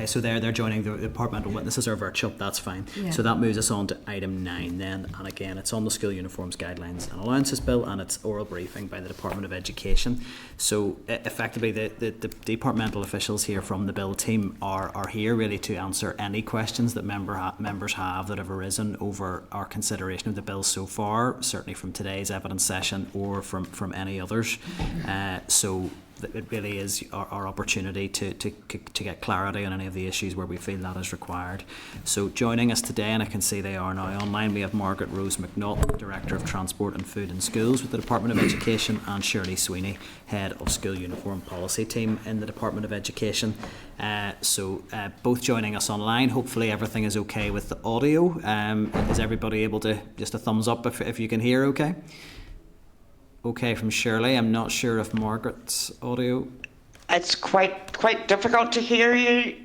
So they're joining. The departmental witnesses are virtual. That's fine. Yeah. So that moves us on to item 9 then, and again it's on the School Uniforms Guidelines and Allowances Bill, and it's oral briefing by the Department of Education. So effectively the departmental officials here from the bill team are here really to answer any questions that members have that have arisen over our consideration of the bill so far, certainly from today's evidence session or from any others. So it really is our opportunity to get clarity on any of the issues where we feel that is required. So joining us today, and I can see they are now online, we have Margaret Rose McNaught, Director of Transport and Food in Schools with the Department of Education, and Shirley Sweeney, Head of School Uniform Policy Team in the Department of Education. So both joining us online. Hopefully everything is okay with the audio. Is everybody able to, just a thumbs up if you can hear okay? Okay from Shirley. I'm not sure if Margaret's audio. It's quite difficult to hear you,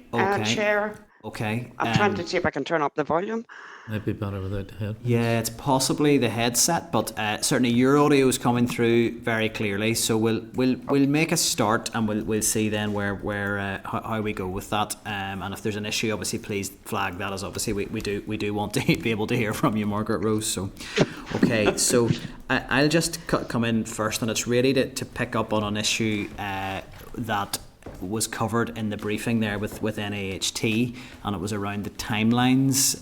Chair. Okay. I'm trying to see if I can turn up the volume. Might be better without the head. Yeah, it's possibly the headset, but certainly your audio is coming through very clearly. So we'll make a start, and we'll see then where how we go with that. And if there's an issue, obviously please flag that, as obviously we do want to be able to hear from you, Margaret Rose. So okay, so I'll just come in first, and it's really to pick up on an issue that was covered in the briefing there with NAHT, and it was around the timelines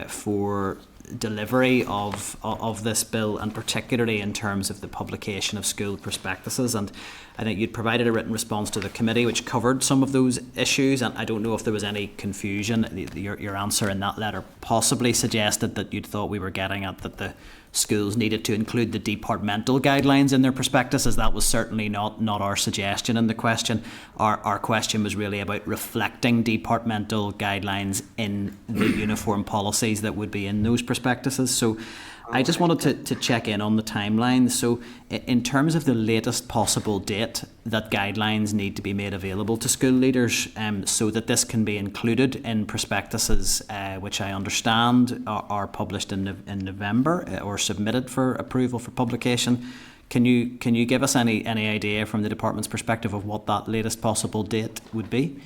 for delivery of this bill, and particularly in terms of the publication of school prospectuses. And I think you'd provided a written response to the committee which covered some of those issues, and I don't know if there was any confusion. Your answer in that letter possibly suggested that you'd thought we were getting at that the schools needed to include the departmental guidelines in their prospectuses. That was certainly not our suggestion in the question. Our question was really about reflecting departmental guidelines in the uniform policies that would be in those prospectuses. So I just wanted to check in on the timeline. So in terms of the latest possible date that guidelines need to be made available to school leaders, so that this can be included in prospectuses, which I understand are published in November or submitted for approval for publication. Can you give us any idea from the department's perspective of what that latest possible date would be?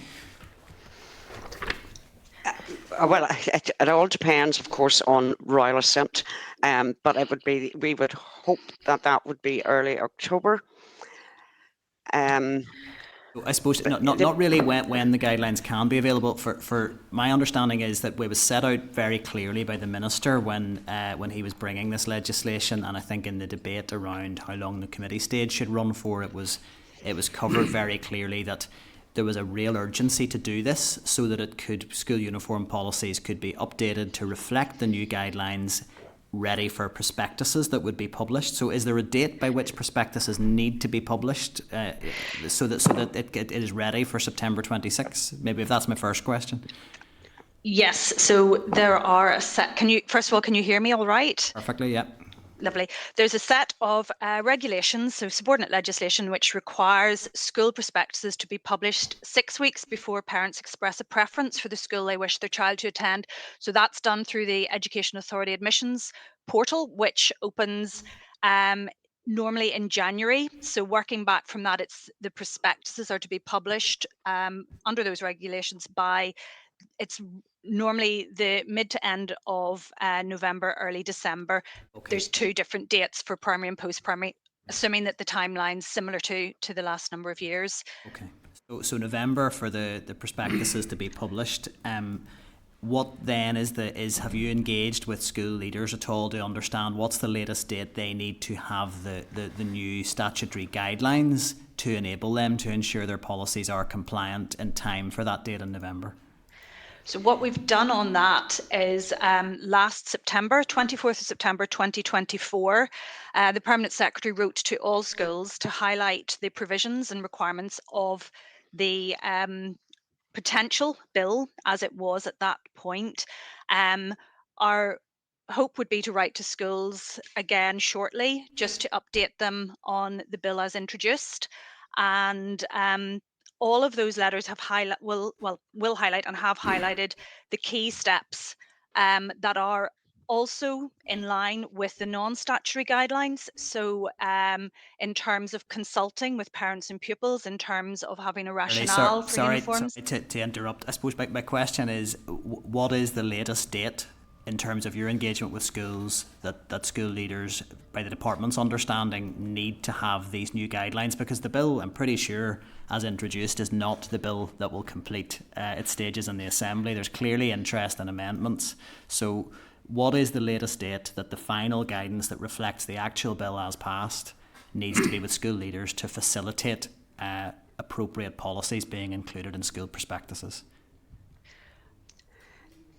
Well, it all depends, of course, on royal assent, but we would hope that would be early October. I suppose not really when the guidelines can be available. For my understanding is that it was set out very clearly by the minister when he was bringing this legislation, and I think in the debate around how long the committee stage should run for, it was covered very clearly that there was a real urgency to do this so that school uniform policies could be updated to reflect the new guidelines, ready for prospectuses that would be published. So is there a date by which prospectuses need to be published so that it is ready for September 26? Maybe if that's my first question. Yes, so there are a set. First of all, can you hear me all right? Perfectly, yeah. Lovely. There's a set of regulations, so subordinate legislation, which requires school prospectuses to be published 6 weeks before parents express a preference for the school they wish their child to attend. So that's done through the Education Authority admissions portal, which opens normally in January. So working back from that, the prospectuses are to be published under those regulations it's normally the mid to end of November, early December. Okay. There's 2 different dates for primary and post-primary, assuming that the timeline's similar to the last number of years. Okay. So November for the prospectuses to be published. What then have you engaged with school leaders at all to understand what's the latest date they need to have the new statutory guidelines to enable them to ensure their policies are compliant in time for that date in November? So what we've done on that is last September, 24th of September 2024, the Permanent Secretary wrote to all schools to highlight the provisions and requirements of the potential bill as it was at that point. Our hope would be to write to schools again shortly, just to update them on the bill as introduced. And all of those letters will highlight and have highlighted the key steps that are also in line with the non-statutory guidelines. So in terms of consulting with parents and pupils, in terms of having a rationale for uniforms. Sorry to interrupt. I suppose my question is, what is the latest date in terms of your engagement with schools that school leaders, by the department's understanding, need to have these new guidelines? Because the bill, I'm pretty sure, as introduced, is not the bill that will complete its stages in the Assembly. There's clearly interest in amendments. So what is the latest date that the final guidance that reflects the actual bill as passed needs to be with school leaders to facilitate appropriate policies being included in school prospectuses?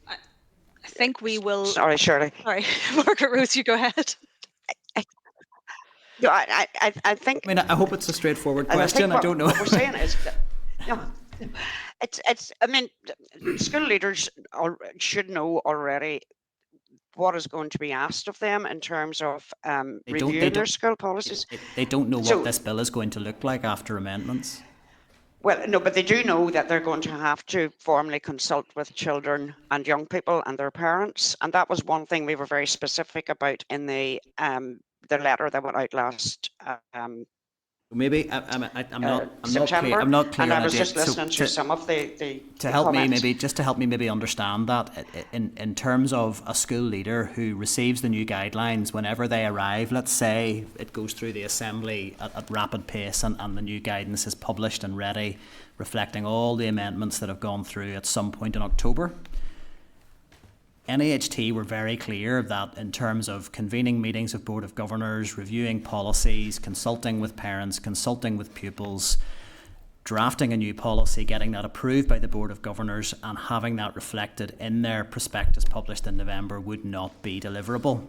I think we will. Sorry, Shirley. Sorry, Margaret Rose, you go ahead. No, I think. I mean, I hope it's a straightforward question. I don't know. What we're saying is, it's. I mean, school leaders should know already what is going to be asked of them in terms of reviewing their school policies. They don't know what this bill is going to look like after amendments. Well, no, but they do know that they're going to have to formally consult with children and young people and their parents, and that was one thing we were very specific about in the letter that went out last. Maybe I'm not September, clear. I'm not clear. And I was just so listening to some of the to help comments. me maybe understand that in terms of a school leader who receives the new guidelines whenever they arrive. Let's say it goes through the Assembly at rapid pace and the new guidance is published and ready, reflecting all the amendments that have gone through at some point in October. NAHT were very clear that in terms of convening meetings of Board of Governors, reviewing policies, consulting with parents, consulting with pupils, drafting a new policy, getting that approved by the Board of Governors and having that reflected in their prospectus published in November would not be deliverable.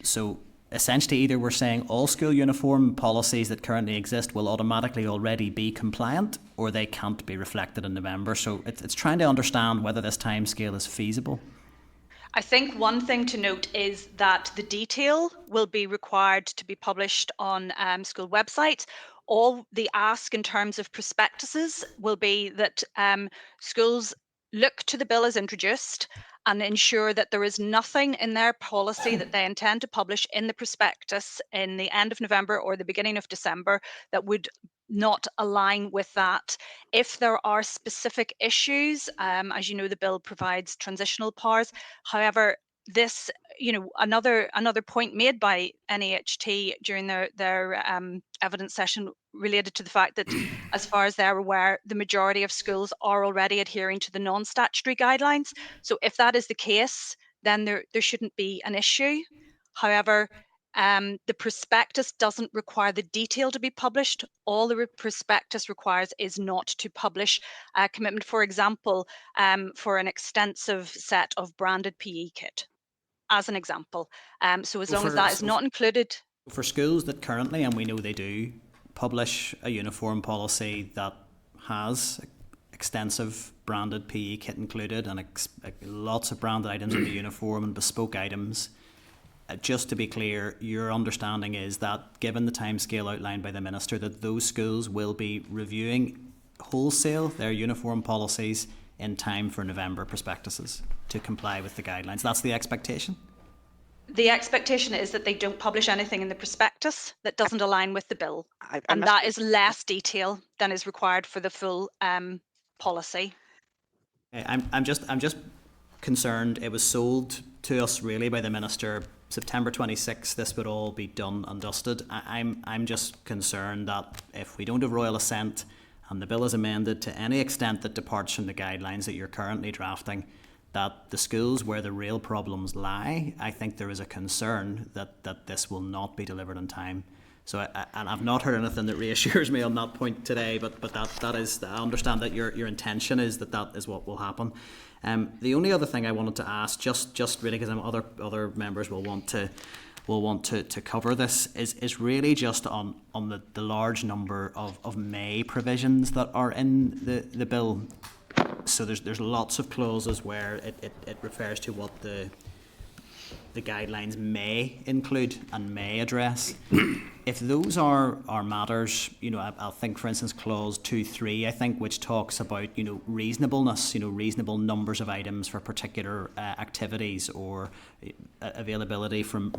So essentially either we're saying all school uniform policies that currently exist will automatically already be compliant, or they can't be reflected in November. So it's trying to understand whether this timescale is feasible. I think one thing to note is that the detail will be required to be published on school websites. All the ask in terms of prospectuses will be that schools look to the bill as introduced and ensure that there is nothing in their policy that they intend to publish in the prospectus in the end of November or the beginning of December that would not align with that. If there are specific issues, as you know, the bill provides transitional powers. However, this, another point made by NAHT during their evidence session related to the fact that, as far as they're aware, the majority of schools are already adhering to the non-statutory guidelines. So if that is the case, then there shouldn't be an issue. However, the prospectus doesn't require the detail to be published. All the prospectus requires is not to publish a commitment, for example, for an extensive set of branded PE kit, as an example. So as long as that is not included. For schools that currently, and we know they do, publish a uniform policy that has extensive branded PE kit included and lots of branded items in the uniform and bespoke items, just to be clear, your understanding is that, given the timescale outlined by the Minister, that those schools will be reviewing wholesale their uniform policies in time for November prospectuses to comply with the guidelines. That's the expectation? The expectation is that they don't publish anything in the prospectus that doesn't align with the bill. And that is less detail than is required for the full policy. I'm just concerned. It was sold to us really by the Minister September 26th. This would all be done and dusted. I'm just concerned that if we don't have royal assent and the bill is amended to any extent that departs from the guidelines that you're currently drafting, that the schools where the real problems lie, I think there is a concern that this will not be delivered in time. So, and I've not heard anything that reassures me on that point today, but that is, I understand that your intention is that is what will happen. The only other thing I wanted to ask, just really because other members will want to cover this, is really just on the large number of may provisions that are in the bill. So there's lots of clauses where it refers to what the guidelines may include and may address. If those are matters, I'll think, for instance, clause 2.3, I think, which talks about, reasonableness, reasonable numbers of items for particular activities or availability from,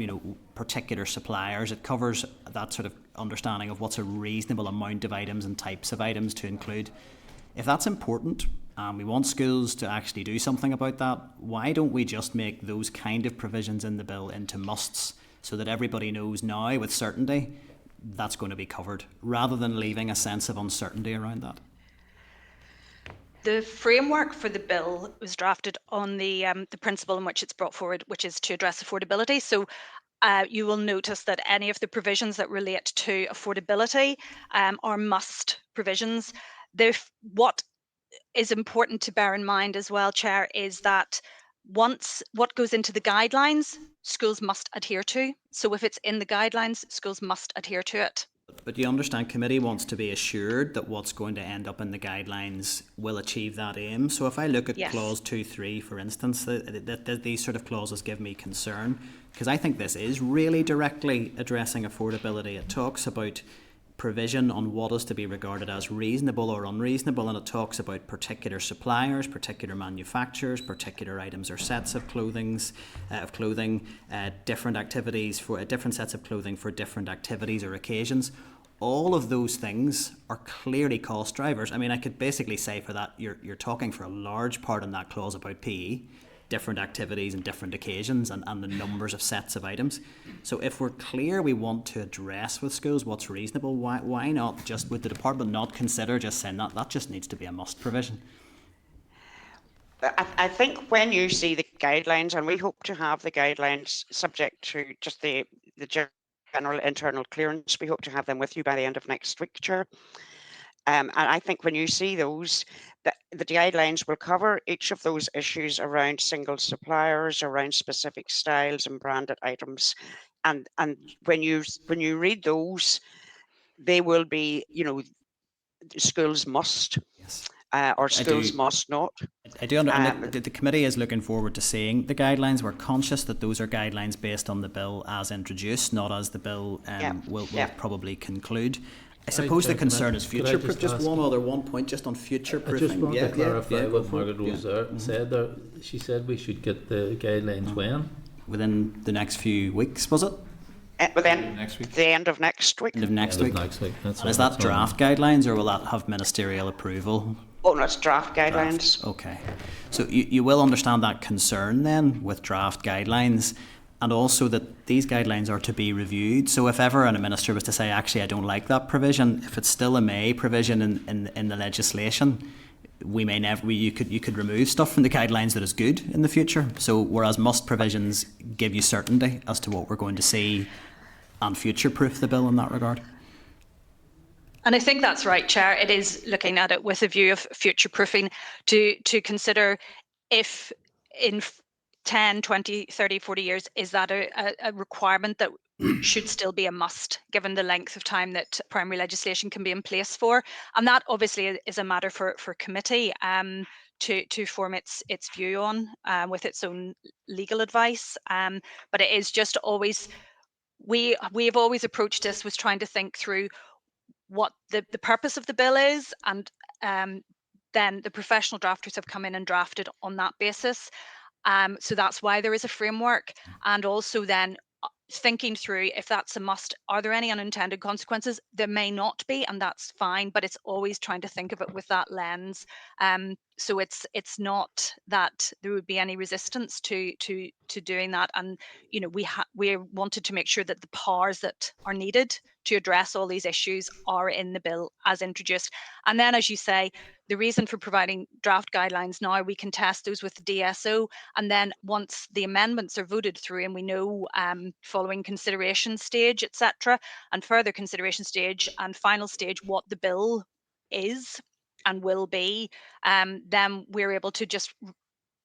particular suppliers. It covers that sort of understanding of what's a reasonable amount of items and types of items to include. If that's important, we want schools to actually do something about that, why don't we just make those kind of provisions in the bill into musts so that everybody knows now with certainty that's going to be covered, rather than leaving a sense of uncertainty around that? The framework for the bill was drafted on the principle in which it's brought forward, which is to address affordability. So you will notice that any of the provisions that relate to affordability are must provisions. What is important to bear in mind as well, Chair, is that once what goes into the guidelines, schools must adhere to. So if it's in the guidelines, schools must adhere to it. But you understand, committee wants to be assured that what's going to end up in the guidelines will achieve that aim. So if I look at clause 2.3, for instance, these sort of clauses give me concern, because I think this is really directly addressing affordability. It talks about provision on what is to be regarded as reasonable or unreasonable, and it talks about particular suppliers, particular manufacturers, particular items or sets of clothing, different activities for different sets of clothing for different activities or occasions. All of those things are clearly cost drivers. I mean, I could basically say for that you're talking for a large part in that clause about PE, different activities and different occasions, and the numbers of sets of items. So if we're clear we want to address with schools what's reasonable, why not just, would the department not consider just saying that just needs to be a must provision? I think when you see the guidelines, and we hope to have the guidelines subject to just the general internal clearance, we hope to have them with you by the end of next week, Chair. And I think when you see those, the guidelines will cover each of those issues around single suppliers, around specific styles and branded items. And when you read those, they will be, schools must, or schools must not. I do understand the committee is looking forward to seeing the guidelines. We're conscious that those are guidelines based on the bill as introduced, not as the bill will probably conclude. I suppose the concern is future proof. Just one point just on future proofing. I just want to clarify what Margaret Rose said there. She said we should get the guidelines when? Within the next few weeks, was it? Within the end of next week. End of next week. That's is that draft guidelines, or will that have ministerial approval? Oh, no, it's draft guidelines. Okay. So you will understand that concern then with draft guidelines, and also that these guidelines are to be reviewed. So if ever a minister was to say, actually, I don't like that provision, if it's still a may provision in the legislation, we may never. You could remove stuff from the guidelines that is good in the future. So whereas must provisions give you certainty as to what we're going to see, and future-proof the bill in that regard. And I think that's right, Chair. It is looking at it with a view of future-proofing to consider if in 10, 20, 30, 40 years, is that a requirement that should still be a must, given the length of time that primary legislation can be in place for. And that obviously is a matter for committee to form its view on with its own legal advice. But it is just always, we have always approached this with trying to think through what the purpose of the bill is, and then the professional drafters have come in and drafted on that basis. So that's why there is a framework, and also then thinking through if that's a must, are there any unintended consequences? There may not be, and that's fine, but it's always trying to think of it with that lens. So it's not that there would be any resistance to doing that, and we wanted to make sure that the powers that are needed to address all these issues are in the bill as introduced. And then, as you say, the reason for providing draft guidelines now, we can test those with the DSO, and then once the amendments are voted through and we know following consideration stage, etc., and further consideration stage and final stage what the bill is and will be, then we're able to just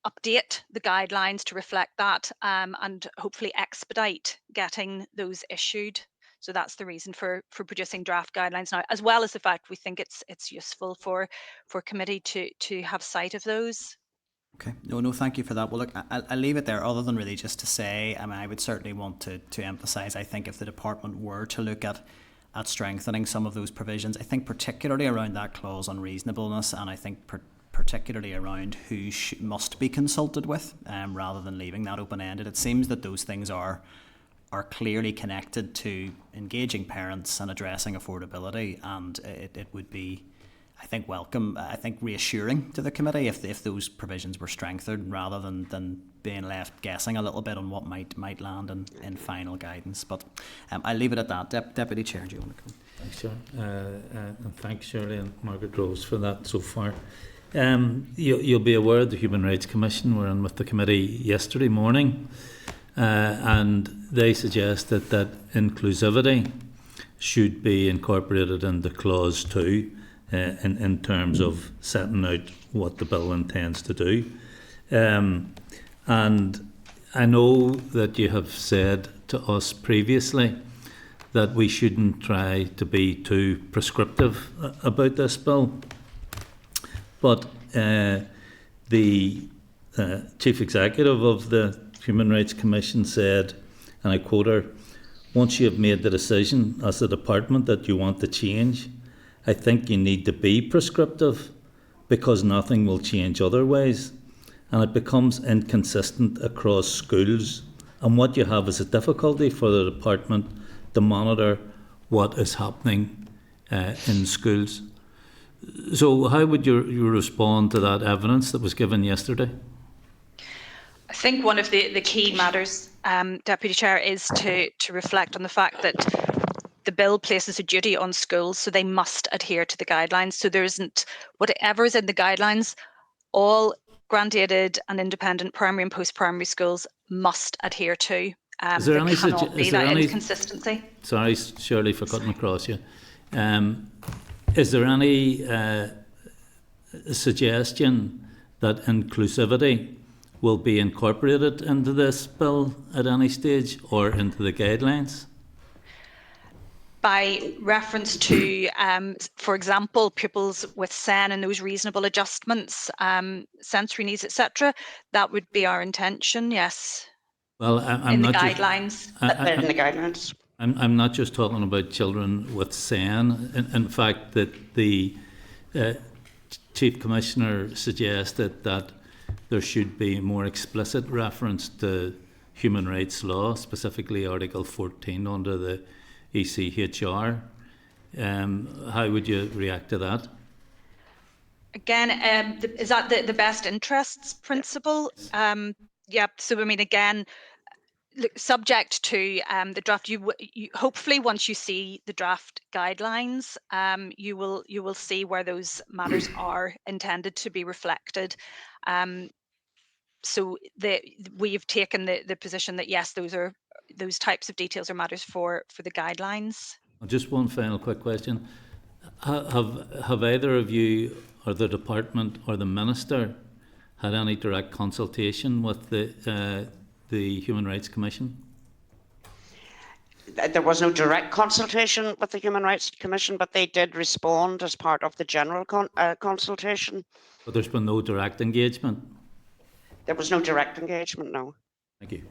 update the guidelines to reflect that, and hopefully expedite getting those issued. So that's the reason for producing draft guidelines now, as well as the fact we think it's useful for committee to have sight of those. Okay. No, thank you for that. Well, look, I'll leave it there, other than really just to say, I would certainly want to emphasise, I think if the department were to look at strengthening some of those provisions, I think particularly around that clause on reasonableness, and I think particularly around who must be consulted with, rather than leaving that open-ended. It seems that those things are clearly connected to engaging parents and addressing affordability, and it would be, I think, welcome, I think reassuring to the committee if those provisions were strengthened, rather than being left guessing a little bit on what might land in final guidance. But I'll leave it at that. Deputy Chair, do you want to come? Thanks, Chair. And thanks, Shirley and Margaret Rose, for that so far. You'll be aware the Human Rights Commission were in with the committee yesterday morning, and they suggested that inclusivity should be incorporated into Clause 2 in terms of setting out what the bill intends to do. And I know that you have said to us previously that we shouldn't try to be too prescriptive about this bill. But the Chief Executive of the Human Rights Commission said, and I quote her, "Once you have made the decision as a department that you want to change, I think you need to be prescriptive, because nothing will change otherwise, and it becomes inconsistent across schools, and what you have is a difficulty for the department to monitor what is happening in schools." So how would you respond to that evidence that was given yesterday? I think one of the key matters, Deputy Chair, is to reflect on the fact that the bill places a duty on schools, so they must adhere to the guidelines. So there isn't, whatever is in the guidelines, all grant-aided and independent primary and post-primary schools must adhere to. Is there any cannot be that inconsistency. Sorry, Shirley, for cutting across you. Is there any suggestion that inclusivity will be incorporated into this bill at any stage or into the guidelines? By reference to, for example, pupils with SEN and those reasonable adjustments, sensory needs, etc., that would be our intention, yes. Well, I'm in not the guidelines. In the guidelines. I'm not just talking about children with SEN. In fact, that the Chief Commissioner suggested that there should be more explicit reference to human rights law, specifically Article 14 under the ECHR. How would you react to that? Again, is that the best interests principle? Yeah, so I mean, again, look, subject to the draft, you hopefully once you see the draft guidelines, you will see where those matters are intended to be reflected. So we've taken the position that yes, those types of details are matters for the guidelines. Just one final quick question: have either of you, or the department, or the minister, had any direct consultation with the Human Rights Commission? There was no direct consultation with the Human Rights Commission, but they did respond as part of the general consultation. But there's been no direct engagement? There was no direct engagement, no. Thank you.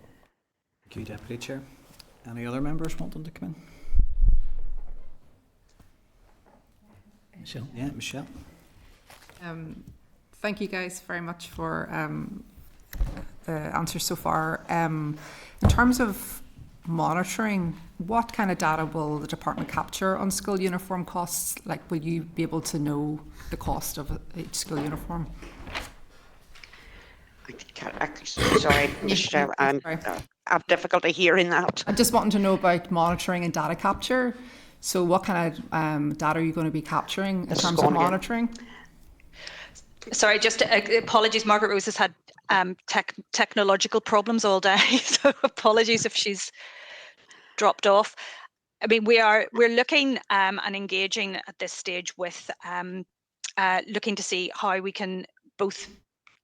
Thank you, Deputy Chair. Any other members wanting to come in? Michelle? Yeah, Michelle. Thank you guys very much for the answers so far. In terms of monitoring, what kind of data will the department capture on school uniform costs? Like, will you be able to know the cost of each school uniform? Sorry, Michelle, I have difficulty hearing that. I just wanted to know about monitoring and data capture. So what kind of data are you going to be capturing in terms of monitoring? Sorry, just apologies. Margaret Rose has had technological problems all day, so apologies if she's dropped off. I mean, we're looking and engaging at this stage with looking to see how we can both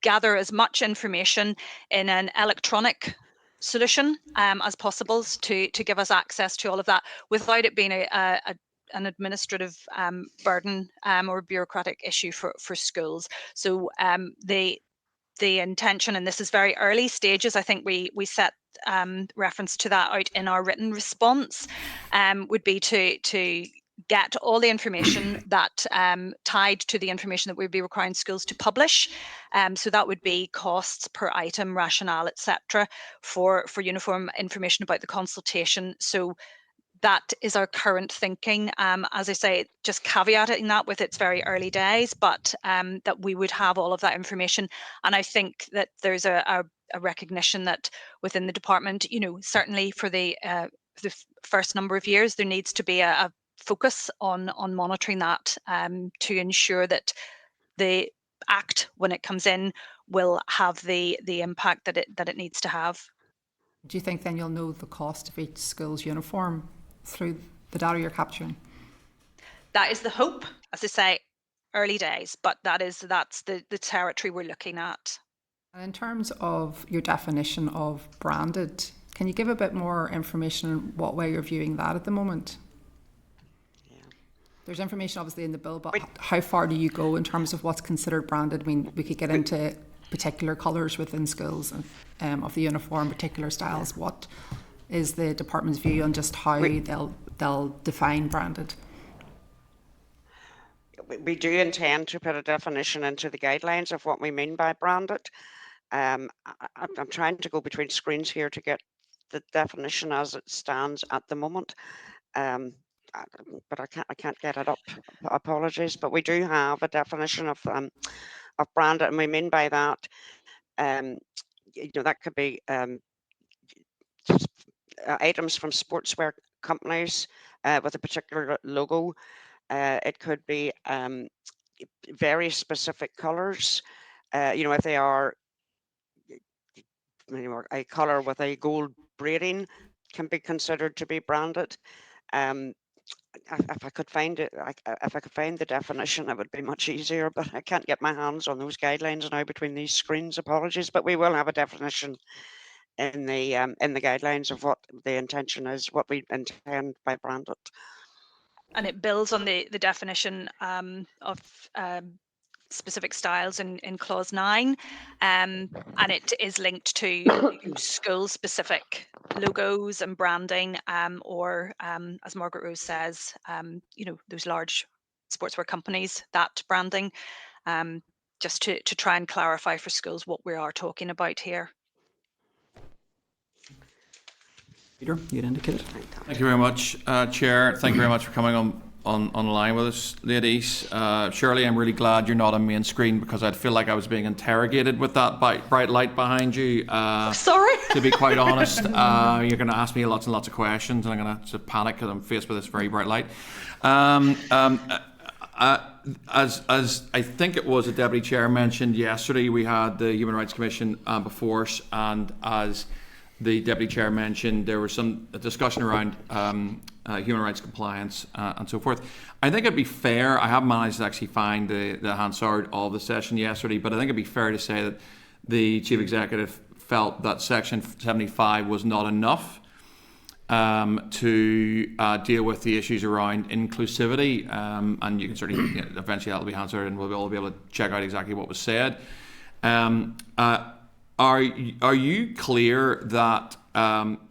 gather as much information in an electronic solution as possible to give us access to all of that without it being an administrative burden or bureaucratic issue for schools. So the intention, and this is very early stages, I think we set reference to that out in our written response, would be to get all the information that tied to the information that we'd be requiring schools to publish. So that would be costs per item, rationale, etc., for uniform information about the consultation. So that is our current thinking. As I say, just caveating that with its very early days, but that we would have all of that information. And I think that there's a recognition that within the department, you know, certainly for the first number of years, there needs to be a focus on monitoring that to ensure that the Act, when it comes in, will have the impact that it needs to have. Do you think then you'll know the cost of each school's uniform through the data you're capturing? That is the hope. As I say, early days, but that's the territory we're looking at. And in terms of your definition of branded, can you give a bit more information on what way you're viewing that at the moment? There's information obviously in the bill, but how far do you go in terms of what's considered branded? I mean, we could get into particular colours within schools of the uniform, particular styles. What is the department's view on just how they'll define branded? We do intend to put a definition into the guidelines of what we mean by branded. I'm trying to go between screens here to get the definition as it stands at the moment. But I can't get it up. Apologies, but we do have a definition of branded, and we mean by that, you know, that could be items from sportswear companies with a particular logo. It could be very specific colours. You know, if they are a colour with a gold braiding, can be considered to be branded. if I could find it, if I could find the definition, it would be much easier. But I can't get my hands on those guidelines now between these screens. Apologies, but we will have a definition in the guidelines of what the intention is, what we intend by branded. And it builds on the definition of specific styles in clause 9, and it is linked to school-specific logos and branding, or as Margaret Rose says, those large sportswear companies, that branding, just to try and clarify for schools what we are talking about here. Peter, you'd indicate. Thank you very much, Chair. Thank you very much for coming on the line with us, ladies. Shirley, I'm really glad you're not on main screen, because I'd feel like I was being interrogated with that bright light behind you. Sorry. To be quite honest, you're going to ask me lots and lots of questions, and I'm going to panic because I'm faced with this very bright light. As I think it was the Deputy Chair mentioned yesterday, we had the Human Rights Commission before us, and as the Deputy Chair mentioned, there was some discussion around human rights compliance and so forth. I think it'd be fair, I haven't managed to actually find the Hansard of the session yesterday, but I think it'd be fair to say that the Chief Executive felt that Section 75 was not enough to deal with the issues around inclusivity, and you can certainly, eventually that'll be answered and we'll all be able to check out exactly what was said. Are you clear that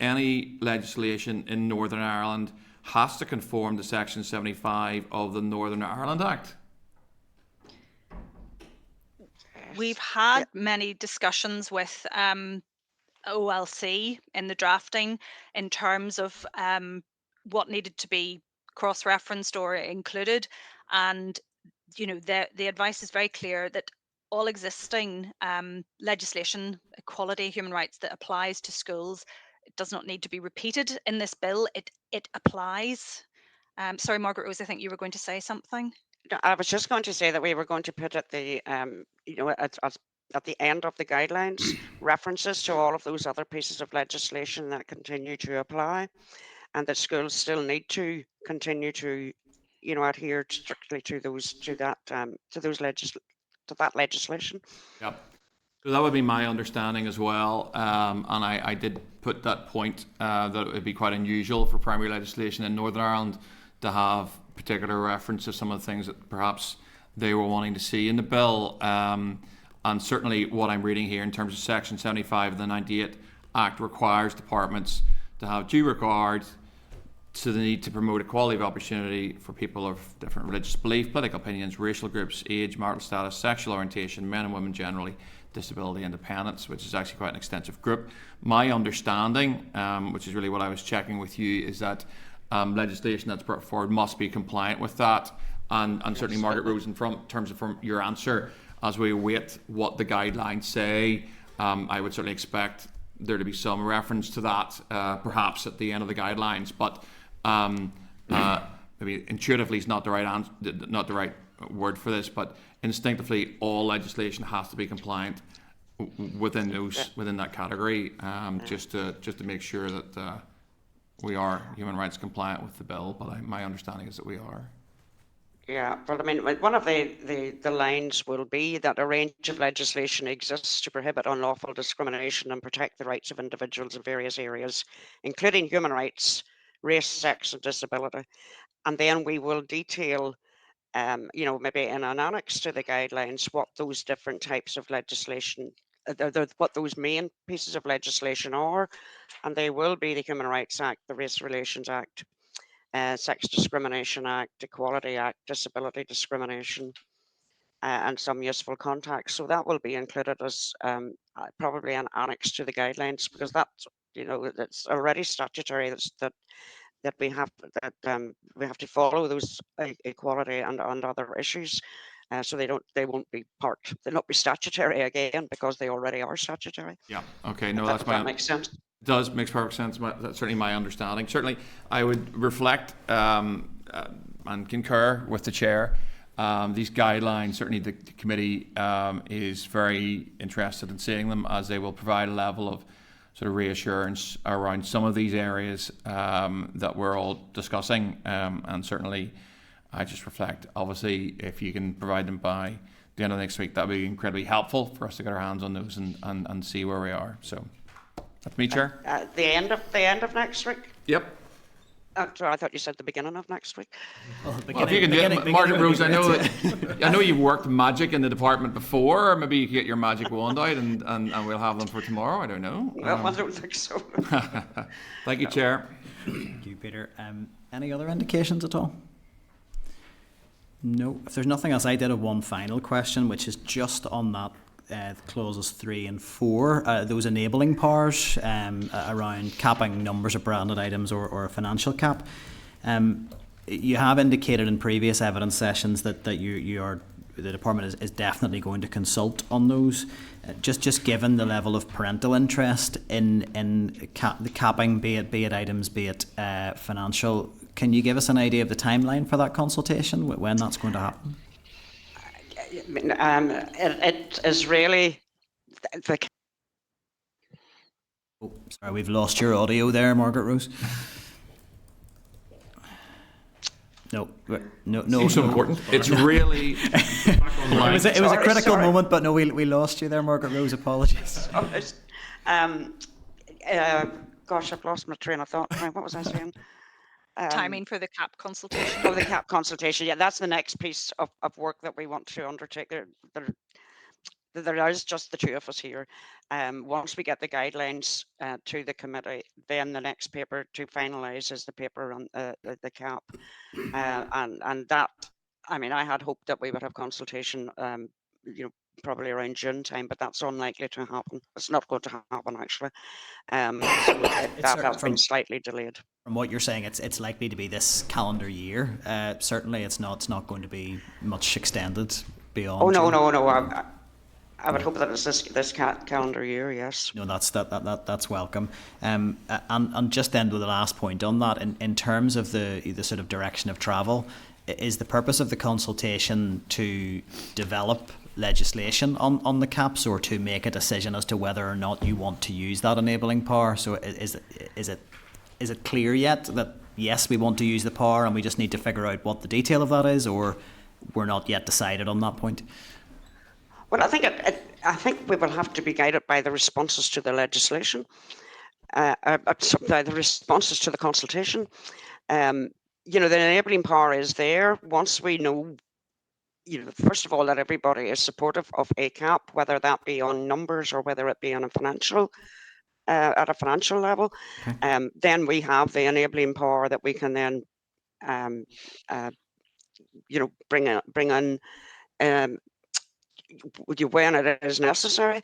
any legislation in Northern Ireland has to conform to Section 75 of the Northern Ireland Act? We've had many discussions with OLC in the drafting in terms of what needed to be cross-referenced or included, and the advice is very clear that all existing legislation, equality, human rights that applies to schools, it does not need to be repeated in this bill. It applies. Sorry, Margaret Rose, I think you were going to say something. No, I was just going to say that we were going to put at the at the end of the guidelines references to all of those other pieces of legislation that continue to apply, and that schools still need to continue to adhere strictly to that legislation. Yeah, so that would be my understanding as well, and I did put that point that it would be quite unusual for primary legislation in Northern Ireland to have particular reference to some of the things that perhaps they were wanting to see in the bill, and certainly what I'm reading here in terms of Section 75 of the 98 Act requires departments to have due regard to the need to promote equality of opportunity for people of different religious belief, political opinions, racial groups, age, marital status, sexual orientation, men and women generally, disability, independence, which is actually quite an extensive group. My understanding, which is really what I was checking with you, is that legislation that's brought forward must be compliant with that, and certainly Margaret Rose, in terms of from your answer, as we await what the guidelines say, I would certainly expect there to be some reference to that, perhaps at the end of the guidelines, but maybe intuitively is not the right word for this, but instinctively all legislation has to be compliant within that category, just to make sure that we are human rights compliant with the bill. But my understanding is that we are. Yeah, but I mean, one of the lines will be that a range of legislation exists to prohibit unlawful discrimination and protect the rights of individuals in various areas, including human rights, race, sex, and disability. And then we will detail, maybe in an annex to the guidelines, what those different types of legislation, what those main pieces of legislation are. And they will be the Human Rights Act, the Race Relations Act, Sex Discrimination Act, Equality Act, Disability Discrimination, and some useful contacts. So that will be included as probably an annex to the guidelines, because that's that's already statutory. That we have to follow those equality and other issues, so they'll not be statutory again, because they already are statutory. Yeah. Okay. No, that makes sense. Does makes perfect sense. That's certainly my understanding. Certainly, I would reflect and concur with the chair. These guidelines, certainly the committee is very interested in seeing them, as they will provide a level of sort of reassurance around some of these areas that we're all discussing, and certainly I just reflect, obviously, if you can provide them by the end of next week, that would be incredibly helpful for us to get our hands on those and see where we are. So that's me, Chair. The end of next week? Yep. Sorry, I thought you said the beginning of next week. Well, if you can do it, Margaret Rose, I know you've worked magic in the department before, or maybe you can get your magic wand out and we'll have them for tomorrow. I don't know. Well, I don't think so. Thank you, Chair. Thank you, Peter. Any other indications at all? No. If there's nothing else, I did have one final question, which is just on that clauses 3 and 4, those enabling powers around capping numbers of branded items or a financial cap. You have indicated in previous evidence sessions that the department is definitely going to consult on those. Just given the level of parental interest in the capping, be it items, be it financial, can you give us an idea of the timeline for that consultation, when that's going to happen? It is really Oh, sorry, we've lost your audio there, Margaret Rose. No. Seems so important. It's really. it was a critical moment, but no, we lost you there, Margaret Rose. Apologies. Gosh, I've lost my train of thought. What was I saying? Timing for the CAP consultation. Oh, the CAP consultation. Yeah, that's the next piece of work that we want to undertake. There is just the two of us here. Once we get the guidelines to the committee, then the next paper to finalise is the paper on the CAP. And that, I mean, I had hoped that we would have consultation, probably around June time, but that's unlikely to happen. It's not going to happen, actually. That has been slightly delayed. From what you're saying, it's likely to be this calendar year. Certainly, it's not going to be much extended beyond. Oh no! I would hope that it's this calendar year. Yes. No, that's welcome. And just then with the last point on that, in terms of the sort of direction of travel, is the purpose of the consultation to develop legislation on the caps, or to make a decision as to whether or not you want to use that enabling power? So is it clear yet that yes, we want to use the power and we just need to figure out what the detail of that is, or we're not yet decided on that point? Well, I think we will have to be guided by the responses to the legislation, the responses to the consultation. The enabling power is there once we know. First of all, that everybody is supportive of a cap, whether that be on numbers or whether it be on a financial. At a financial level, okay. Then we have the enabling power that we can then, bring in when it is necessary,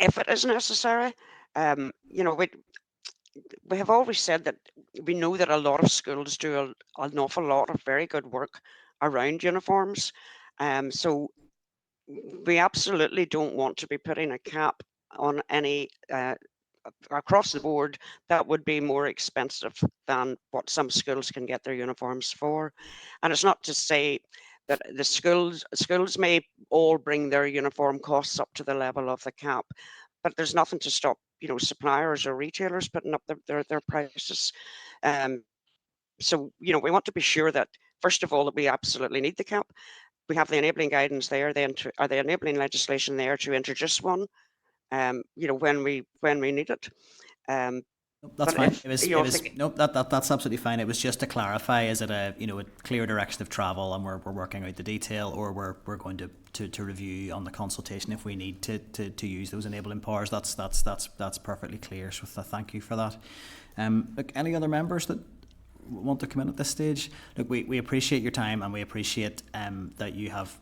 if it is necessary. We have always said that we know that a lot of schools do an awful lot of very good work around uniforms, so we absolutely don't want to be putting a cap on any across the board that would be more expensive than what some schools can get their uniforms for. And it's not to say that the schools may all bring their uniform costs up to the level of the cap, but there's nothing to stop suppliers or retailers putting up their prices. So we want to be sure that first of all that we absolutely need the cap. We have the enabling guidance there, the enabling legislation there to introduce one. When we need it. That's fine. That's absolutely fine. It was just to clarify: is it a clear direction of travel, and we're working out the detail, or we're going to review on the consultation if we need to use those enabling powers? That's perfectly clear. So thank you for that. Look, any other members that want to come in at this stage? Look, we appreciate your time, and we appreciate that you have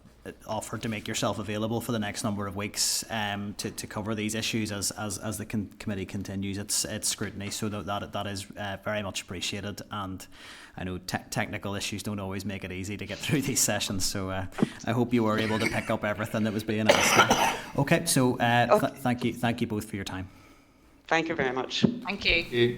offered to make yourself available for the next number of weeks to cover these issues as the committee continues its scrutiny. So that is very much appreciated, and I know technical issues don't always make it easy to get through these sessions, so I hope you were able to pick up everything that was being asked. Okay, so thank you both for your time. Thank you very much. Thank you.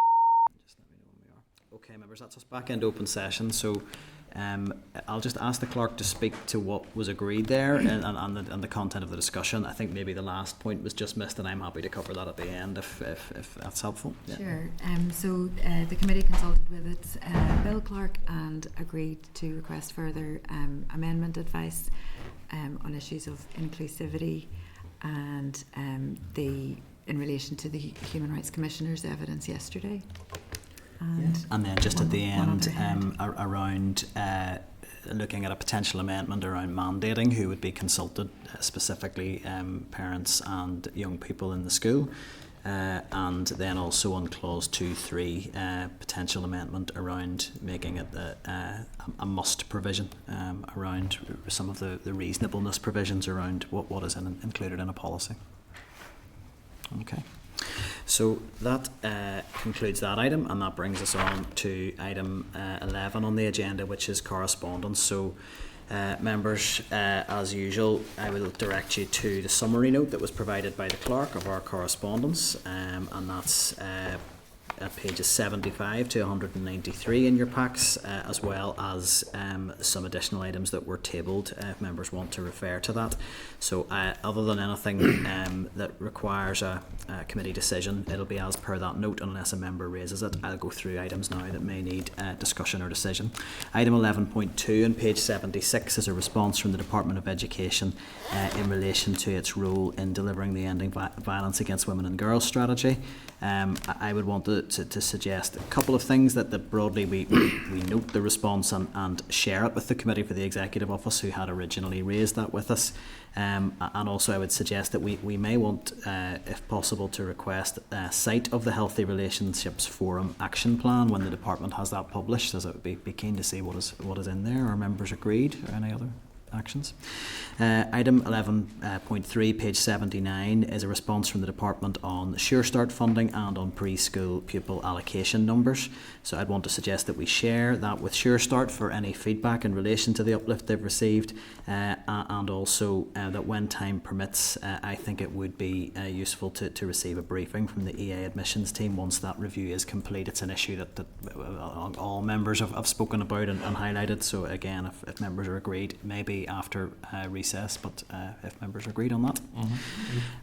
members, that's us back into open session. So I'll just ask the clerk to speak to what was agreed there and the content of the discussion. I think maybe the last point was just missed, and I'm happy to cover that at the end if that's helpful. Yeah. Sure. So the committee consulted with its bill clerk and agreed to request further amendment advice on issues of inclusivity and in relation to the Human Rights Commissioner's evidence yesterday. And then just at the end, around looking at a potential amendment around mandating who would be consulted, specifically parents and young people in the school. And then also on clause 2.3, potential amendment around making it a must provision around some of the reasonableness provisions around what is included in a policy. Okay. So that concludes that item, and that brings us on to item 11 on the agenda, which is correspondence. So members, as usual, I will direct you to the summary note that was provided by the clerk of our correspondence, and that's at pages 75 to 193 in your packs, as well as some additional items that were tabled if members want to refer to that. So other than anything that requires a committee decision, it'll be as per that note unless a member raises it. I'll go through items now that may need discussion or decision. Item 11.2 on page 76 is a response from the Department of Education in relation to its role in delivering the Ending Violence Against Women and Girls strategy. I would want to suggest a couple of things that broadly we note the response and share it with the Committee for the Executive Office, who had originally raised that with us. And also I would suggest that we may want, if possible, to request a sight of the Healthy Relationships Forum action plan when the department has that published, as it would be keen to see what is in there. Are members agreed, or any other actions? Item 11.3, page 79, is a response from the department on Sure Start funding and on preschool pupil allocation numbers. So I'd want to suggest that we share that with Sure Start for any feedback in relation to the uplift they've received, and also that when time permits, I think it would be useful to receive a briefing from the EA admissions team once that review is complete. It's an issue that all members have spoken about and highlighted. So again, if members are agreed, maybe after recess, but if members are agreed on that.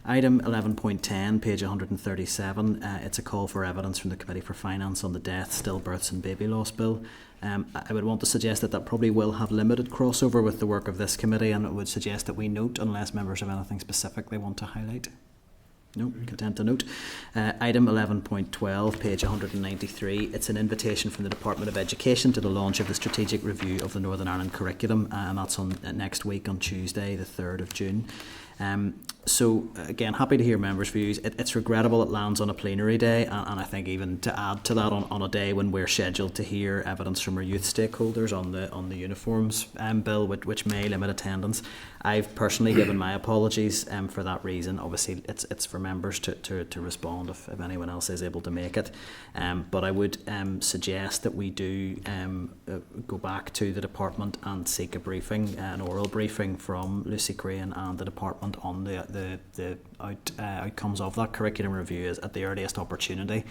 Item 11.10, page 137, it's a call for evidence from the Committee for Finance on the Death, Stillbirths and Baby Loss Bill. I would want to suggest that probably will have limited crossover with the work of this committee, and it would suggest that we note unless members have anything specific they want to highlight. No, content to note. Item 11.12, page 193. It's an invitation from the Department of Education to the launch of the strategic review of the Northern Ireland curriculum, and that's on next week on Tuesday, the 3rd of June. So again, happy to hear members' views. It's regrettable it lands on a plenary day, and I think even to add to that on a day when we're scheduled to hear evidence from our youth stakeholders on the uniforms bill, which may limit attendance. I've personally given my apologies for that reason. Obviously, it's for members to respond if anyone else is able to make it. But I would suggest that we do go back to the department and seek a briefing, an oral briefing from Lucy Crane and the department on the outcomes of that curriculum review at the earliest opportunity.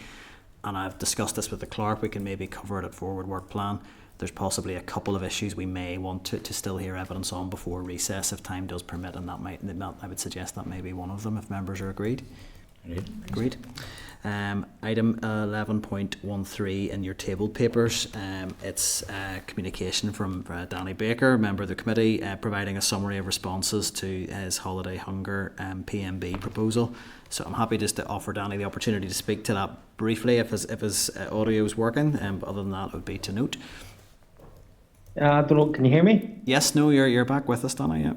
And I've discussed this with the clerk. We can maybe cover it at forward work plan. There's possibly a couple of issues we may want to still hear evidence on before recess if time does permit, and I would suggest that may be one of them if members are agreed. Agreed. Item 11.13 in your tabled papers, it's communication from Danny Baker, member of the committee, providing a summary of responses to his holiday hunger PMB proposal. So I'm happy just to offer Danny the opportunity to speak to that briefly if his audio is working, but other than that it would be to note. I don't know, can you hear me? Yes, no, you're back with us, Danny, yeah.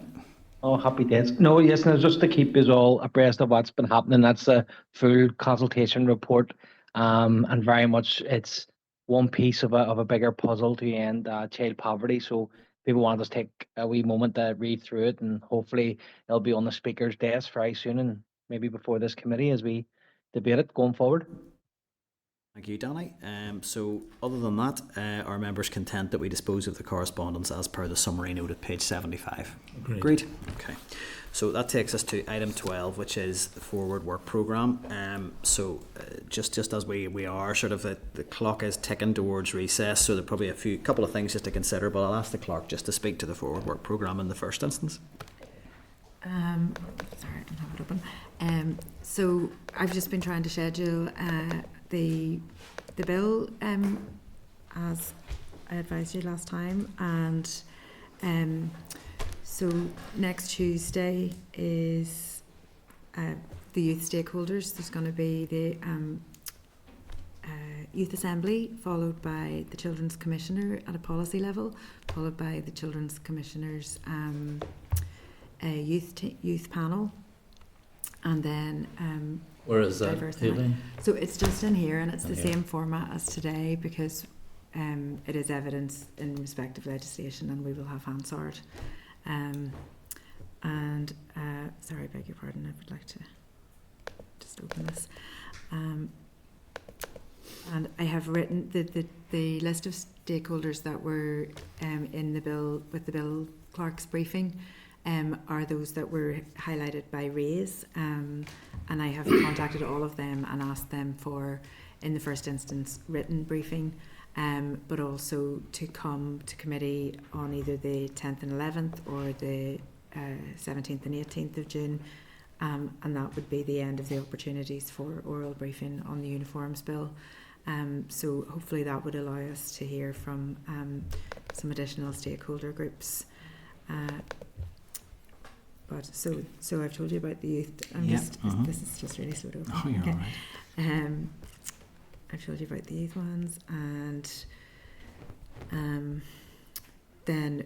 Oh, happy days. No, yes, no, just to keep us all abreast of what's been happening. That's a full consultation report, and very much it's one piece of a bigger puzzle to end child poverty. So people want us to take a wee moment to read through it, and hopefully it'll be on the speaker's desk very soon, and maybe before this committee as we debate it going forward. Thank you, Danny. So other than that, are members content that we dispose of the correspondence as per the summary note at page 75? Agreed. Okay. So that takes us to item 12, which is the forward work programme. Just as we are sort of the clock is ticking towards recess, so there are probably a couple of things just to consider, but I'll ask the clerk just to speak to the forward work programme in the first instance. Sorry, I don't have it open. So I've just been trying to schedule the bill as I advised you last time, and so next Tuesday is the youth stakeholders. There's going to be the youth assembly, followed by the children's commissioner at a policy level, followed by the children's commissioner's youth panel, and then where is that? So it's just in here, and it's the same format as today, because it is evidence in respect of legislation, and we will have Hansard. Sorry, I beg your pardon, I would like to just open this. And I have written the list of stakeholders that were in the bill, with the bill clerk's briefing, are those that were highlighted by Raise, and I have contacted all of them and asked them for, in the first instance, written briefing, but also to come to committee on either the 10th and 11th or the 17th and 18th of June, and that would be the end of the opportunities for oral briefing on the uniforms bill. So hopefully that would allow us to hear from some additional stakeholder groups. But so I've told you about the youth. This is just really slow to open. Oh, you're all right. I've told you about the youth ones, and then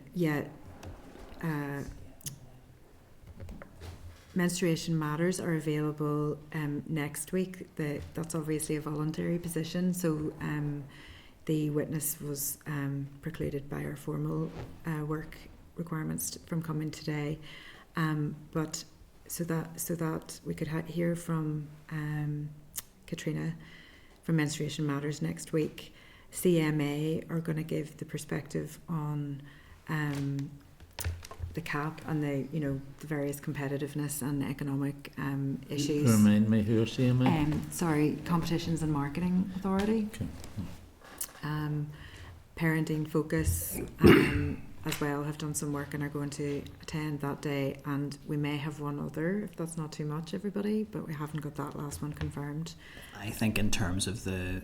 menstruation matters are available next week. That's obviously a voluntary position, so the witness was precluded by our formal work requirements from coming today. But so that we could hear from Katrina from Menstruation Matters next week. CMA are going to give the perspective on the cap and the various competitiveness and economic issues. Remind me, who are CMA? Sorry, Competitions and Marketing Authority. Okay. Parenting Focus as well have done some work and are going to attend that day, and we may have one other if that's not too much, everybody, but we haven't got that last one confirmed. I think in terms of the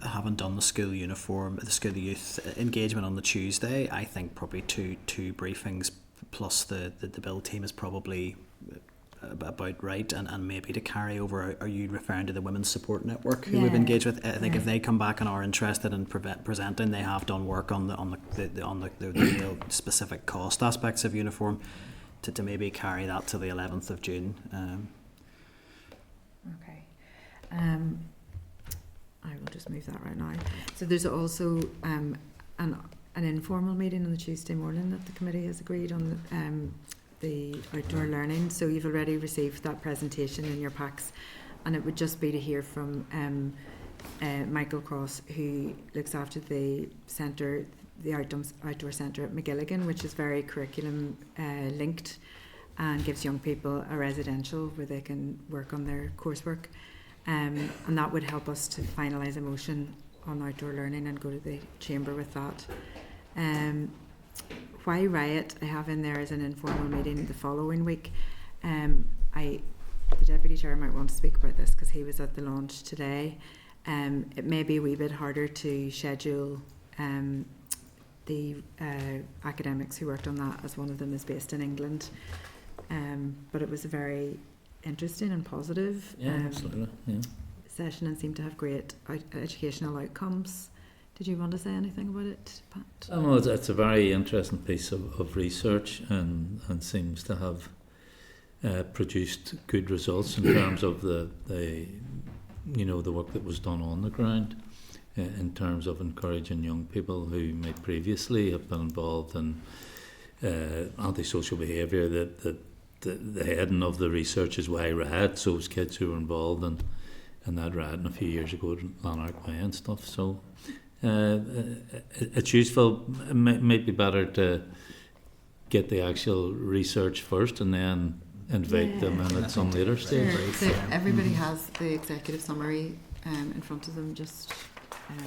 having done the school uniform, the school youth engagement on the Tuesday, I think probably two briefings plus the bill team is probably about right, and maybe to carry over. Are you referring to the Women's Support Network who we've engaged with? I think if they come back and are interested in presenting, they have done work on the real specific cost aspects of uniform, to maybe carry that to the 11th of June. Okay. I will just move that right now. So there's also an informal meeting on the Tuesday morning that the committee has agreed on the outdoor learning. So you've already received that presentation in your packs, and it would just be to hear from Michael Cross, who looks after the centre, the outdoor centre at McGilligan, which is very curriculum linked and gives young people a residential where they can work on their coursework, and that would help us to finalise a motion on outdoor learning and go to the chamber with that. Why Riot I have in there as an informal meeting the following week. The Deputy Chair might want to speak about this because he was at the launch today. It may be a wee bit harder to schedule the academics who worked on that, as one of them is based in England. But it was a very interesting and positive session and seemed to have great educational outcomes. Did you want to say anything about it, Pat? Oh, no, it's a very interesting piece of research and seems to have produced good results in terms of the work that was done on the ground, in terms of encouraging young people who might previously have been involved in antisocial behaviour. That the heading of the research is Why Riot, so it's kids who were involved in in that riding a few years ago at Lanark Way and stuff. So it's useful. It might be better to get the actual research first and then invite them in at some later stage. So everybody has the executive summary in front of them. Just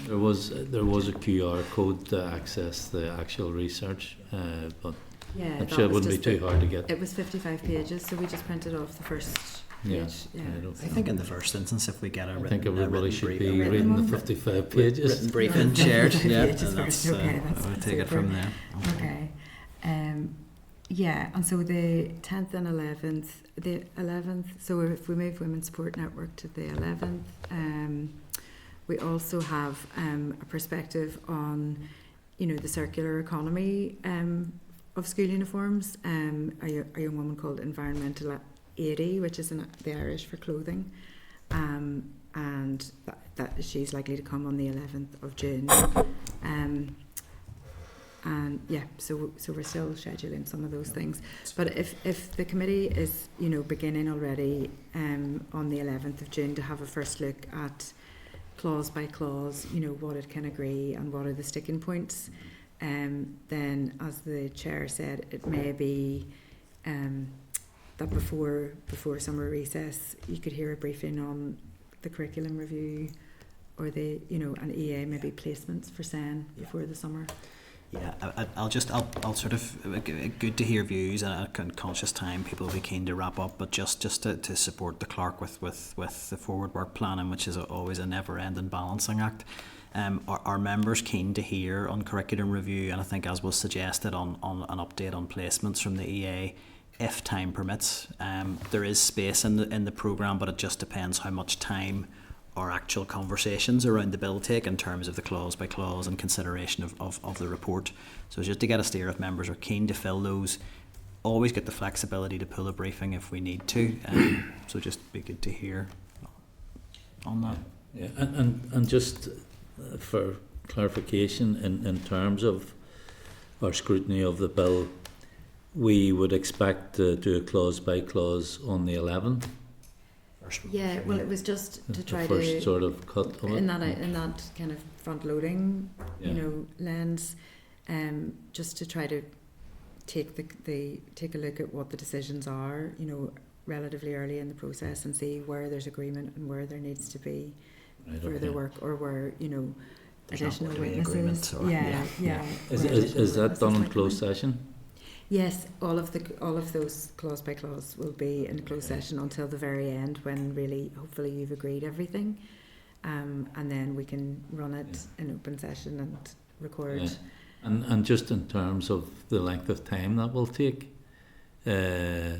there was a QR code to access the actual research, but yeah, I'm sure it wouldn't be too hard to get. It was 55 pages, so we just printed off the first page. Yeah. I think in the first instance, if we get a written, I think everybody should be briefing, reading the 55 pages. Written briefing shared. Yeah, pages first. Okay, we'll take it from there. Okay. Yeah, and so the 10th and 11th, the 11th, so if we move Women's Support Network to the 11th, we also have a perspective on, the circular economy of school uniforms. A young woman called Environmental 80, which is the Irish for clothing, and that she's likely to come on the 11th of June. And yeah, so we're still scheduling some of those things. But if the committee is, beginning already on the 11th of June to have a first look at clause by clause, what it can agree and what are the sticking points, then, as the chair said, it may be that before summer recess, you could hear a briefing on the curriculum review, or the, an EA maybe placements for SEN before the summer. Yeah, I'll sort of, good to hear views, and at a conscious time people will be keen to wrap up, but just to support the clerk with the forward work planning, which is always a never-ending balancing act. Are members keen to hear on curriculum review, and I think, as was suggested, on an update on placements from the EA, if time permits. There is space in the programme, but it just depends how much time or actual conversations around the bill take in terms of the clause by clause and consideration of the report. So just to get a steer if members are keen to fill those, always get the flexibility to pull a briefing if we need to. So just be good to hear on that. Yeah, and just for clarification, in terms of our scrutiny of the bill, we would expect to do a clause by clause on the 11th. Yeah, well, it was just to try the first to sort of cut of it. in that kind of front loading, lens, just to try to take a look at what the decisions are, relatively early in the process, and see where there's agreement and where there needs to be further work, or where there's additional witnesses. Yeah. Is that done in closed session? Yes, all of those clause by clause will be in closed session until the very end, when really, hopefully, you've agreed everything, and then we can run it in open session and record. Yeah. And just in terms of the length of time that will take, have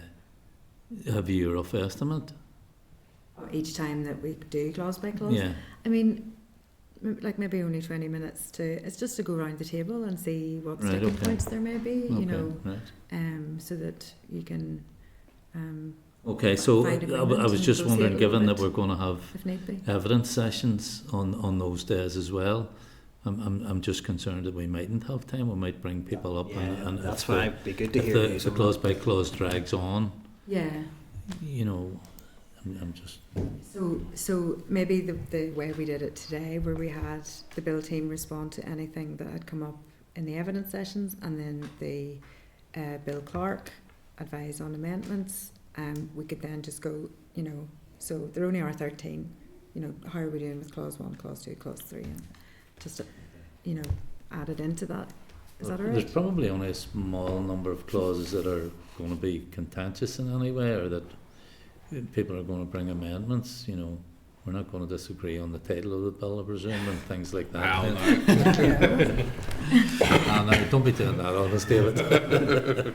you a rough estimate? Each time that we do clause by clause? Yeah. I mean, like maybe only 20 minutes it's just to go around the table and see what sticking points there may be, so that you can okay, so I was just wondering, given that we're going to have evidence sessions on those days as well, I'm just concerned that we mightn't have time. We might bring people up, and that's why it'd be good to hear if the clause by clause drags on, I'm just... So maybe the way we did it today, where we had the bill team respond to anything that had come up in the evidence sessions, and then the bill clerk advise on amendments, we could then just go, so there only are 13, how are we doing with clause 1, clause 2, clause 3, and just, add it into that. Is that all right? There's probably only a small number of clauses that are going to be contentious in any way, or that people are going to bring amendments. We're not going to disagree on the title of the bill, I presume, and things like that. No, don't be doing that, honest, David.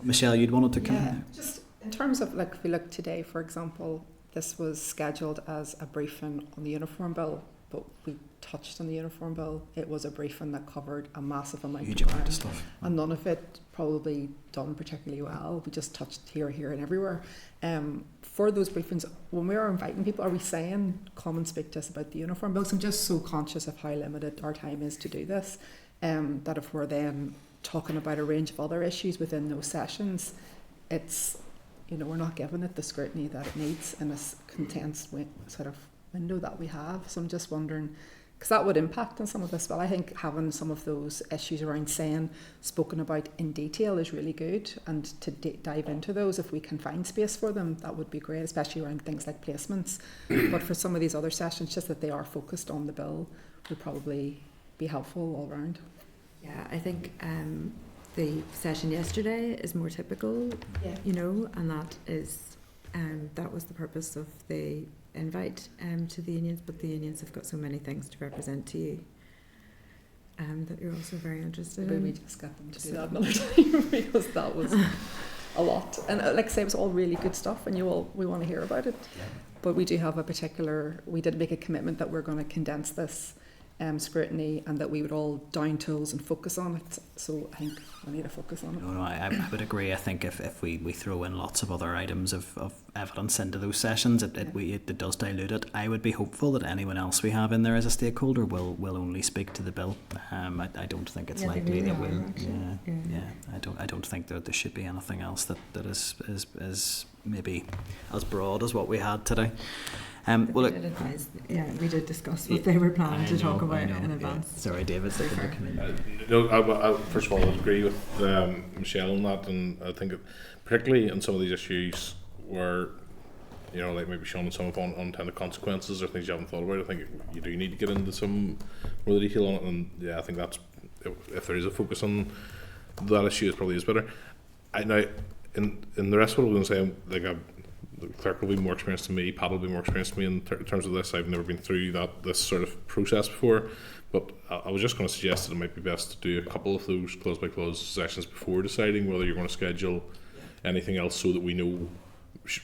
Michelle, you'd wanted to come in? Just in terms of, if we look today, for example, this was scheduled as a briefing on the uniform bill, but we touched on the uniform bill. It was a briefing that covered a massive amount of stuff, and none of it probably done particularly well. We just touched here and everywhere. For those briefings, when we are inviting people, are we saying, come and speak to us about the uniform bill? So I'm just so conscious of how limited our time is to do this, that if we're then talking about a range of other issues within those sessions, it's you know, we're not giving it the scrutiny that it needs in this condensed sort of window that we have. So I'm just wondering, because that would impact on some of this. Well, I think having some of those issues around saying spoken about in detail is really good, and to dive into those, if we can find space for them, that would be great, especially around things like placements. But for some of these other sessions, just that they are focused on the bill would probably be helpful all round. Yeah, I think the session yesterday is more typical, you know, and that is that was the purpose of the invite to the unions, but the unions have got so many things to represent to you that you're also very interested in. We just got them to do that another time because that was a lot. And like I say, it was all really good stuff, and we want to hear about it. Yeah. But we do have we did make a commitment that we're going to condense this scrutiny, and that we would all down tools and focus on it. So I think we need to focus on it. No, I would agree. I think if we throw in lots of other items of evidence into those sessions, it does dilute it. I would be hopeful that anyone else we have in there as a stakeholder will only speak to the bill. I don't think it's likely that we'll. I don't think that there should be anything else that is maybe as broad as what we had today. We did discuss what they were planning to talk about in advance. Sorry, David. First of all, I agree with Michelle on that, and I think particularly on some of these issues where, you know, like maybe showing some of unintended consequences or things you haven't thought about, I think you do need to get into some more detail on it. And yeah, I think that's, if there is a focus on that issue, it probably is better. Now, in the rest of what I was going to say, the clerk will be more experienced than me, Pat will be more experienced than me in terms of this. I've never been through this sort of process before, but I was just going to suggest that it might be best to do a couple of those clause by clause sessions before deciding whether you're going to schedule anything else, so that we know,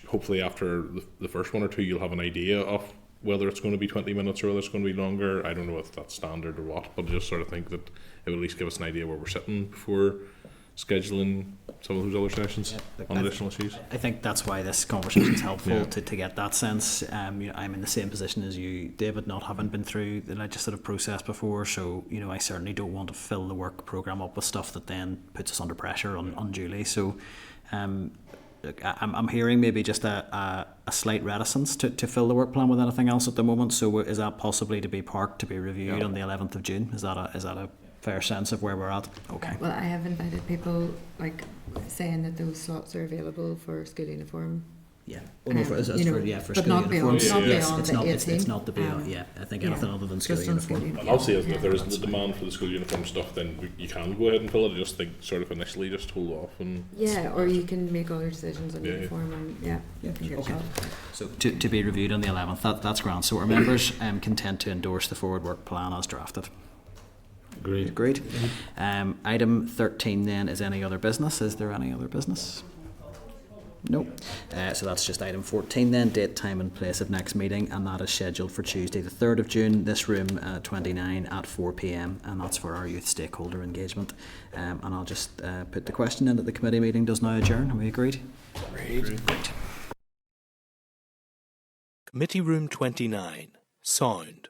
hopefully after the first one or two, you'll have an idea of whether it's going to be 20 minutes or whether it's going to be longer. I don't know if that's standard or what, but I just sort of think that it will at least give us an idea where we're sitting before scheduling some of those other sessions on additional issues. I think that's why this conversation is helpful to get that sense. You know, I'm in the same position as you, David, not having been through the legislative process before, so you know, I certainly don't want to fill the work programme up with stuff that then puts us under pressure unduly. So I'm hearing maybe just a slight reticence to fill the work plan with anything else at the moment. So is that possibly to be parked, to be reviewed on the 11th of June? Is that a fair sense of where we're at? Okay. Well, I have invited people, like, saying that those slots are available for school uniform. Yeah. For school not uniform. It's not the beyond. I think anything other than school uniform. And obviously, if there isn't the demand for the school uniform stuff, then you can go ahead and fill it. I just think sort of initially just hold off and. Yeah, or you can make all your decisions on uniform and you can get shot. So to be reviewed on the 11th. That's grand. So our members content to endorse the forward work plan as drafted. Agreed. Item 13 then is any other business. Is there any other business? No. So that's just item 14 then, date, time and place of next meeting, and that is scheduled for Tuesday the 3rd of June, this room 29 at 4 p.m, and that's for our youth stakeholder engagement. And I'll just put the question in that the committee meeting does now adjourn. Are we agreed? Agreed. Committee Room 29, sound.